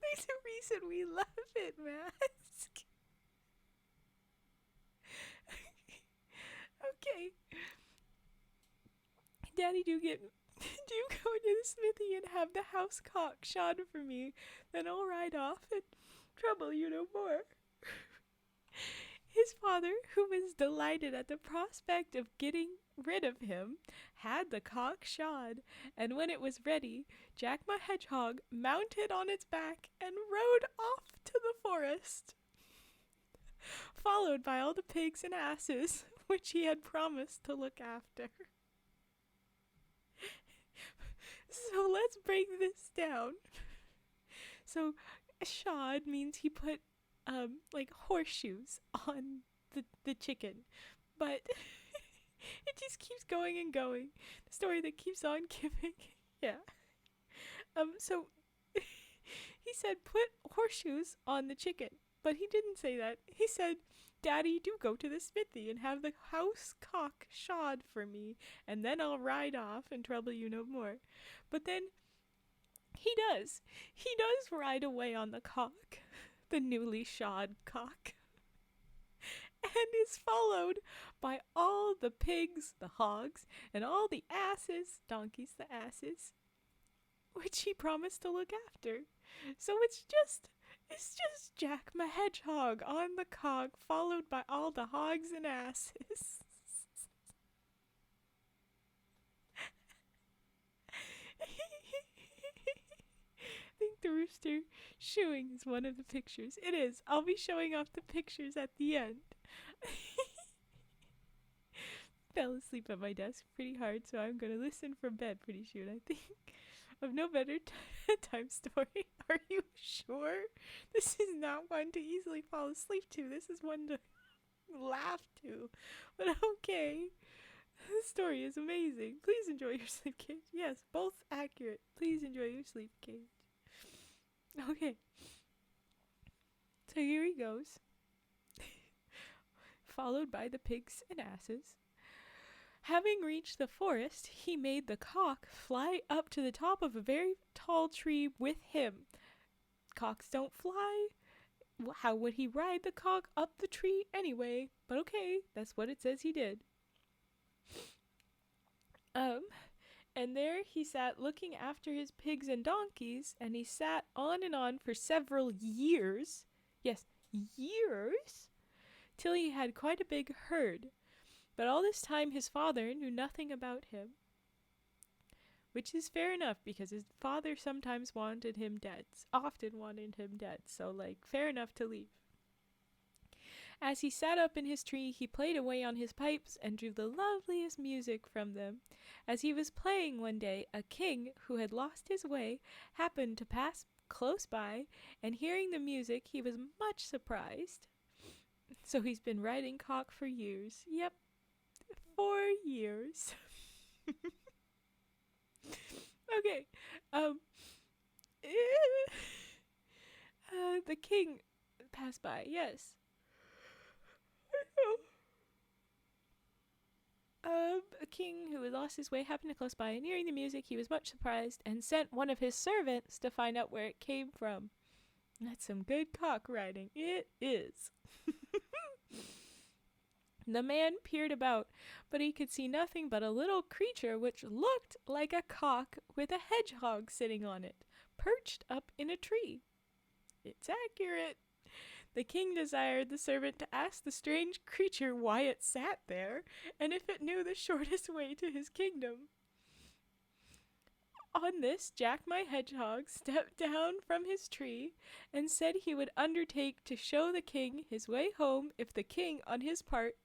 There's a reason we love it, Mask. Okay. "Daddy, do go to the smithy and have the house cock shod for me. Then I'll ride off and trouble you no more." His father, who was delighted at the prospect of getting rid of him, had the cock shod, and when it was ready, Jack my Hedgehog mounted on its back and rode off to the forest, followed by all the pigs and asses, which he had promised to look after. So let's break this down. So shod means he put like horseshoes on the chicken, but it just keeps going and going. The story that keeps on giving. Yeah. So he said put horseshoes on the chicken, but he didn't say that. He said, "Daddy, do go to the smithy and have the house cock shod for me, and then I'll ride off and trouble you no more." But then he does ride away on the cock, the newly shod cock, and is followed by all the pigs, the hogs, and all the asses, donkeys, the asses, which he promised to look after. So it's just Jack my Hedgehog on the cock, followed by all the hogs and asses. I think the rooster shooing is one of the pictures. It is. I'll be showing off the pictures at the end. Fell asleep at my desk pretty hard, so I'm going to listen from bed pretty soon, I think. Of no better time story. Are you sure? This is not one to easily fall asleep to. This is one to laugh to. But okay. This story is amazing. Please enjoy your sleep cage. Yes, both accurate. Please enjoy your sleep cage. Okay. So here he goes. Followed by the pigs and asses. Having reached the forest, he made the cock fly up to the top of a very tall tree with him. Cocks don't fly. How would he ride the cock up the tree anyway? But okay, that's what it says he did. And there he sat looking after his pigs and donkeys, and he sat on and on for several years. Yes, years, till he had quite a big herd. But all this time his father knew nothing about him, which is fair enough because his father sometimes wanted him dead, often wanted him dead, so fair enough to leave. As he sat up in his tree, he played away on his pipes and drew the loveliest music from them. As he was playing one day, a king who had lost his way happened to pass close by, and hearing the music, he was much surprised. So he's been riding cock for years. Yep, 4 years. Okay. The king passed by, yes. A king who had lost his way happened to close by, and hearing the music, he was much surprised and sent one of his servants to find out where it came from. That's some good cock riding. It is. The man peered about, but he could see nothing but a little creature which looked like a cock with a hedgehog sitting on it, perched up in a tree. It's accurate. The king desired the servant to ask the strange creature why it sat there, and if it knew the shortest way to his kingdom. On this, Jack my Hedgehog stepped down from his tree and said he would undertake to show the king his way home if the king, on his part,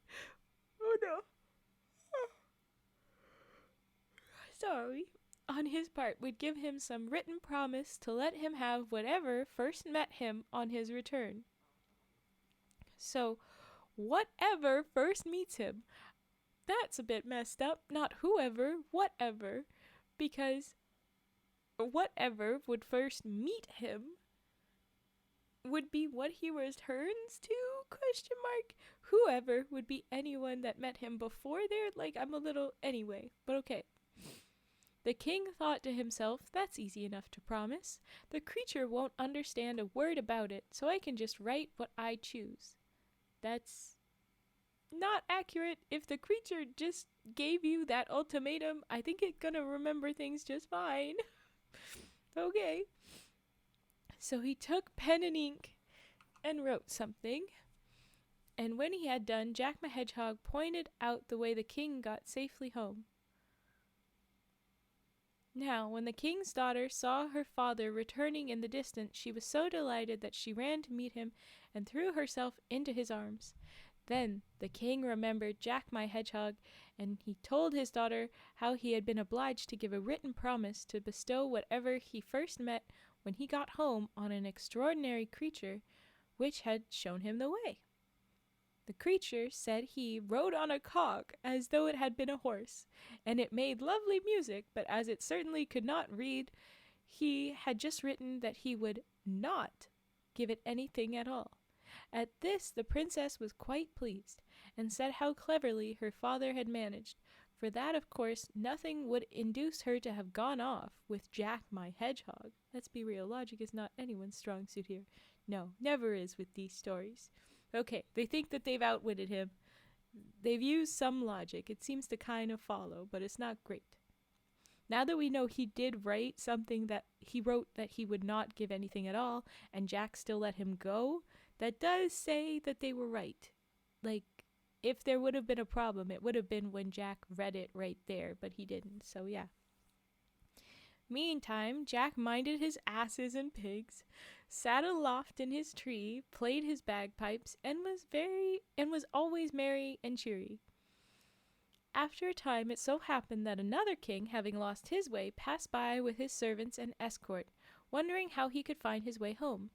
on his part, would give him some written promise to let him have whatever first met him on his return. So, whatever first meets him. That's a bit messed up, not whoever, whatever, because whatever would first meet him would be what he returns to, ? Whoever would be anyone that met him before there, I'm a little, anyway, but okay. The king thought to himself, that's easy enough to promise. The creature won't understand a word about it, so I can just write what I choose. That's not accurate. If the creature just gave you that ultimatum, I think it's gonna remember things just fine. Okay. So he took pen and ink and wrote something. And when he had done, Jack my Hedgehog pointed out the way the king got safely home. Now, when the king's daughter saw her father returning in the distance, she was so delighted that she ran to meet him and threw herself into his arms. Then the king remembered Jack my Hedgehog, and he told his daughter how he had been obliged to give a written promise to bestow whatever he first met when he got home on an extraordinary creature which had shown him the way. The creature said he rode on a cock as though it had been a horse, and it made lovely music, but as it certainly could not read, he had just written that he would not give it anything at all. At this the princess was quite pleased, and said how cleverly her father had managed, for that of course nothing would induce her to have gone off with Jack my Hedgehog. Let's be real, logic is not anyone's strong suit here. No, never is with these stories. Okay, they think that they've outwitted him. They've used some logic. It seems to kind of follow, but it's not great. Now that we know he did write something that he wrote that he would not give anything at all, and Jack still let him go, that does say that they were right. If there would have been a problem, it would have been when Jack read it right there, but he didn't, so yeah. Meantime, Jack minded his asses and pigs, sat aloft in his tree, played his bagpipes, and was always merry and cheery. After a time, it so happened that another king, having lost his way, passed by with his servants and escort, wondering how he could find his way home,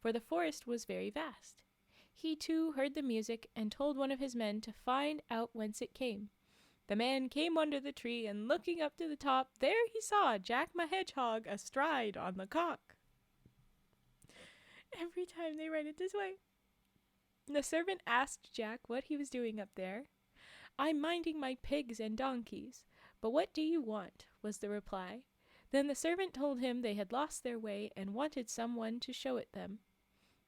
for the forest was very vast. He too heard the music, and told one of his men to find out whence it came. The man came under the tree, and looking up to the top, there he saw Jack my Hedgehog astride on the cock. Every time they write it this way. The servant asked Jack what he was doing up there. I'm minding my pigs and donkeys. But what do you want? Was the reply. Then the servant told him they had lost their way and wanted someone to show it them.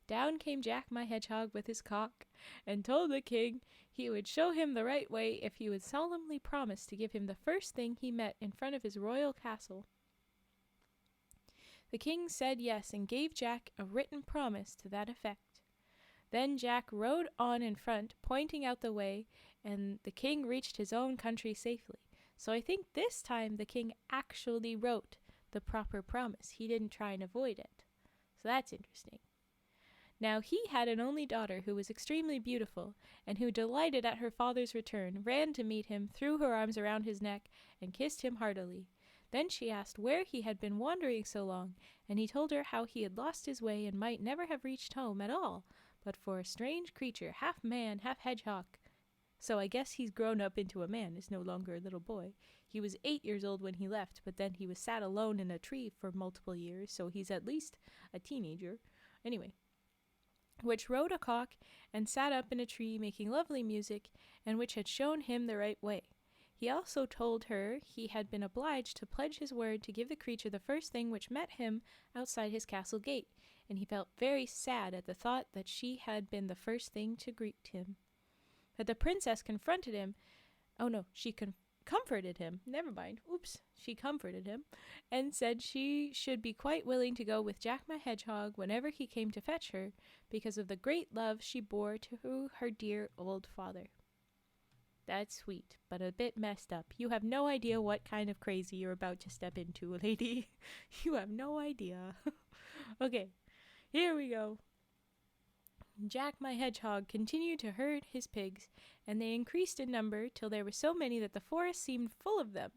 Down came Jack my Hedgehog with his cock, and told the king he would show him the right way if he would solemnly promise to give him the first thing he met in front of his royal castle. The king said yes, and gave Jack a written promise to that effect. Then Jack rode on in front, pointing out the way, and the king reached his own country safely. So I think this time the king actually wrote the proper promise. He didn't try and avoid it. So that's interesting. Now he had an only daughter who was extremely beautiful, and who, delighted at her father's return, ran to meet him, threw her arms around his neck, and kissed him heartily. Then she asked where he had been wandering so long, and he told her how he had lost his way and might never have reached home at all, but for a strange creature, half man, half hedgehog. So I guess he's grown up into a man, is no longer a little boy. He was 8 years old when he left, but then he was sat alone in a tree for multiple years, so he's at least a teenager. Anyway, which rode a cock and sat up in a tree making lovely music, and which had shown him the right way. He also told her he had been obliged to pledge his word to give the creature the first thing which met him outside his castle gate, and he felt very sad at the thought that she had been the first thing to greet him. But the princess confronted him. Oh no, she comforted him. Never mind. Oops. She comforted him and said she should be quite willing to go with Jack my Hedgehog whenever he came to fetch her, because of the great love she bore to her dear old father. That's sweet, but a bit messed up. You have no idea what kind of crazy you're about to step into, lady. You have no idea. Okay, here we go. Jack my Hedgehog continued to herd his pigs, and they increased in number till there were so many that the forest seemed full of them.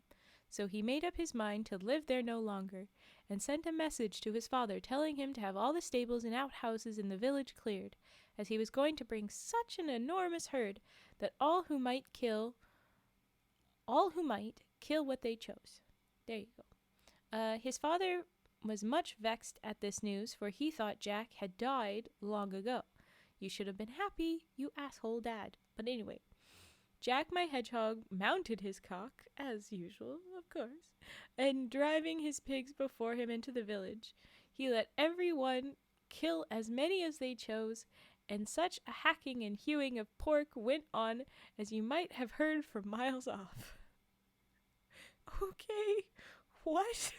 So he made up his mind to live there no longer, and sent a message to his father telling him to have all the stables and outhouses in the village cleared, as he was going to bring such an enormous herd that all who might kill what they chose. There you go. His father was much vexed at this news, for he thought Jack had died long ago. You should have been happy, you asshole dad. But anyway, Jack my Hedgehog mounted his cock, as usual, of course, and driving his pigs before him into the village, he let every one kill as many as they chose, and such a hacking and hewing of pork went on as you might have heard for miles off. Okay, what?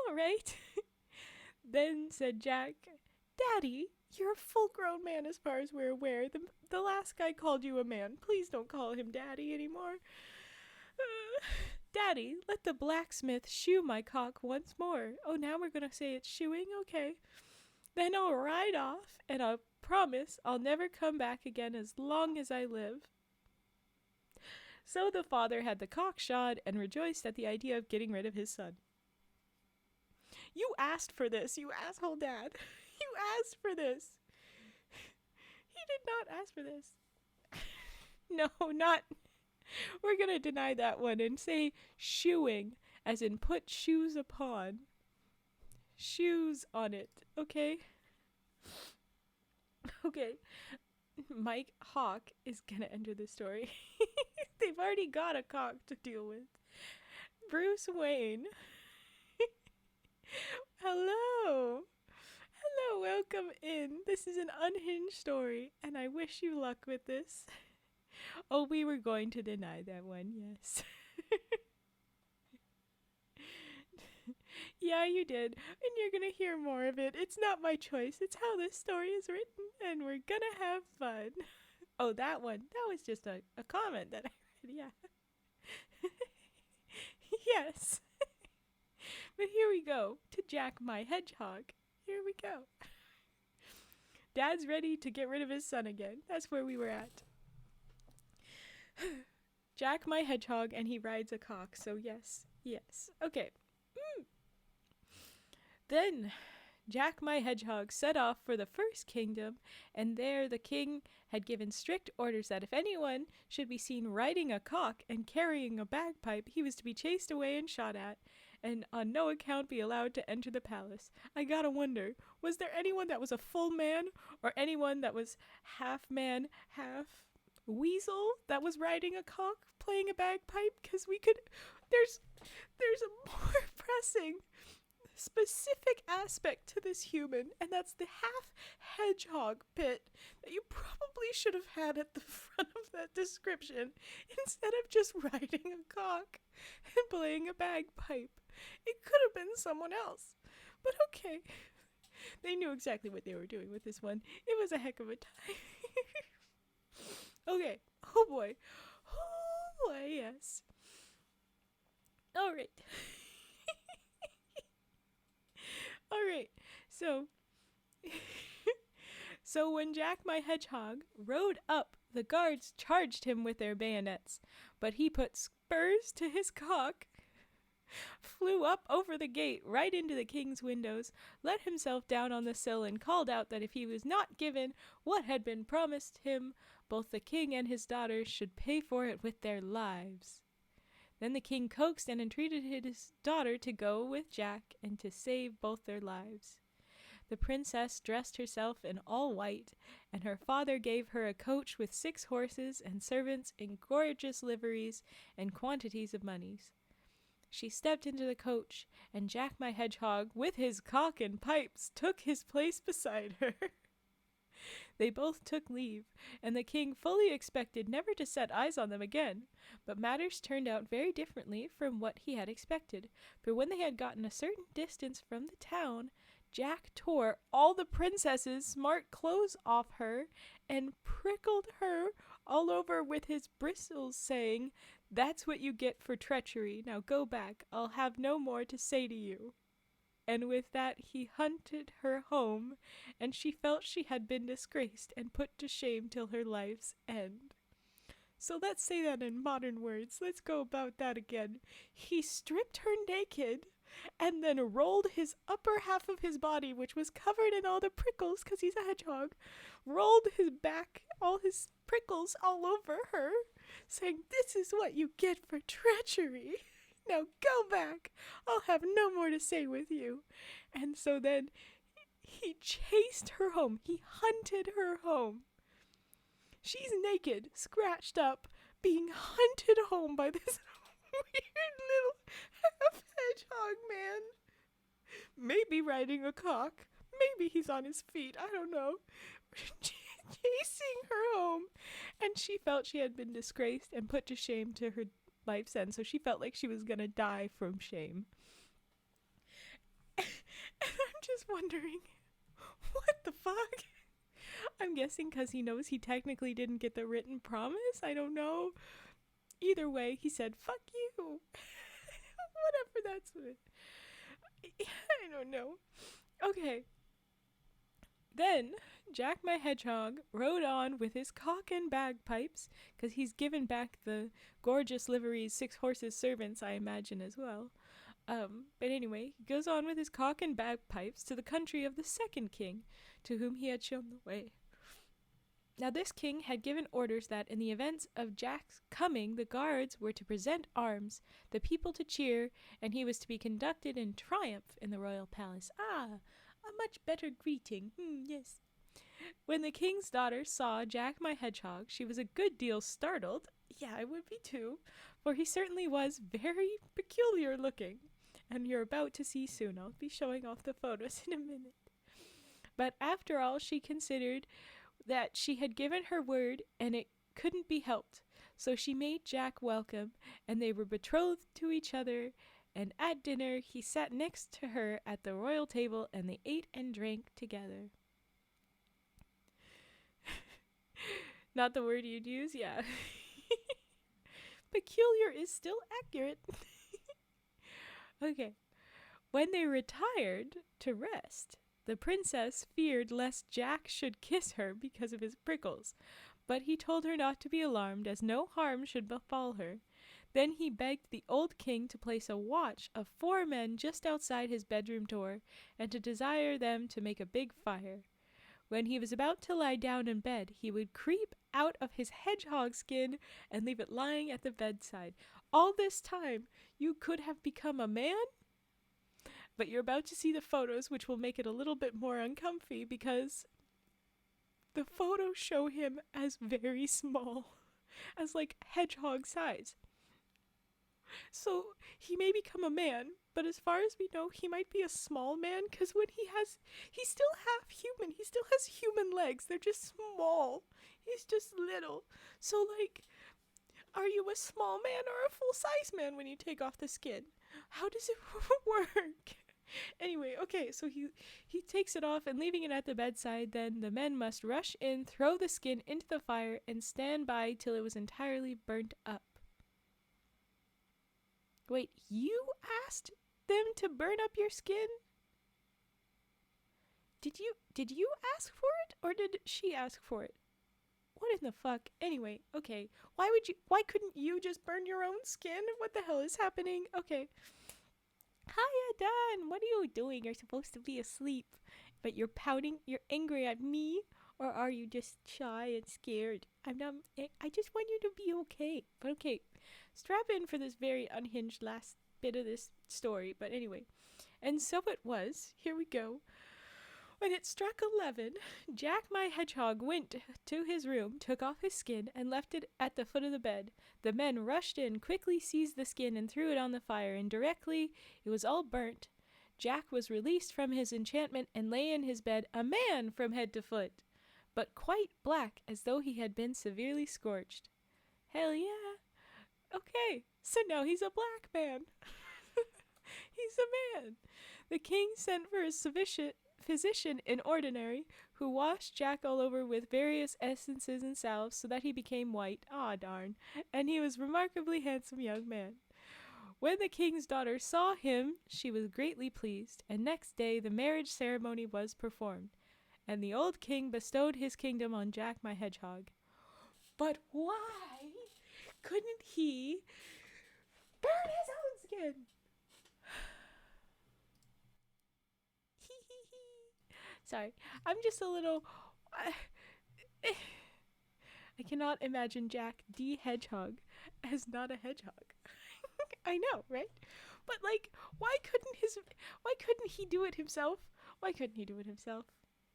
All right. Then said Jack, Daddy, you're a full-grown man as far as we're aware. The last guy called you a man. Please don't call him Daddy anymore. Daddy, let the blacksmith shoe my cock once more. Oh, now we're going to say it's shoeing? Okay. Then I'll ride off, and I'll promise I'll never come back again as long as I live. So the father had the cock shod and rejoiced at the idea of getting rid of his son. You asked for this, you asshole dad. You asked for this. He did not ask for this. No, not. We're going to deny that one and say shoeing, as in put shoes upon. Shoes on it, okay? Okay. Mike Hawk is going to enter the story. They've already got a cock to deal with. Bruce Wayne. Hello. Hello, welcome in. This is an unhinged story, and I wish you luck with this. Oh, we were going to deny that one, yes. Yeah, you did, and you're gonna hear more of it. It's not my choice. It's how this story is written, and we're gonna have fun. Oh, that one. That was just a comment that I read, yeah. Yes. But here we go to Jack my Hedgehog. Here we go. Dad's ready to get rid of his son again. That's where we were at. Jack my Hedgehog, and he rides a cock, so yes. Okay. Then Jack my Hedgehog set off for the first kingdom, and there the king had given strict orders that if anyone should be seen riding a cock and carrying a bagpipe, he was to be chased away and shot at, and on no account be allowed to enter the palace. I gotta wonder, was there anyone that was a full man, or anyone that was half man, half weasel that was riding a cock playing a bagpipe? Because we could, there's a more pressing specific aspect to this human, and that's the half hedgehog pit that you probably should have had at the front of that description instead of just riding a cock and playing a bagpipe. It could have been someone else, but okay. They knew exactly what they were doing with this one. It was a heck of a time. Okay. Oh boy. Oh boy, yes. All right. All right. So, so when Jack my Hedgehog rode up, the guards charged him with their bayonets, but he put spurs to his cock, flew up over the gate right into the king's windows, let himself down on the sill, and called out that if he was not given what had been promised him, both the king and his daughters should pay for it with their lives. Then the king coaxed and entreated his daughter to go with Jack and to save both their lives. The princess dressed herself in all white, and her father gave her a coach with 6 horses and servants in gorgeous liveries and quantities of monies. She stepped into the coach, and Jack my Hedgehog, with his cock and pipes, took his place beside her. They both took leave, and the king fully expected never to set eyes on them again. But matters turned out very differently from what he had expected, for when they had gotten a certain distance from the town, Jack tore all the princess's smart clothes off her and prickled her all over with his bristles, saying, "That's what you get for treachery. Now go back. I'll have no more to say to you." And with that he hunted her home, and she felt she had been disgraced and put to shame till her life's end. So let's say that in modern words. Let's go about that again. He stripped her naked, and then rolled his upper half of his body, which was covered in all the prickles because he's a hedgehog, rolled his back, all his prickles all over her, saying, "This is what you get for treachery. Now go back. I'll have no more to say with you." And so then he chased her home. He hunted her home. She's naked, scratched up, being hunted home by this weird little half hedgehog man. Maybe riding a cock. Maybe he's on his feet. I don't know. Chasing her home. And she felt she had been disgraced and put to shame to her life's end. So she felt like she was going to die from shame. And I'm just wondering, what the fuck? I'm guessing because he knows he technically didn't get the written promise. I don't know. Either way, he said, "Fuck you." Whatever that's with. I don't know. Okay. Then Jack my Hedgehog rode on with his cock and bagpipes, because he's given back the gorgeous liveries, 6 horses, servants, I imagine, as well. But anyway, he goes on with his cock and bagpipes to the country of the second king, to whom he had shown the way. Now this king had given orders that in the event of Jack's coming, the guards were to present arms, the people to cheer, and he was to be conducted in triumph in the royal palace. Ah, a much better greeting. Yes. When the king's daughter saw Jack my Hedgehog, she was a good deal startled. Yeah, I would be too, for he certainly was very peculiar looking, and you're about to see soon. I'll be showing off the photos in a minute. But after all, she considered that she had given her word and it couldn't be helped. So she made Jack welcome, and they were betrothed to each other, and at dinner he sat next to her at the royal table, and they ate and drank together. Not the word you'd use? Yeah. Peculiar is still accurate. Okay. When they retired to rest, the princess feared lest Jack should kiss her because of his prickles, but he told her not to be alarmed, as no harm should befall her. Then he begged the old king to place a watch of 4 men just outside his bedroom door, and to desire them to make a big fire. When he was about to lie down in bed, he would creep out of his hedgehog skin and leave it lying at the bedside. All this time, you could have become a man? But you're about to see the photos, which will make it a little bit more uncomfy, because the photos show him as very small, as like hedgehog size. So he may become a man, but as far as we know, he might be a small man, because when he's still half human. He still has human legs. They're just small. He's just little. So like, are you a small man or a full-size man when you take off the skin? How does it work? Anyway, okay, so he takes it off and leaving it at the bedside. Then the men must rush in, throw the skin into the fire, and stand by till it was entirely burnt up. Wait, you asked them to burn up your skin? Did you ask for it, or did she ask for it? What in the fuck? Anyway, okay. Why couldn't you just burn your own skin? What the hell is happening? Okay. Hiya, Dan. What are you doing? You're supposed to be asleep. But you're pouting. You're angry at me? Or are you just shy and scared? I just want you to be okay. But okay. Strap in for this very unhinged last bit of this story. But anyway. And so it was. Here we go. When it struck 11, Jack my Hedgehog went to his room, took off his skin, and left it at the foot of the bed. The men rushed in, quickly seized the skin, and threw it on the fire, and directly it was all burnt. Jack was released from his enchantment and lay in his bed a man from head to foot, but quite black as though he had been severely scorched. Hell yeah. Okay, so now he's a black man. He's a man. The king sent for his physician in ordinary, who washed Jack all over with various essences and salves so that he became white. Ah, darn. And he was a remarkably handsome young man. When the king's daughter saw him, she was greatly pleased, and next day the marriage ceremony was performed, and the old king bestowed his kingdom on Jack my Hedgehog. But why couldn't he burn his own skin? Sorry, I'm just a little... I cannot imagine Jack the Hedgehog as not a hedgehog. I know, right? But like, why couldn't he do it himself? Why couldn't he do it himself?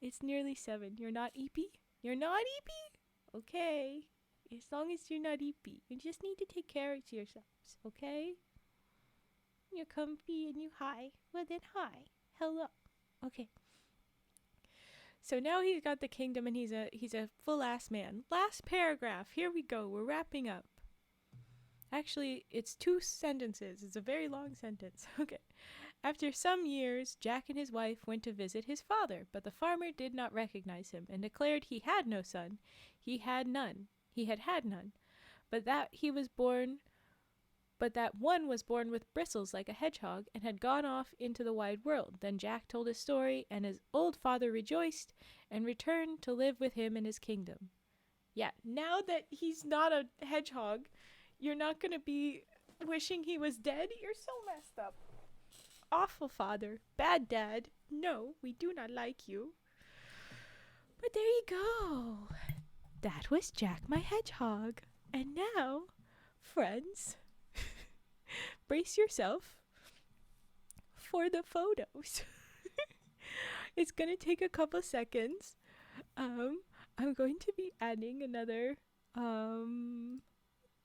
It's nearly 7. You're not eepy? You're not eepy? Okay. As long as you're not eepy. You just need to take care of yourselves, okay? You're comfy and you hi. Well then hi. Hello. Okay. So now he's got the kingdom and he's a full-ass man. Last paragraph. Here we go. We're wrapping up. Actually, it's 2 sentences. It's a very long sentence. Okay. After some years, Jack and his wife went to visit his father, but the farmer did not recognize him and declared he had no son. He had none. He had had none. But that one was born with bristles like a hedgehog and had gone off into the wide world. Then Jack told his story, and his old father rejoiced and returned to live with him in his kingdom. Yeah, now that he's not a hedgehog, you're not going to be wishing he was dead? You're so messed up. Awful father. Bad dad. No, we do not like you. But there you go. That was Jack my Hedgehog. And now, friends, brace yourself for the photos. It's going to take a couple seconds. I'm going to be adding another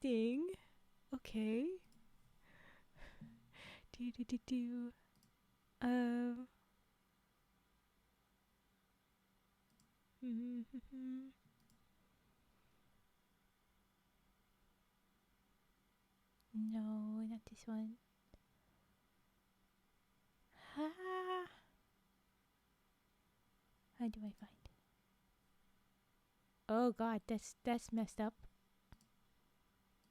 thing. Okay. No, not this one. How do I find? Oh god, that's messed up.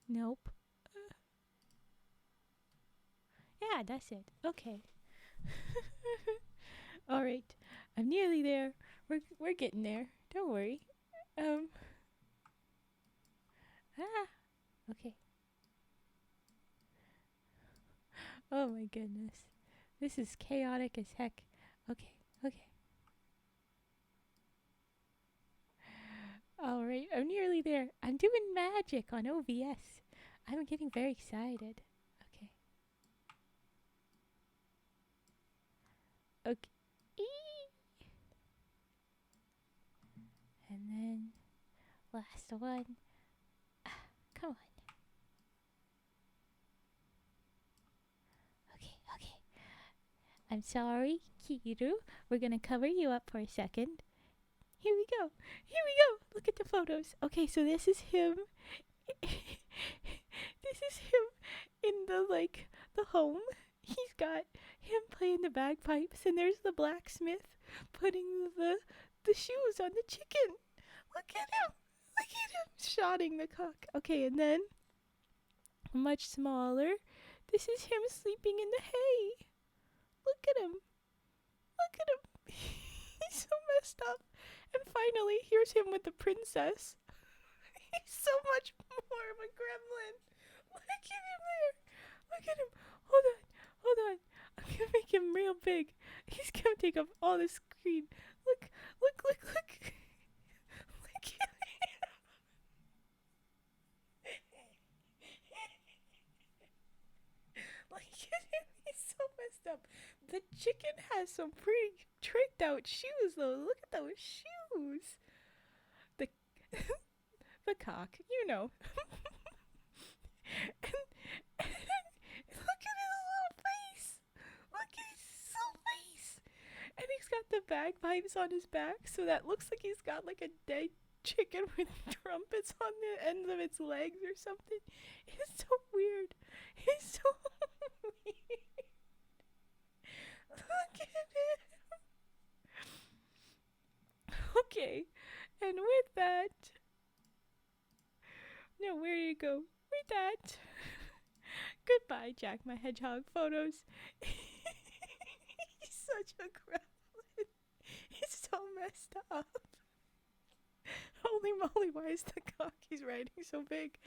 Nope. Yeah, that's it. Okay. All right. I'm nearly there. We're getting there. Don't worry. Okay. Oh my goodness. This is chaotic as heck. Okay. All right. I'm nearly there. I'm doing magic on OBS. I'm getting very excited. Okay. And then last one. Come on. Okay. I'm sorry, Kiru. We're gonna cover you up for a second. Here we go. Look at the photos. Okay, so this is him. This is him in the home. him playing the bagpipes, and there's the blacksmith putting the shoes on the chicken. Look at him! Look at him shotting the cock. Okay, and then much smaller. This is him sleeping in the hay. Look at him. Look at him. He's so messed up. And finally, here's him with the princess. He's so much more of a gremlin. Look at him there. Look at him. Hold on. Hold on. I'm going to make him real big. He's going to take up all the screen. Look. Look, look, look. Look at him. Look at him. He's so messed up. The chicken has some pretty tricked out shoes, though. Look at those shoes. The the cock, you know. and look at his little face. Look at his little face. And he's got the bagpipes on his back, so that looks like he's got like a dead chicken with trumpets on the ends of its legs or something. It's so weird. It's so weird. Look at him. Okay, and with that, no, where did it go? With that, goodbye, Jack my Hedgehog photos. He's such a gremlin. He's so messed up. Holy moly, why is the cock he's riding so big?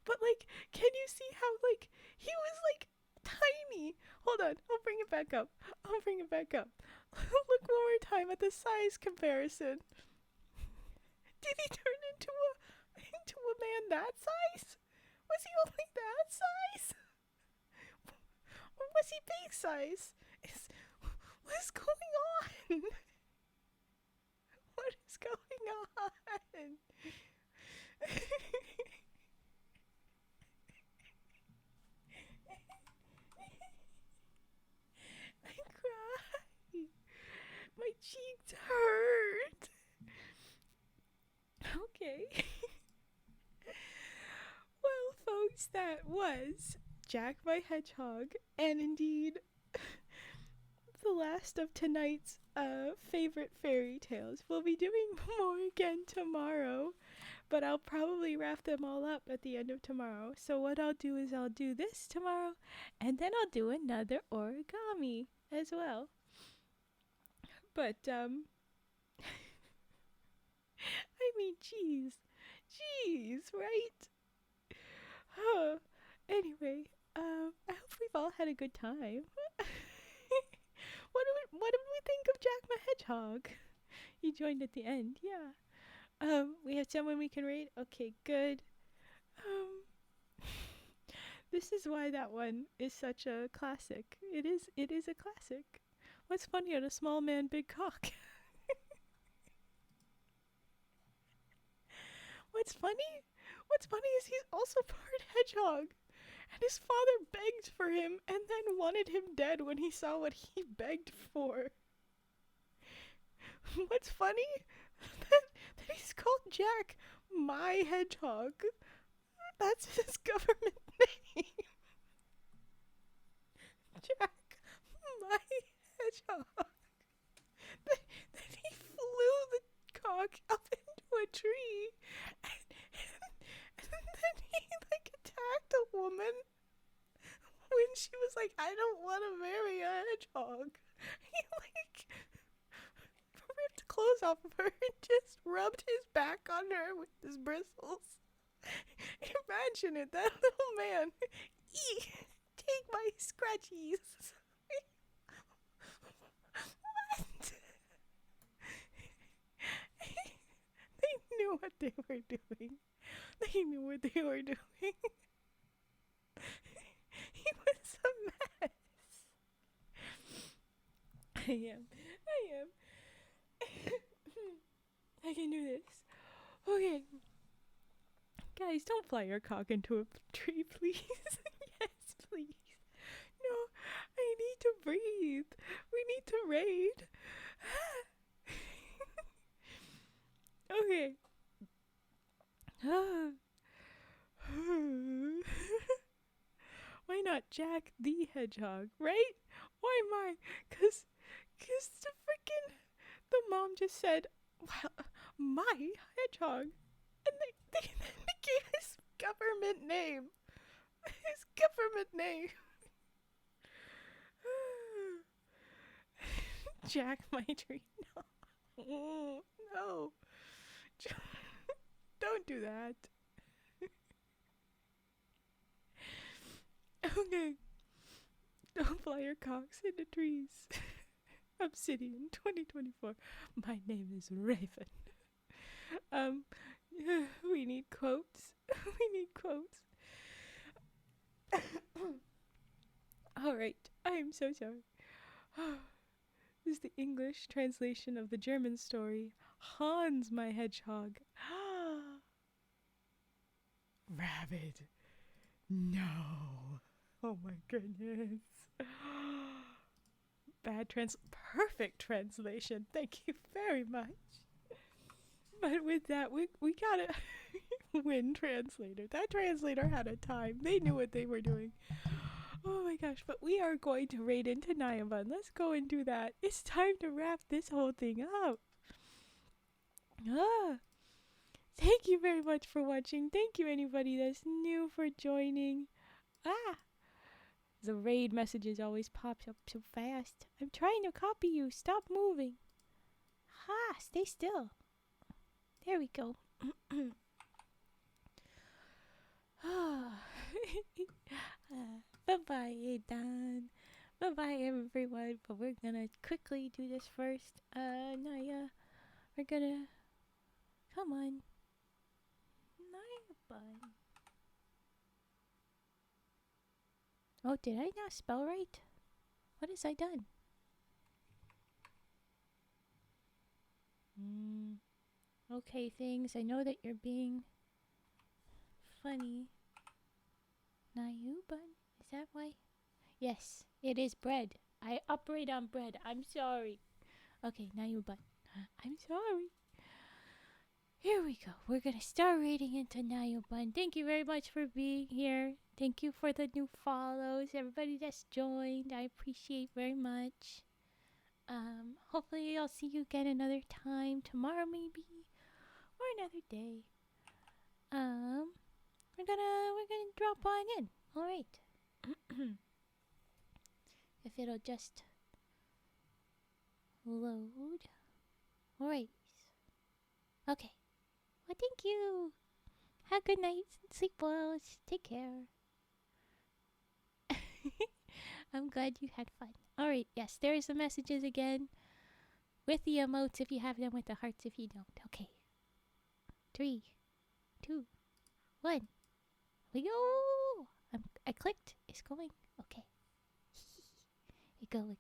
But like, can you see how like he was like tiny? Hold on, I'll bring it back up. I'll bring it back up. Look one more time at the size comparison. Did he turn into a man that size? Was he only that size? Or was he big size? What is going on? What is going on? I cry. My cheeks hurt. Okay. Well, folks, that was Jack my Hedgehog, and indeed the last of tonight's favorite fairy tales. We'll be doing more again tomorrow, but I'll probably wrap them all up at the end of tomorrow. So what I'll do is I'll do this tomorrow, and then I'll do another origami as well. But, I mean, jeez, right? Anyway, I hope we've all had a good time. What do we think of Jack my Hedgehog? You joined at the end, yeah. We have someone we can rate? Okay, good. This is why that one is such a classic. It is a classic. What's funny on a small man, big cock? What's funny is he's also part hedgehog. And his father begged for him and then wanted him dead when he saw what he begged for. What's funny? that he's called Jack My Hedgehog. That's his government name. Jack My Hedgehog. Then he flew the cock up into a tree and then he like attacked a woman when she was like, I don't want to marry a hedgehog. He like ripped clothes off of her and just rubbed his back on her with his bristles. Imagine it, that little man. Take my scratchies. What? They knew what they were doing. They knew what they were doing. He was a mess. I am. I can do this. Okay. Guys, don't fly your cock into a tree, please. Yes, please. No, I need to breathe. We need to raid. Okay. Why not Jack the Hedgehog, right? Why am I? Cause the mom just said, well, my hedgehog. And they gave his government name. His government name. Jack, my tree. No. No. Don't do that. Okay. Don't fly your cocks into trees. Obsidian 2024. My name is Raven. We need quotes. We need quotes. Alright, I am so sorry. This is the English translation of the German story, Hans my Hedgehog. Rabbit. No. Oh my goodness. Perfect translation. Thank you very much. But with that, we gotta win translator. That translator had a time. They knew what they were doing. Oh my gosh, but we are going to raid into Nyaban. Let's go and do that. It's time to wrap this whole thing up. Thank you very much for watching. Thank you anybody that's new for joining. The raid messages always pops up so fast. I'm trying to copy you. Stop moving. Stay still. There we go. Bye-bye, Aidan. Bye-bye, everyone. But we're gonna quickly do this first. Naya, we're gonna... Come on. Naya bun. Oh, did I not spell right? What has I done? Okay, things. I know that you're being funny. Nayuban? Is that why? Yes, it is bread. I operate on bread. I'm sorry. Okay, Nayuban. I'm sorry. Here we go. We're gonna start reading into Nayuban. Thank you very much for being here. Thank you for the new follows. Everybody that's joined, I appreciate very much. Hopefully I'll see you again another time. Tomorrow maybe. Or another day. We're gonna drop on in. Alright. If it'll just load. Alright. Okay. Well, thank you. Have a good night. Sleep well. Take care. I'm glad you had fun. Alright, yes, there's the messages again. With the emotes if you have them, with the hearts if you don't. Okay. 3, 2, 1. We go. I clicked. It's going. Okay. We go.